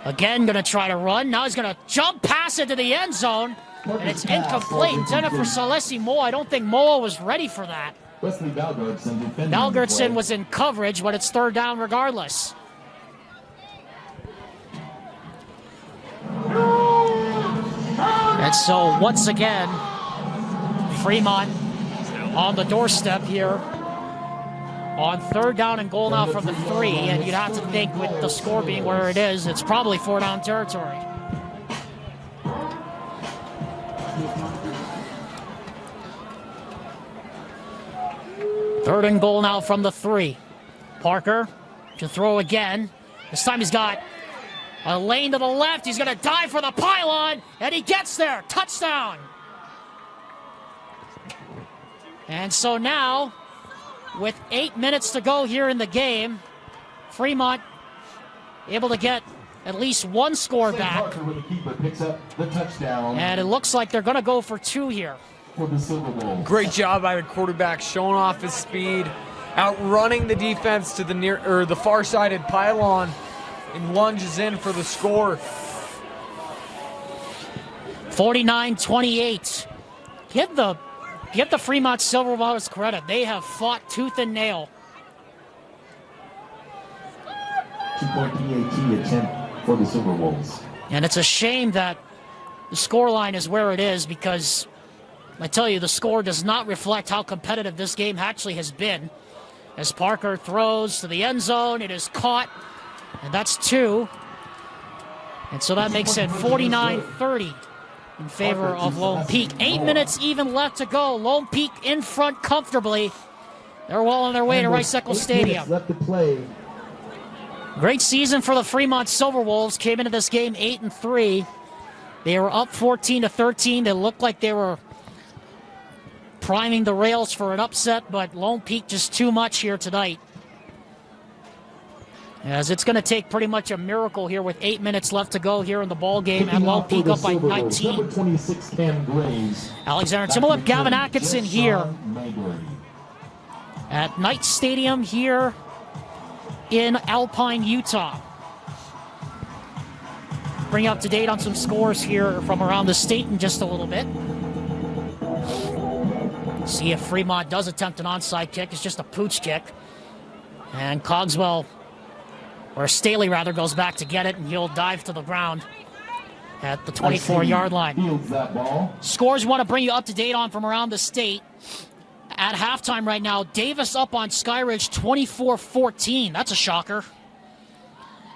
again, going to try to run. Now he's going to jump pass into the end zone, and it's incomplete. Intended for Salesi Moa. I don't think Moa was ready for that. Wesley Valgertson Valgertson was in coverage, but it's 3rd down regardless. And so, once again, Fremont on the doorstep here on 3rd down and goal now from the 3. And you'd have to think, with the score being where it is, it's probably 4-down territory. Third and goal now from the 3. Parker to throw again. This time he's got a lane to the left. He's going to dive for the pylon, and he gets there. Touchdown. And so now, with 8 minutes to go here in the game, Fremont able to get at least one score back. The keeper picks up the touchdown. And it looks like they're going to go for 2 here. For the Silverwolves. Great job by the quarterback, showing off his speed, outrunning the defense to the far-sided pylon, and lunges in for the score. 49-28. Give the Fremont Silverwolves credit. They have fought tooth and nail. 2-point PAT attempt for the Silverwolves. And it's a shame that the scoreline is where it is, because I tell you, the score does not reflect how competitive this game actually has been. As Parker throws to the end zone, it is caught, and that's 2. And so that makes it 49-30 in favor of Lone Peak. 8 minutes even left to go. Lone Peak in front comfortably. They're well on their way to Rice Eccles Stadium. Left to play. Great season for the Fremont Silverwolves. Came into this game 8-3. They were up 14-13. They looked like they were priming the rails for an upset, but Lone Peak just too much here tonight. As it's going to take pretty much a miracle here with 8 minutes left to go here in the ball game, and Lone Peak up by 19. Alexander Timolip, Gavin Atkinson here at Knight Stadium here in Alpine, Utah. Bring you up to date on some scores here from around the state in just a little bit. See if Fremont does attempt an onside kick. It's just a pooch kick. And Cogswell, or Staley rather, goes back to get it, and he'll dive to the ground at the 24-yard line. Scores want to bring you up to date on from around the state. At halftime right now, Davis up on Skyridge 24-14. That's a shocker.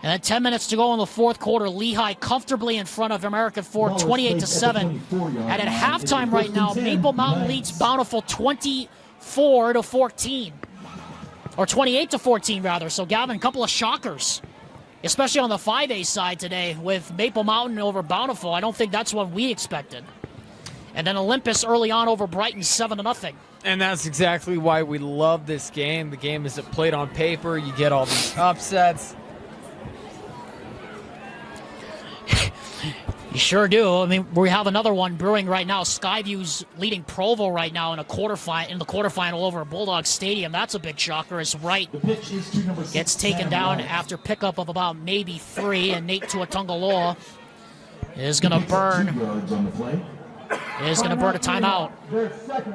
And then 10 minutes to go in the fourth quarter. Lehigh comfortably in front of American Ford, 28-7. And at halftime right now, Maple Mountain leads Bountiful 24-14. Or 28-14 rather. So Gavin, a couple of shockers, especially on the 5A side today with Maple Mountain over Bountiful. I don't think that's what we expected. And then Olympus early on over Brighton 7-0. And that's exactly why we love this game. The game isn't played on paper. You get all these upsets. You sure do. I mean, we have another one brewing right now. Skyview's leading Provo right now in the quarterfinal over Bulldog Stadium. That's a big shocker as Wright gets taken down after pickup of about maybe 3, and Nate Tuatungaloa is going to burn a timeout. Their second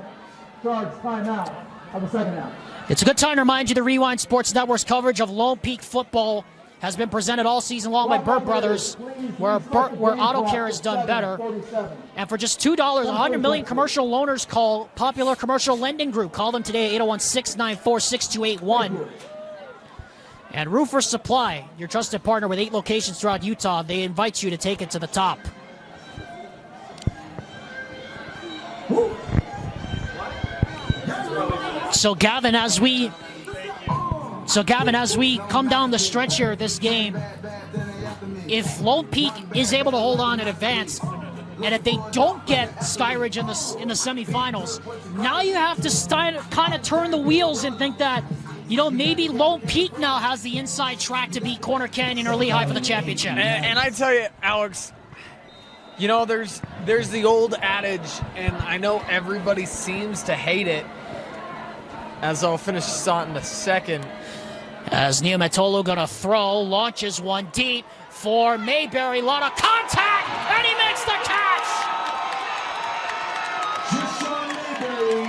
charge timeout of the second half. It's a good time to remind you the Rewind Sports Network's coverage of Lone Peak football has been presented all season long by Burt Brothers, where Auto Care is done better. And for just $2, 100 million commercial loaners call Popular Commercial Lending Group. Call them today, 801-694-6281. And Roofer Supply, your trusted partner with 8 locations throughout Utah. They invite you to take it to the top. So Gavin, as we come down the stretch here of this game, if Lone Peak is able to hold on and advance, and if they don't get Skyridge in the semifinals, now you have to kind of turn the wheels and think that, you know, maybe Lone Peak now has the inside track to beat Corner Canyon or Lehigh for the championship. And I tell you, Alex, you know, there's the old adage, and I know everybody seems to hate it, as I'll finish this out in a second. As Niumatolu gonna throw, launches one deep for Mayberry. A lot of contact, and he makes the catch! Mayberry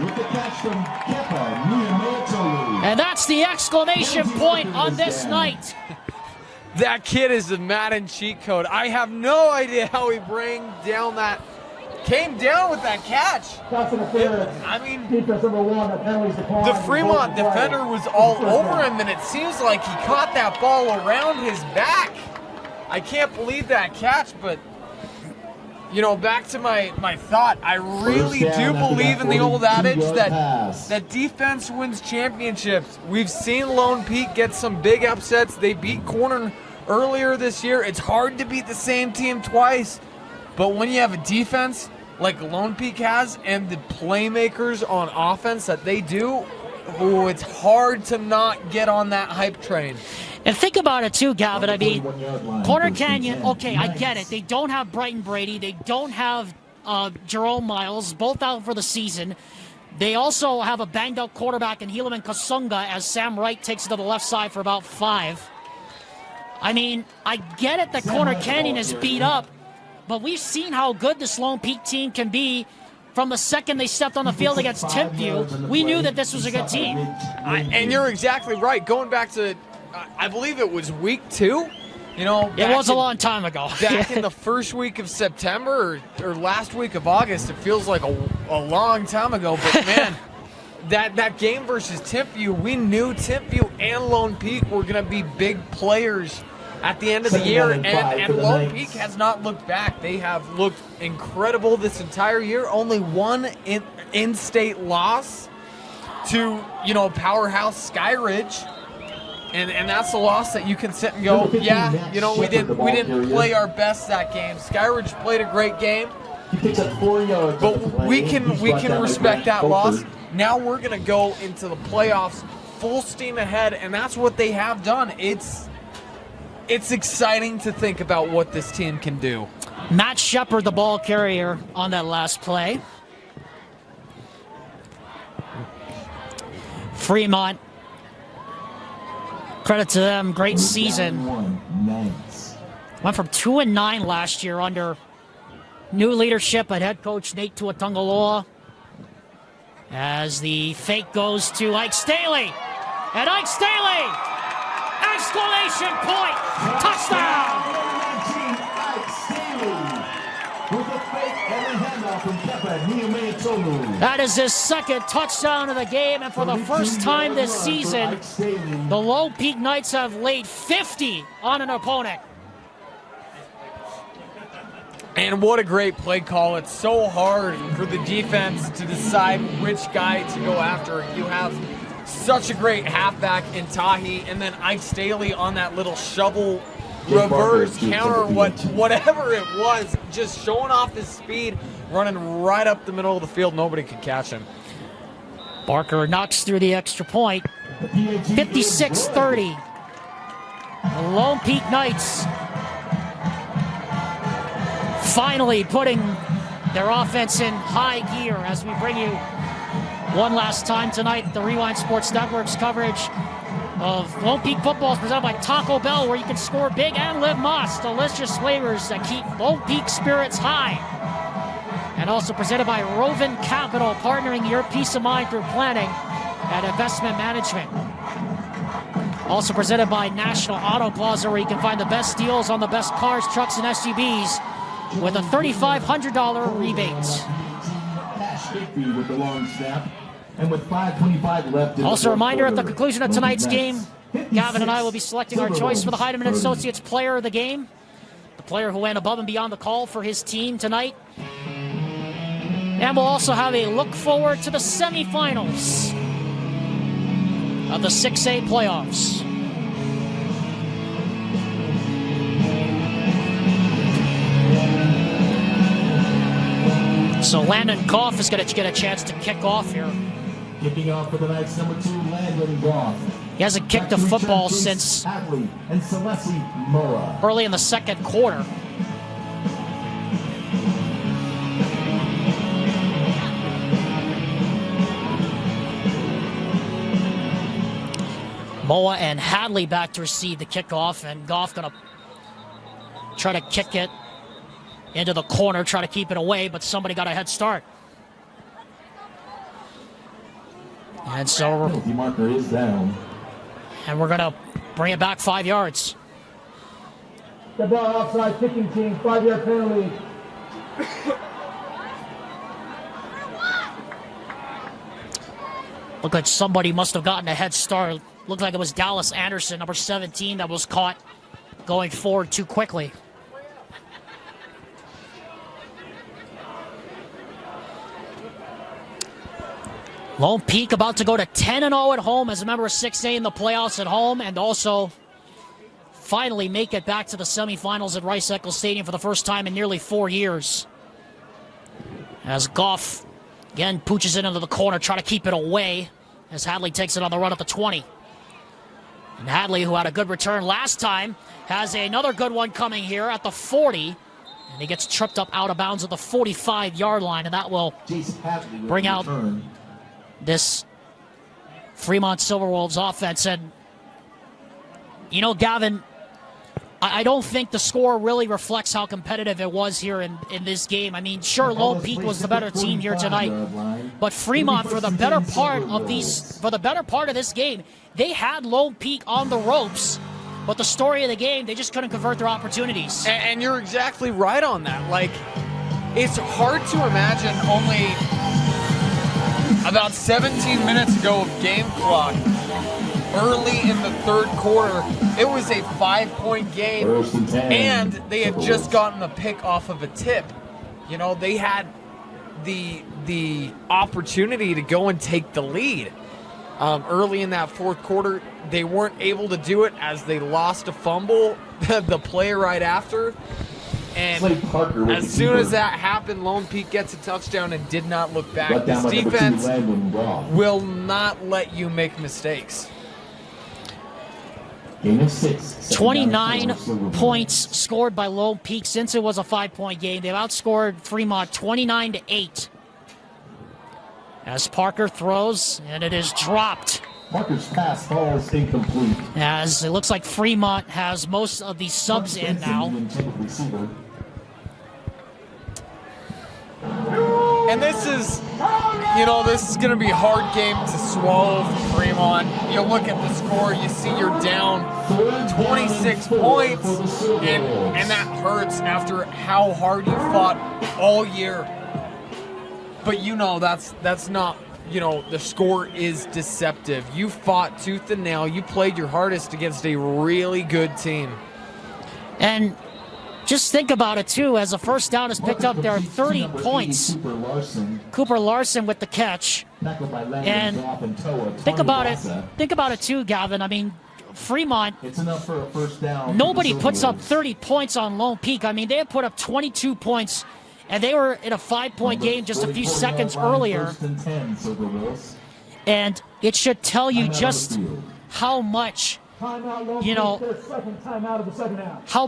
with the catch from Kepa Niumatolu. And that's the exclamation point on this night. That kid is the Madden cheat code. I have no idea how he came down with that catch. I mean, the Fremont defender was all over him, and it seems like he caught that ball around his back. I can't believe that catch, but, you know, back to my thought, I really do believe in the old adage that defense wins championships. We've seen Lone Peak get some big upsets. They beat Corner earlier this year. It's hard to beat the same team twice, but when you have a defense like Lone Peak has, and the playmakers on offense that they do, it's hard to not get on that hype train. And think about it too, Gavin. I mean, Corner Canyon, okay, I get it. They don't have Brighton Brady. They don't have Jerome Miles, both out for the season. They also have a banged-up quarterback in Helaman Kasunga as Sam Wright takes it to the left side for about 5. I mean, I get it that Corner Canyon is beat up, but we've seen how good this Lone Peak team can be from the second they stepped on the field against Timpview. We knew that this was a good team. And you're exactly right. Going back to, I believe it was week 2. You know, it was a long time ago. Back in the first week of September or last week of August, it feels like a long time ago. But man, that game versus Timpview, we knew Timpview and Lone Peak were going to be big players at the end of the year, and Lone Peak has not looked back. They have looked incredible this entire year. Only one in-state loss to, you know, powerhouse Skyridge. And that's a loss that you can sit and go, yeah, you know, we didn't play our best that game. Skyridge played a great game, but we can respect that loss. Now we're going to go into the playoffs full steam ahead, and that's what they have done. It's exciting to think about what this team can do. Matt Shepard, the ball carrier on that last play. Fremont, credit to them, great season. Went from 2-9 last year under new leadership at head coach Nate Tuatungaloa. As the fake goes to Ike Staley. And Ike Staley! Exclamation point! Touchdown! That is his second touchdown of the game, and for the first time this season, the Lone Peak Knights have laid 50 on an opponent. And what a great play call. It's so hard for the defense to decide which guy to go after. You have such a great halfback in Tahi, and then Ike Staley on that little shovel reverse counter, whatever it was, just showing off his speed, running right up the middle of the field. Nobody could catch him. Barker knocks through the extra point. 56-30. The Lone Peak Knights finally putting their offense in high gear as we bring you one last time tonight the Rewind Sports Network's coverage of Lone Peak football is presented by Taco Bell, where you can score big and live Moss. Delicious flavors that keep Lone Peak spirits high. And also presented by Rovin Capital, partnering your peace of mind through planning and investment management. Also presented by National Auto Plaza, where you can find the best deals on the best cars, trucks, and SUVs with a $3,500 rebate. With the long snap, and with 5:25 left. Also a reminder, at the conclusion of tonight's game, Gavin and I will be selecting our choice for the Heidemann Associates Player of the Game, the player who went above and beyond the call for his team tonight. And we'll also have a look forward to the semifinals of the 6A playoffs. So Landon Goff is going to get a chance to kick off here. Kicking off for the Knights, number 2, Landon Goff. He hasn't kicked a football since early in the second quarter. Moa and Hadley back to receive the kickoff, and Goff going to try to kick it into the corner, try to keep it away, but somebody got a head start. And so penalty marker is down. And we're going to bring it back 5 yards. The ball offside, kicking team, 5-yard penalty. Looked like somebody must have gotten a head start. Looked like it was Dallas Anderson, number 17, that was caught going forward too quickly. Lone Peak about to go to 10-0 at home as a member of 6A in the playoffs at home, and also finally make it back to the semifinals at Rice-Eccles Stadium for the first time in nearly 4 years. As Goff again pooches it into the corner, trying to keep it away as Hadley takes it on the run at the 20. And Hadley, who had a good return last time, has another good one coming here at the 40. And he gets tripped up out of bounds at the 45-yard line, and that will bring out this Fremont Silverwolves offense. And, you know, Gavin, I don't think the score really reflects how competitive it was here in this game. I mean, sure, Lone Peak was the better team here tonight, but Fremont, for the better part of this game, they had Lone Peak on the ropes. But the story of the game, they just couldn't convert their opportunities. And you're exactly right on that. Like, it's hard to imagine only about 17 minutes ago of game clock. Early in the third quarter, it was a 5-point game, and they had just gotten a pick off of a tip. You know, they had the opportunity to go and take the lead. Early in that fourth quarter, they weren't able to do it as they lost a fumble the play right after. And as soon as that happened, Lone Peak gets a touchdown and did not look back. This defense will not let you make mistakes. 29 points scored by Lone Peak since it was a 5-point game. They've outscored Fremont 29-8. As Parker throws, and it is dropped. Parker's pass falls incomplete. As it looks like Fremont has most of the subs in now. And this is going to be a hard game to swallow for Fremont. You look at the score, you see you're down 26 points, and that hurts after how hard you fought all year. But that's not, the score is deceptive. You fought tooth and nail. You played your hardest against a really good team. And just think about it, too. As a first down is picked up, there are 30 points. Cooper Larson with the catch. And think about it, too, Gavin. I mean, Fremont, nobody puts up 30 points on Lone Peak. I mean, they had put up 22 points, and they were in a 5-point game just a few seconds earlier. And it should tell you just how much, how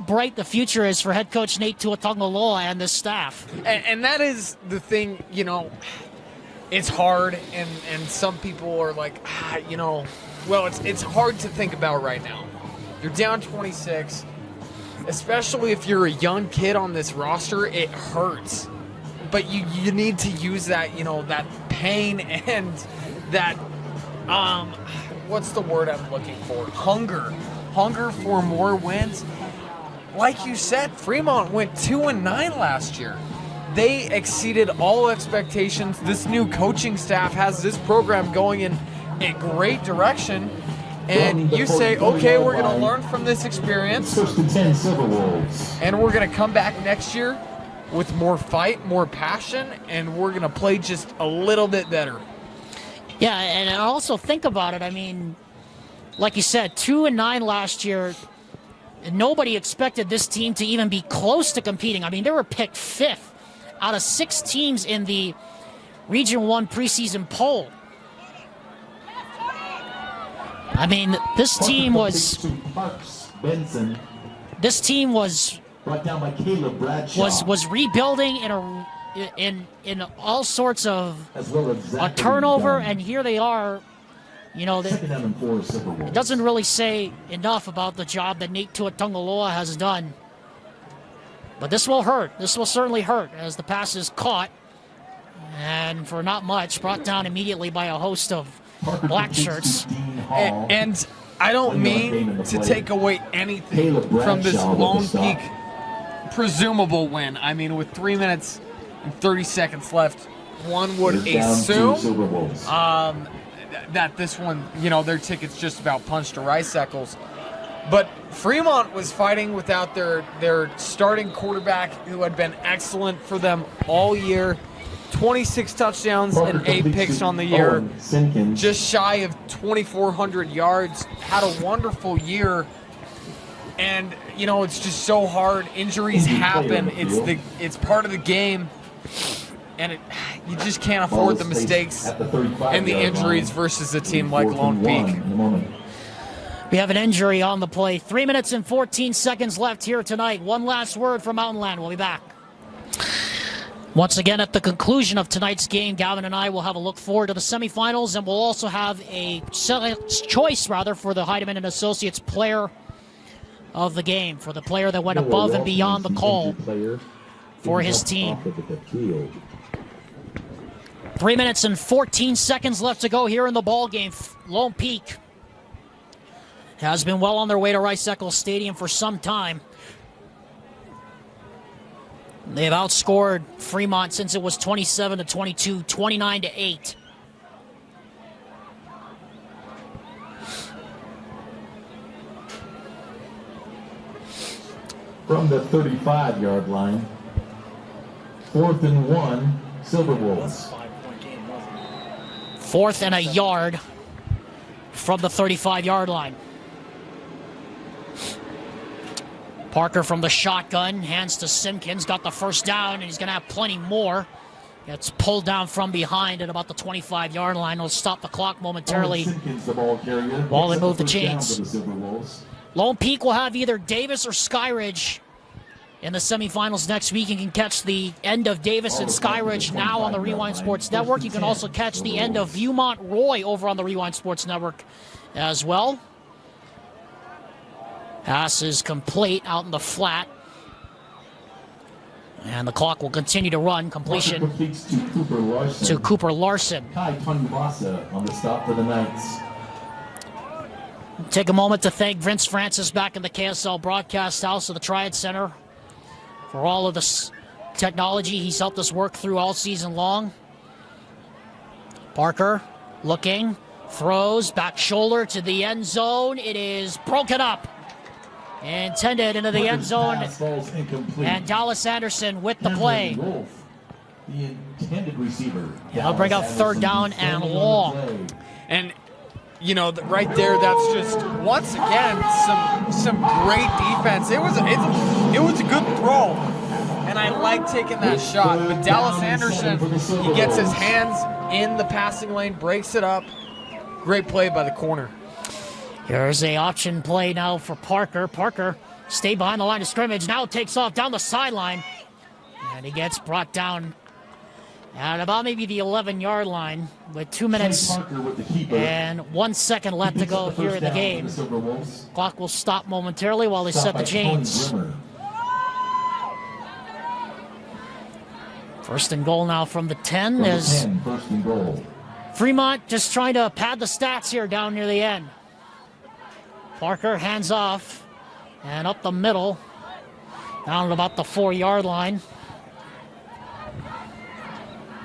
bright the future is for head coach Nate Tuatongaloa and this staff. And that is the thing, it's hard, and some people are like, well, it's hard to think about right now. You're down 26, especially if you're a young kid on this roster, it hurts. But you need to use that, that pain and that, what's the word I'm looking for? Hunger for more wins. Like you said, Fremont went 2-9 last year. They exceeded all expectations. This new coaching staff has this program going in a great direction. And you say, okay, we're going to learn from this experience. First and 10, Silverwolves. And we're going to come back next year with more fight, more passion, and we're going to play just a little bit better. Yeah, and also think about it. I mean, like you said, 2-9 last year. Nobody expected this team to even be close to competing. I mean, they were picked 5th out of 6 teams in the Region 1 preseason poll. I mean, this team was rebuilding in all sorts of a turnover, and here they are. It doesn't really say enough about the job that Nate Tuatongaloa has done. But this will hurt. This will certainly hurt as the pass is caught, and for not much, brought down immediately by a host of black shirts. And I don't mean to take away anything from this Lone Peak presumable win. I mean, with 3 minutes and 30 seconds left, one would assume that this one, their ticket's just about punched to Rice-Eccles. But Fremont was fighting without their starting quarterback, who had been excellent for them all year. 26 touchdowns and 8 picks on the year. Just shy of 2,400 yards. Had a wonderful year. And, it's just so hard. Injuries happen. It's part of the game. And you just can't afford the mistakes and the injuries versus a team like Lone Peak. We have an injury on the play. 3 minutes and 14 seconds left here tonight. One last word from Mountain Land. We'll be back. Once again, at the conclusion of tonight's game, Gavin and I will have a look forward to the semifinals, and we'll also have a choice, for the Heidemann and Associates Player of the game for the player that went above and beyond the call for his team. 3 minutes and 14 seconds left to go here in the ball game. Lone Peak has been well on their way to Rice-Eccles Stadium for some time. They've outscored Fremont since it was 27-22, 29-8. From the 35-yard line, 4th and 1, Silverwolves. 4th and a yard from the 35-yard line. Parker from the shotgun, hands to Simpkins, got the first down, and he's going to have plenty more. Gets pulled down from behind at about the 25-yard line. He'll stop the clock momentarily while they move the chains. Lone Peak will have either Davis or Skyridge in the semifinals next week. You can catch the end of Davis and Skyridge now on the Rewind Sports Network. You can also catch the end of Viewmont Roy over on the Rewind Sports Network as well. Pass is complete out in the flat. And the clock will continue to run. Completion to Cooper Larson. Kai Tunyabasa on the stop for the Knights. Take a moment to thank Vince Francis back in the KSL broadcast house of the Triad Center for all of this technology he's helped us work through all season long. Parker looking, throws, back shoulder to the end zone. It is broken up. Intended into the end zone, and Dallas Anderson with the play. The intended receiver. He'll bring up 3rd down and long. And you know, right there, that's just once again some great defense. It was a good throw, and I like taking that shot. But Dallas Anderson, he gets his hands in the passing lane, breaks it up. Great play by the corner. Here's a option play now for Parker. Parker stayed behind the line of scrimmage. Now takes off down the sideline. And he gets brought down at about maybe the 11-yard line with 2 minutes and 1 second left to go here in the game. Clock will stop momentarily while they set the chains. 1st and goal now from the 10 as Fremont just trying to pad the stats here down near the end. Parker hands off and up the middle, down at about the 4-yard line.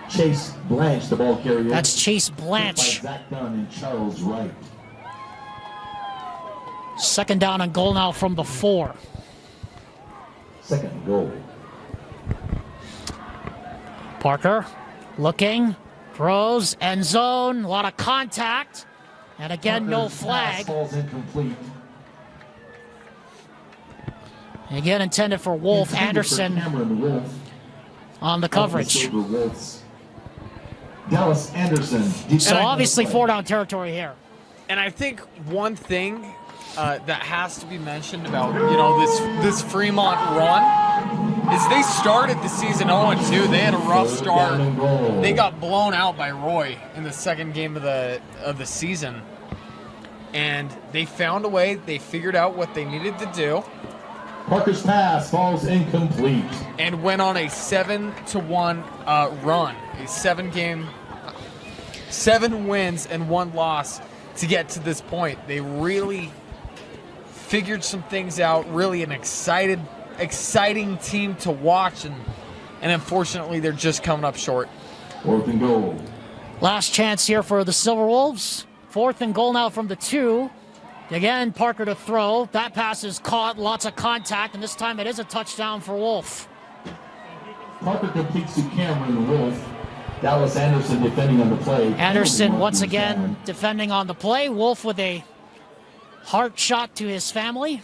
Chase Blanche, the ball carrier. That's Chase Blanche. Zach Dunn and Charles Wright. 2nd down and goal now from the 4. 2nd goal. Parker looking, throws, end zone, a lot of contact. And again, no flag. Falls incomplete. Again, intended for Wolf. Anderson on the coverage. Dallas Anderson. So obviously 4-down territory here. And I think one thing that has to be mentioned about, you know, this Fremont run is they started the season 0-2. They had a rough start. They got blown out by Roy in the 2nd game of the season. And they found a way. They figured out what they needed to do. Parker's pass falls incomplete. And went on a 7-1 run. A 7 wins and 1 loss to get to this point. They really figured some things out. Really an exciting team to watch, and unfortunately they're just coming up short. 4th and goal. Last chance here for the Silverwolves. 4th and goal now from the 2. Again, Parker to throw. That pass is caught, lots of contact, and this time it is a touchdown for Wolf. Parker completes to Cameron Wolf. Dallas Anderson defending on the play. Anderson once again defending on the play. Wolf with a heart shot to his family.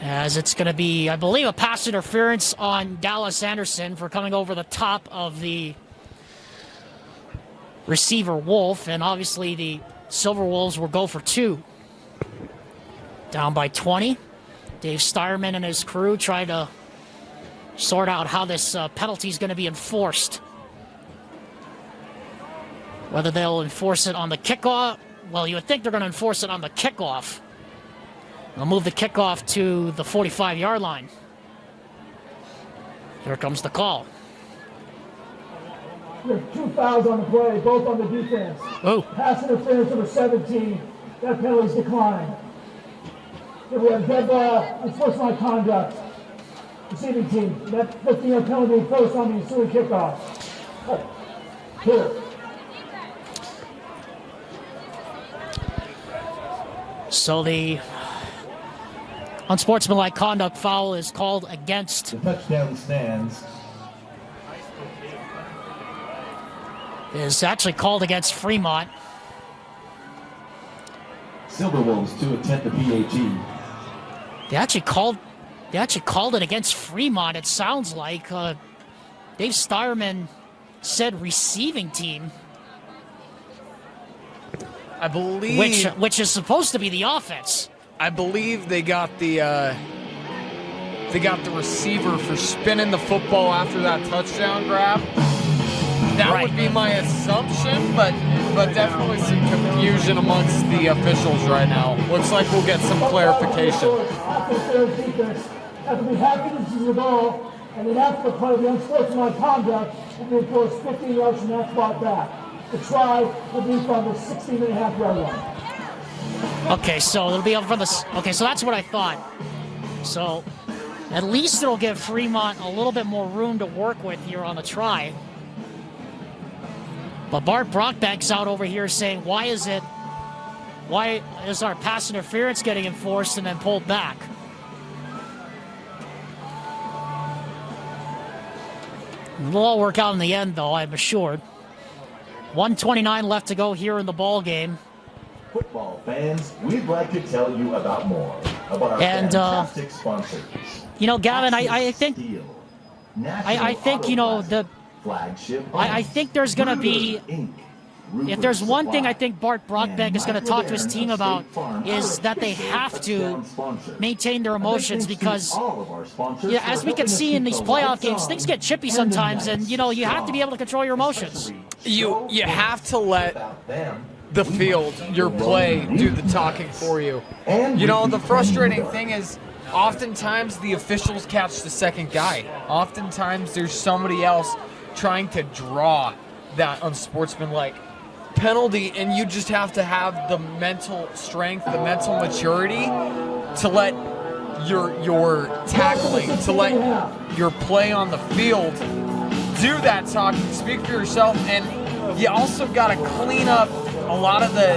As it's going to be, I believe, a pass interference on Dallas Anderson for coming over the top of the receiver Wolf, and obviously the Silverwolves will go for 2. Down by 20. Dave Steierman and his crew try to sort out how this penalty is going to be enforced. Whether they'll enforce it on the kickoff well, you would think they're going to enforce it on the kickoff. They'll move the kickoff to the 45-yard line. Here comes the call. There's 2 fouls on the play, both on the defense. Oh. Pass interference number 17. That penalty's declined. Then we have dead ball, unsportsmanlike conduct. Receiving team. That 15-yard penalty first on the ensuing kickoff. Here. So the unsportsmanlike conduct foul is called against. The touchdown stands. Is actually called against Fremont. Silverwolves to attempt the PAT. They actually called it against Fremont. It sounds like Dave Steierman said receiving team, I believe, which is supposed to be the offense. I believe they got the receiver for spinning the football after that touchdown grab. That Right. would be my assumption, but definitely some confusion amongst the officials right now. Looks like we'll get some clarification. After the defense have to be happy to see the ball, and then after the play, the unsportsmanlike conduct will be enforced 15 yards from that spot back. The try will be from the 16.5-yard line. Okay, so it'll be up from the. Okay, so that's what I thought. So at least it'll give Fremont a little bit more room to work with here on the try. But Bart Brockbank's out over here saying, why is our pass interference getting enforced and then pulled back? It'll all work out in the end, though, I'm assured. 1:29 left to go here in the ball game. Football fans, we'd like to tell you about more about our fantastic sponsors. You know, Gavin, I think Steel, I think, you know, the flagship. I think there's going to be, if there's one thing I think Bart Brockbank is going to talk to his team about, is that they have to maintain their emotions, because as we can see in these playoff games, things get chippy sometimes, and you know, you have to be able to control your emotions. You have to let the field, your play, do the talking for you. You know, the frustrating thing is, oftentimes the officials catch the second guy. Oftentimes there's somebody else trying to draw that unsportsmanlike penalty, and you just have to have the mental strength, the mental maturity to let your tackling, to let your play on the field do that talking, speak for yourself, and you also got to clean up a lot of the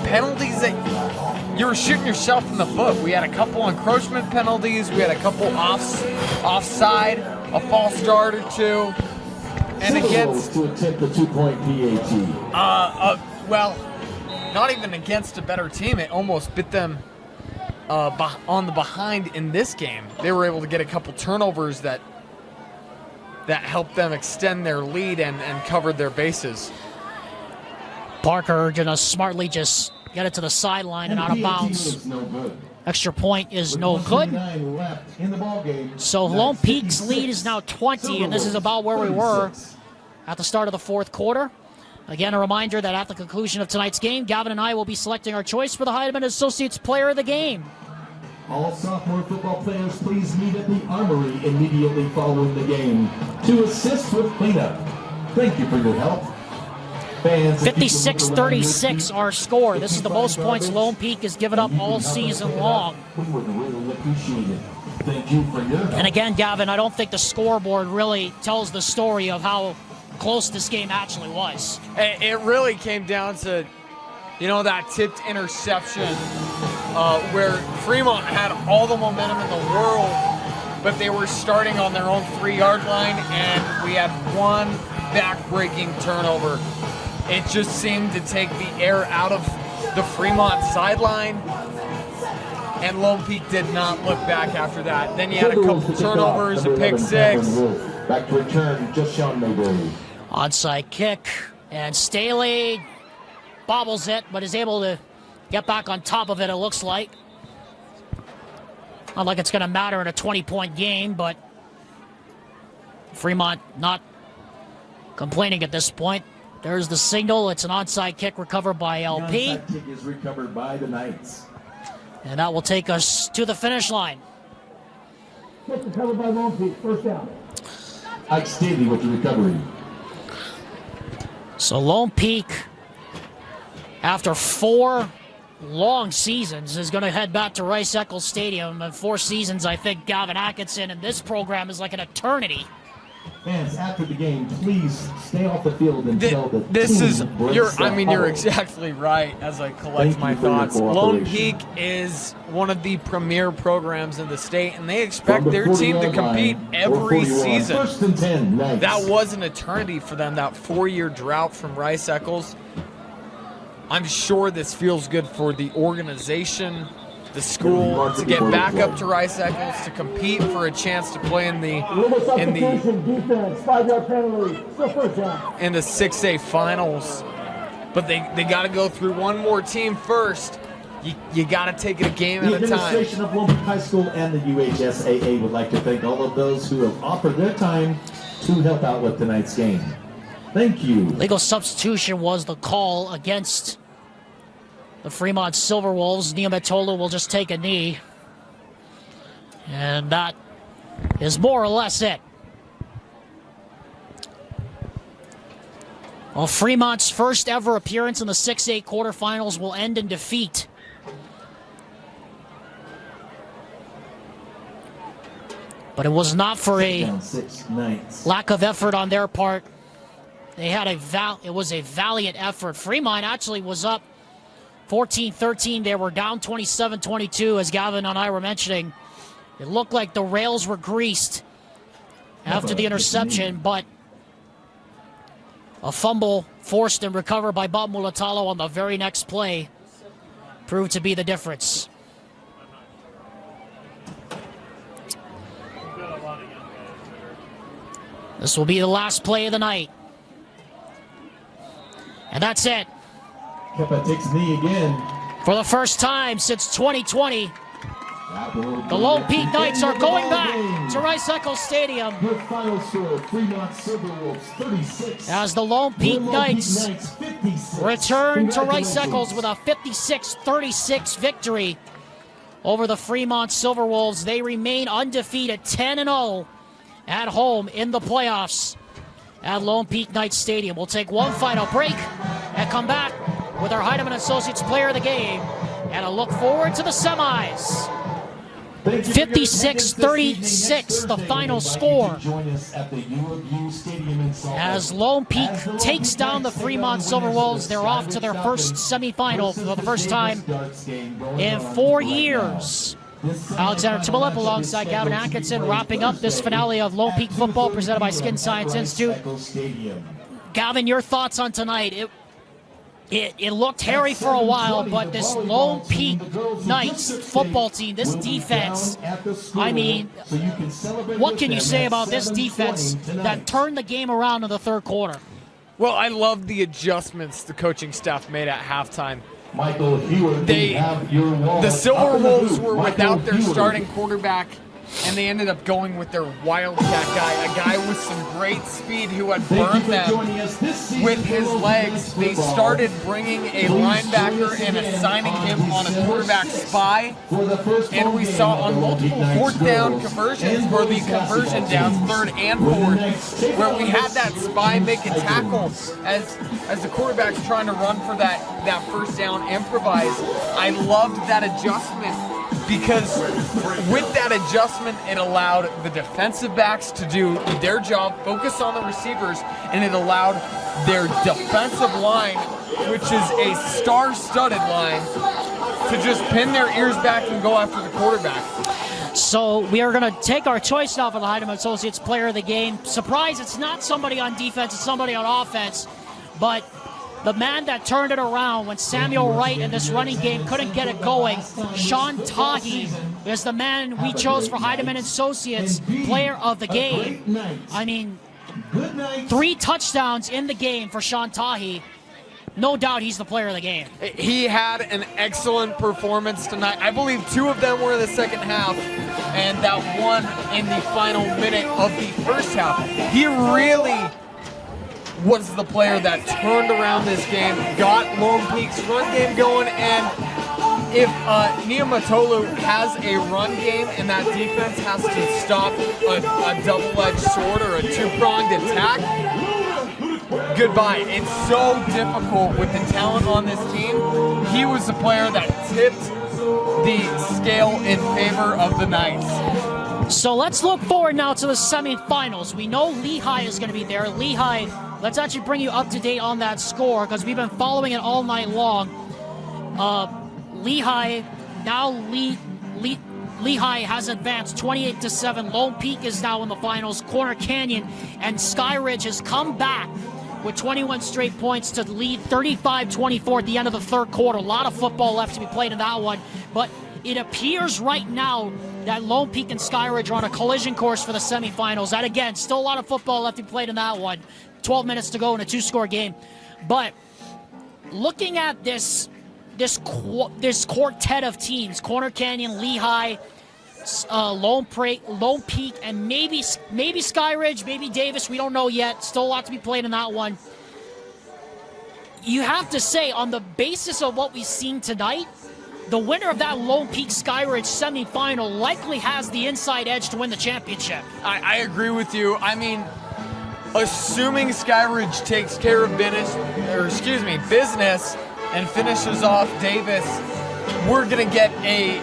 penalties that you're shooting yourself in the foot. We had a couple encroachment penalties, we had a couple offside, a false start or two, and against to attempt the 2-point PAT. well, not even against a better team. It almost bit them on the behind in this game. They were able to get a couple turnovers that helped them extend their lead and covered their bases. Parker gonna smartly just get it to the sideline and out of bounds. Extra point is no good. So Lone Peak's lead is now 20, and this is about where we were at the start of the fourth quarter. Again, a reminder that at the conclusion of tonight's game, Gavin and I will be selecting our choice for the Heidemann Associates Player of the Game. All sophomore football players, please meet at the Armory immediately following the game to assist with cleanup. Thank you for your help. 56-36 our score. This is the most points Lone Peak has given up all season long. We would really appreciate it. Thank you for your help. And again, Gavin, I don't think the scoreboard really tells the story of how close this game actually was. It really came down to, you know, that tipped interception where Fremont had all the momentum in the world, but they were starting on their own 3-yard line, and we had one back-breaking turnover. It just seemed to take the air out of the Fremont sideline, and Lone Peak did not look back after that. Then you had a couple turnovers, a pick six. Back to return, just Sean Mayberry. Onside kick, and Staley bobbles it, but is able to get back on top of it, it looks like. Not like it's going to matter in a 20-point game, but Fremont not complaining at this point. There's the signal. It's an onside kick recovered by LP. The onside kick is recovered by the Knights. And that will take us to the finish line. Kick recovered by Lone Peak. First down. Ike Staley with the recovery. So Lone Peak, after 4 long seasons, is going to head back to Rice Eccles Stadium. And 4 seasons, I think Gavin Atkinson and this program is like an eternity. Fans, after the game, please stay off the field until the This team is breaks you're. the I mean, you're huddle. exactly right. As I collect Thank my you for your thoughts, Lone cooperation. Peak is one of the premier programs in the state, and they expect From the their team to 40-yard compete line, every 4:41. season. First and 10, Knights. That was an eternity for them. That 4-year drought from Rice Eccles. I'm sure this feels good for the organization, the school, to get back up to Rice Eccles, to compete for a chance to play in the Substitution, defense, 5-yard penalty. Still first down. 6A finals. But they got to go through one more team first. You got to take it a game The at a time. administration of Lone Peak High School and the UHSAA would like to thank all of those who have offered their time to help out with tonight's game. Thank you. Legal substitution was the call against the Fremont Silverwolves. Niamatolu will just take a knee. And that is more or less it. Well, Fremont's first ever appearance in the 6A quarterfinals will end in defeat. But it was not for a Down 6 Knights. lack of effort on their part. They had it was a valiant effort. Fremont actually was up 14-13. They were down 27-22, as Gavin and I were mentioning. It looked like the rails were greased after the interception, but a fumble forced and recovered by Bob Mulatalo on the very next play proved to be the difference. This will be the last play of the night. And that's it. Kepa takes knee again. For the first time since 2020, That will the Lone be Peak at the Knights end are of the going ball back game. to Rice Eccles Stadium The final score, Fremont Silverwolves 36. as the Lone Peak Lone Peak Knights 56. return to Rice Congratulations. Eccles with a 56-36 victory over the Fremont Silverwolves. They remain undefeated, 10-0 at home in the playoffs at Lone Peak Knights Stadium. We'll take one final break and come back with our Heidemann Associates Player of the Game and a look forward to the semis. Thank you for your attendance this 56-36, evening. Next the Thursday, final we invite you score. to join us at the U of U Stadium in Salt Lake. As Lone Peak As the Lone takes Peak down the Knights take Fremont on the winners Silverwolves, of they're the off to their Skyway first Shopping semifinal for the first time in 4 years. Alexander Timolip alongside Gavin Atkinson wrapping up this finale of Lone Peak football presented by Skin Science Institute. Gavin, your thoughts on tonight? It looked hairy for a while, but this Lone Peak Knights football team, this defense, I mean, what can you say about this defense that turned the game around in the third quarter? Well, I love the adjustments the coaching staff made at halftime. Michael Hewitt, They- we have your wall The up in the Silverwolves booth. were Michael without their Hewitt. starting quarterback, and they ended up going with their wildcat guy, a guy with some great speed who had Thank you burned for them joining us this season with his for legs. They football. started bringing a linebacker and assigning him on a quarterback spy. For the first And home we game saw of on the multiple Lone Peak fourth Knights down girls conversions, and or the boys conversion basketball downs, teams. third and When the fourth, Knights take where on we the had that spy make a Silverwolves tackle Tigers. as the quarterback's trying to run for that first down, improvise. I loved that adjustment because with that adjustment, it allowed the defensive backs to do their job, focus on the receivers, and it allowed their defensive line, which is a star-studded line, to just pin their ears back and go after the quarterback. So we are going to take our choice now for the Heidemann Associates Player of the Game. Surprise, it's not somebody on defense, it's somebody on offense. But the man that turned it around when Samuel Wright in this running game couldn't get it going, Sean Tahi, is the man we chose for Heidemann Associates Player of the Game. I mean, 3 touchdowns in the game for Sean Tahi. No doubt he's the player of the game. He had an excellent performance tonight. I believe 2 of them were in the second half, and that one in the final minute of the first half. He really was the player that turned around this game, got Lone Peak's run game going, and if Niamatolu has a run game and that defense has to stop a double-edged sword or a two-pronged attack, goodbye. It's so difficult with the talent on this team. He was the player that tipped the scale in favor of the Knights. So let's look forward now to the semifinals. We know Lehigh is going to be there. Lehigh, let's actually bring you up to date on that score because we've been following it all night long. Lehigh, now Lehigh has advanced 28-7. Lone Peak is now in the finals. Corner Canyon and Skyridge has come back with 21 straight points to lead 35-24 at the end of the third quarter. A lot of football left to be played in that one, but it appears right now that Lone Peak and Skyridge are on a collision course for the semifinals. And again, still a lot of football left to be played in that one. 12 minutes to go in a two-score game. But looking at this quartet of teams, Corner Canyon, Lehigh, Lone Peak, and maybe Skyridge, maybe Davis, we don't know yet. Still a lot to be played in that one. You have to say, on the basis of what we've seen tonight, the winner of that Lone Peak Skyridge semifinal likely has the inside edge to win the championship. I agree with you. I mean, assuming Skyridge takes care of business and finishes off Davis, we're going to get a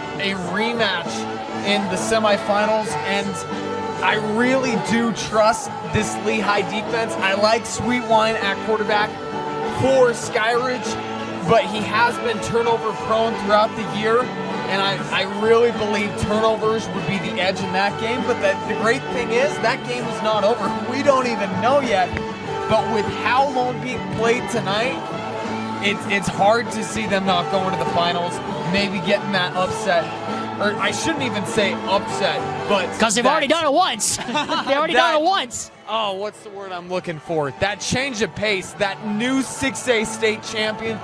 rematch in the semifinals, and I really do trust this Lehigh defense. I like Sweetwine at quarterback for Skyridge, but he has been turnover prone throughout the year, and I really believe turnovers would be the edge in that game. But the great thing is that game is not over. We don't even know yet, but with how Lone Peak played tonight, it's hard to see them not going to the finals, maybe getting that upset. Or I shouldn't even say upset, but because they've already done it once. They already done it once. Oh, what's the word I'm looking for? That change of pace, that new 6A state champion.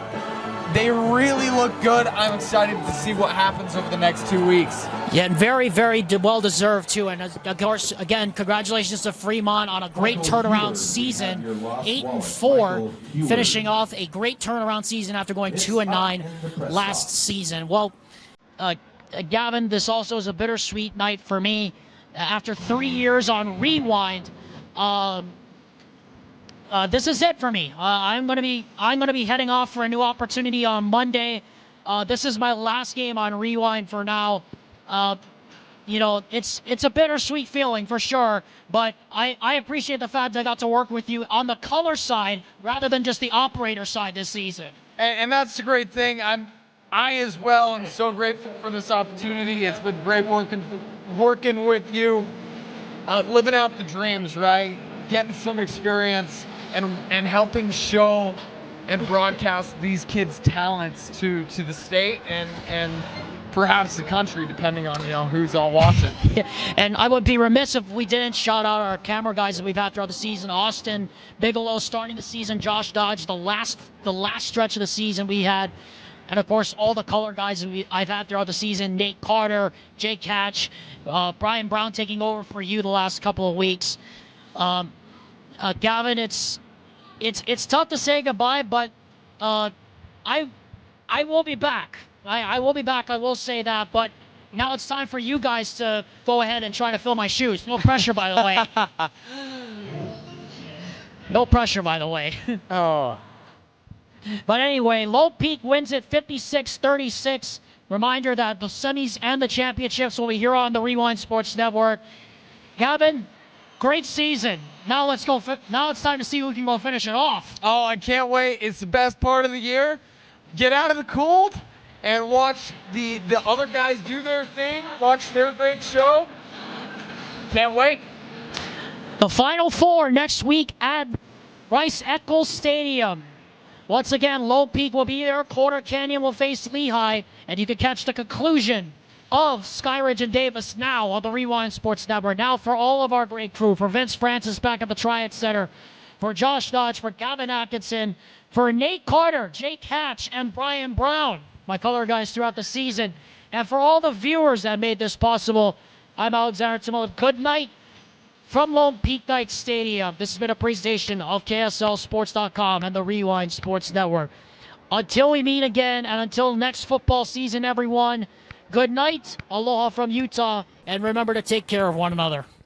They really look good. I'm excited to see what happens over the next 2 weeks. Yeah, and very, very well-deserved, too. And, of course, again, congratulations to Fremont on a great turnaround season. 8-4, finishing off a great turnaround season after going 2-9 last season. Well, Gavin, this also is a bittersweet night for me. After 3 years on Rewind, this is it for me. I'm gonna be heading off for a new opportunity on Monday. This is my last game on Rewind for now. You know, it's a bittersweet feeling for sure, but I appreciate the fact that I got to work with you on the color side rather than just the operator side this season. And that's the great thing. I as well am so grateful for this opportunity. It's been great working with you, living out the dreams, right? Getting some experience and helping show and broadcast these kids' talents to the state and perhaps the country, depending on who's all watching. Yeah, and I would be remiss if we didn't shout out our camera guys that we've had throughout the season. Austin Bigelow starting the season, Josh Dodge the last stretch of the season we had. And, of course, all the color guys I've had throughout the season, Nate Carter, Jake Hatch, Brian Brown taking over for you the last couple of weeks. Gavin, it's tough to say goodbye, but I will be back. I will be back, I will say that. But now it's time for you guys to go ahead and try to fill my shoes. No pressure, by the way. No pressure, by the way. Oh. But anyway, Lone Peak wins it 56-36. Reminder that the semis and the championships will be here on the Rewind Sports Network. Gavin, great season. Now let's go. Now it's time to see who can go finish it off. Oh, I can't wait. It's the best part of the year. Get out of the cold and watch the other guys do their thing. Watch their big show. Can't wait. The Final Four next week at Rice-Eccles Stadium. Once again, Lone Peak will be there. Quarter Canyon will face Lehigh. And you can catch the conclusion of Skyridge and Davis now on the Rewind Sports Network. Now for all of our great crew, for Vince Francis back at the Triad Center, for Josh Dodge, for Gavin Atkinson, for Nate Carter, Jake Hatch, and Brian Brown, my color guys throughout the season, and for all the viewers that made this possible, I'm Alexander Timon. Good night From Lone Peak Night Stadium, this has been a presentation of KSLSports.com and the Rewind Sports Network. Until we meet again, and until next football season, everyone, good night, aloha from Utah, and remember to take care of one another.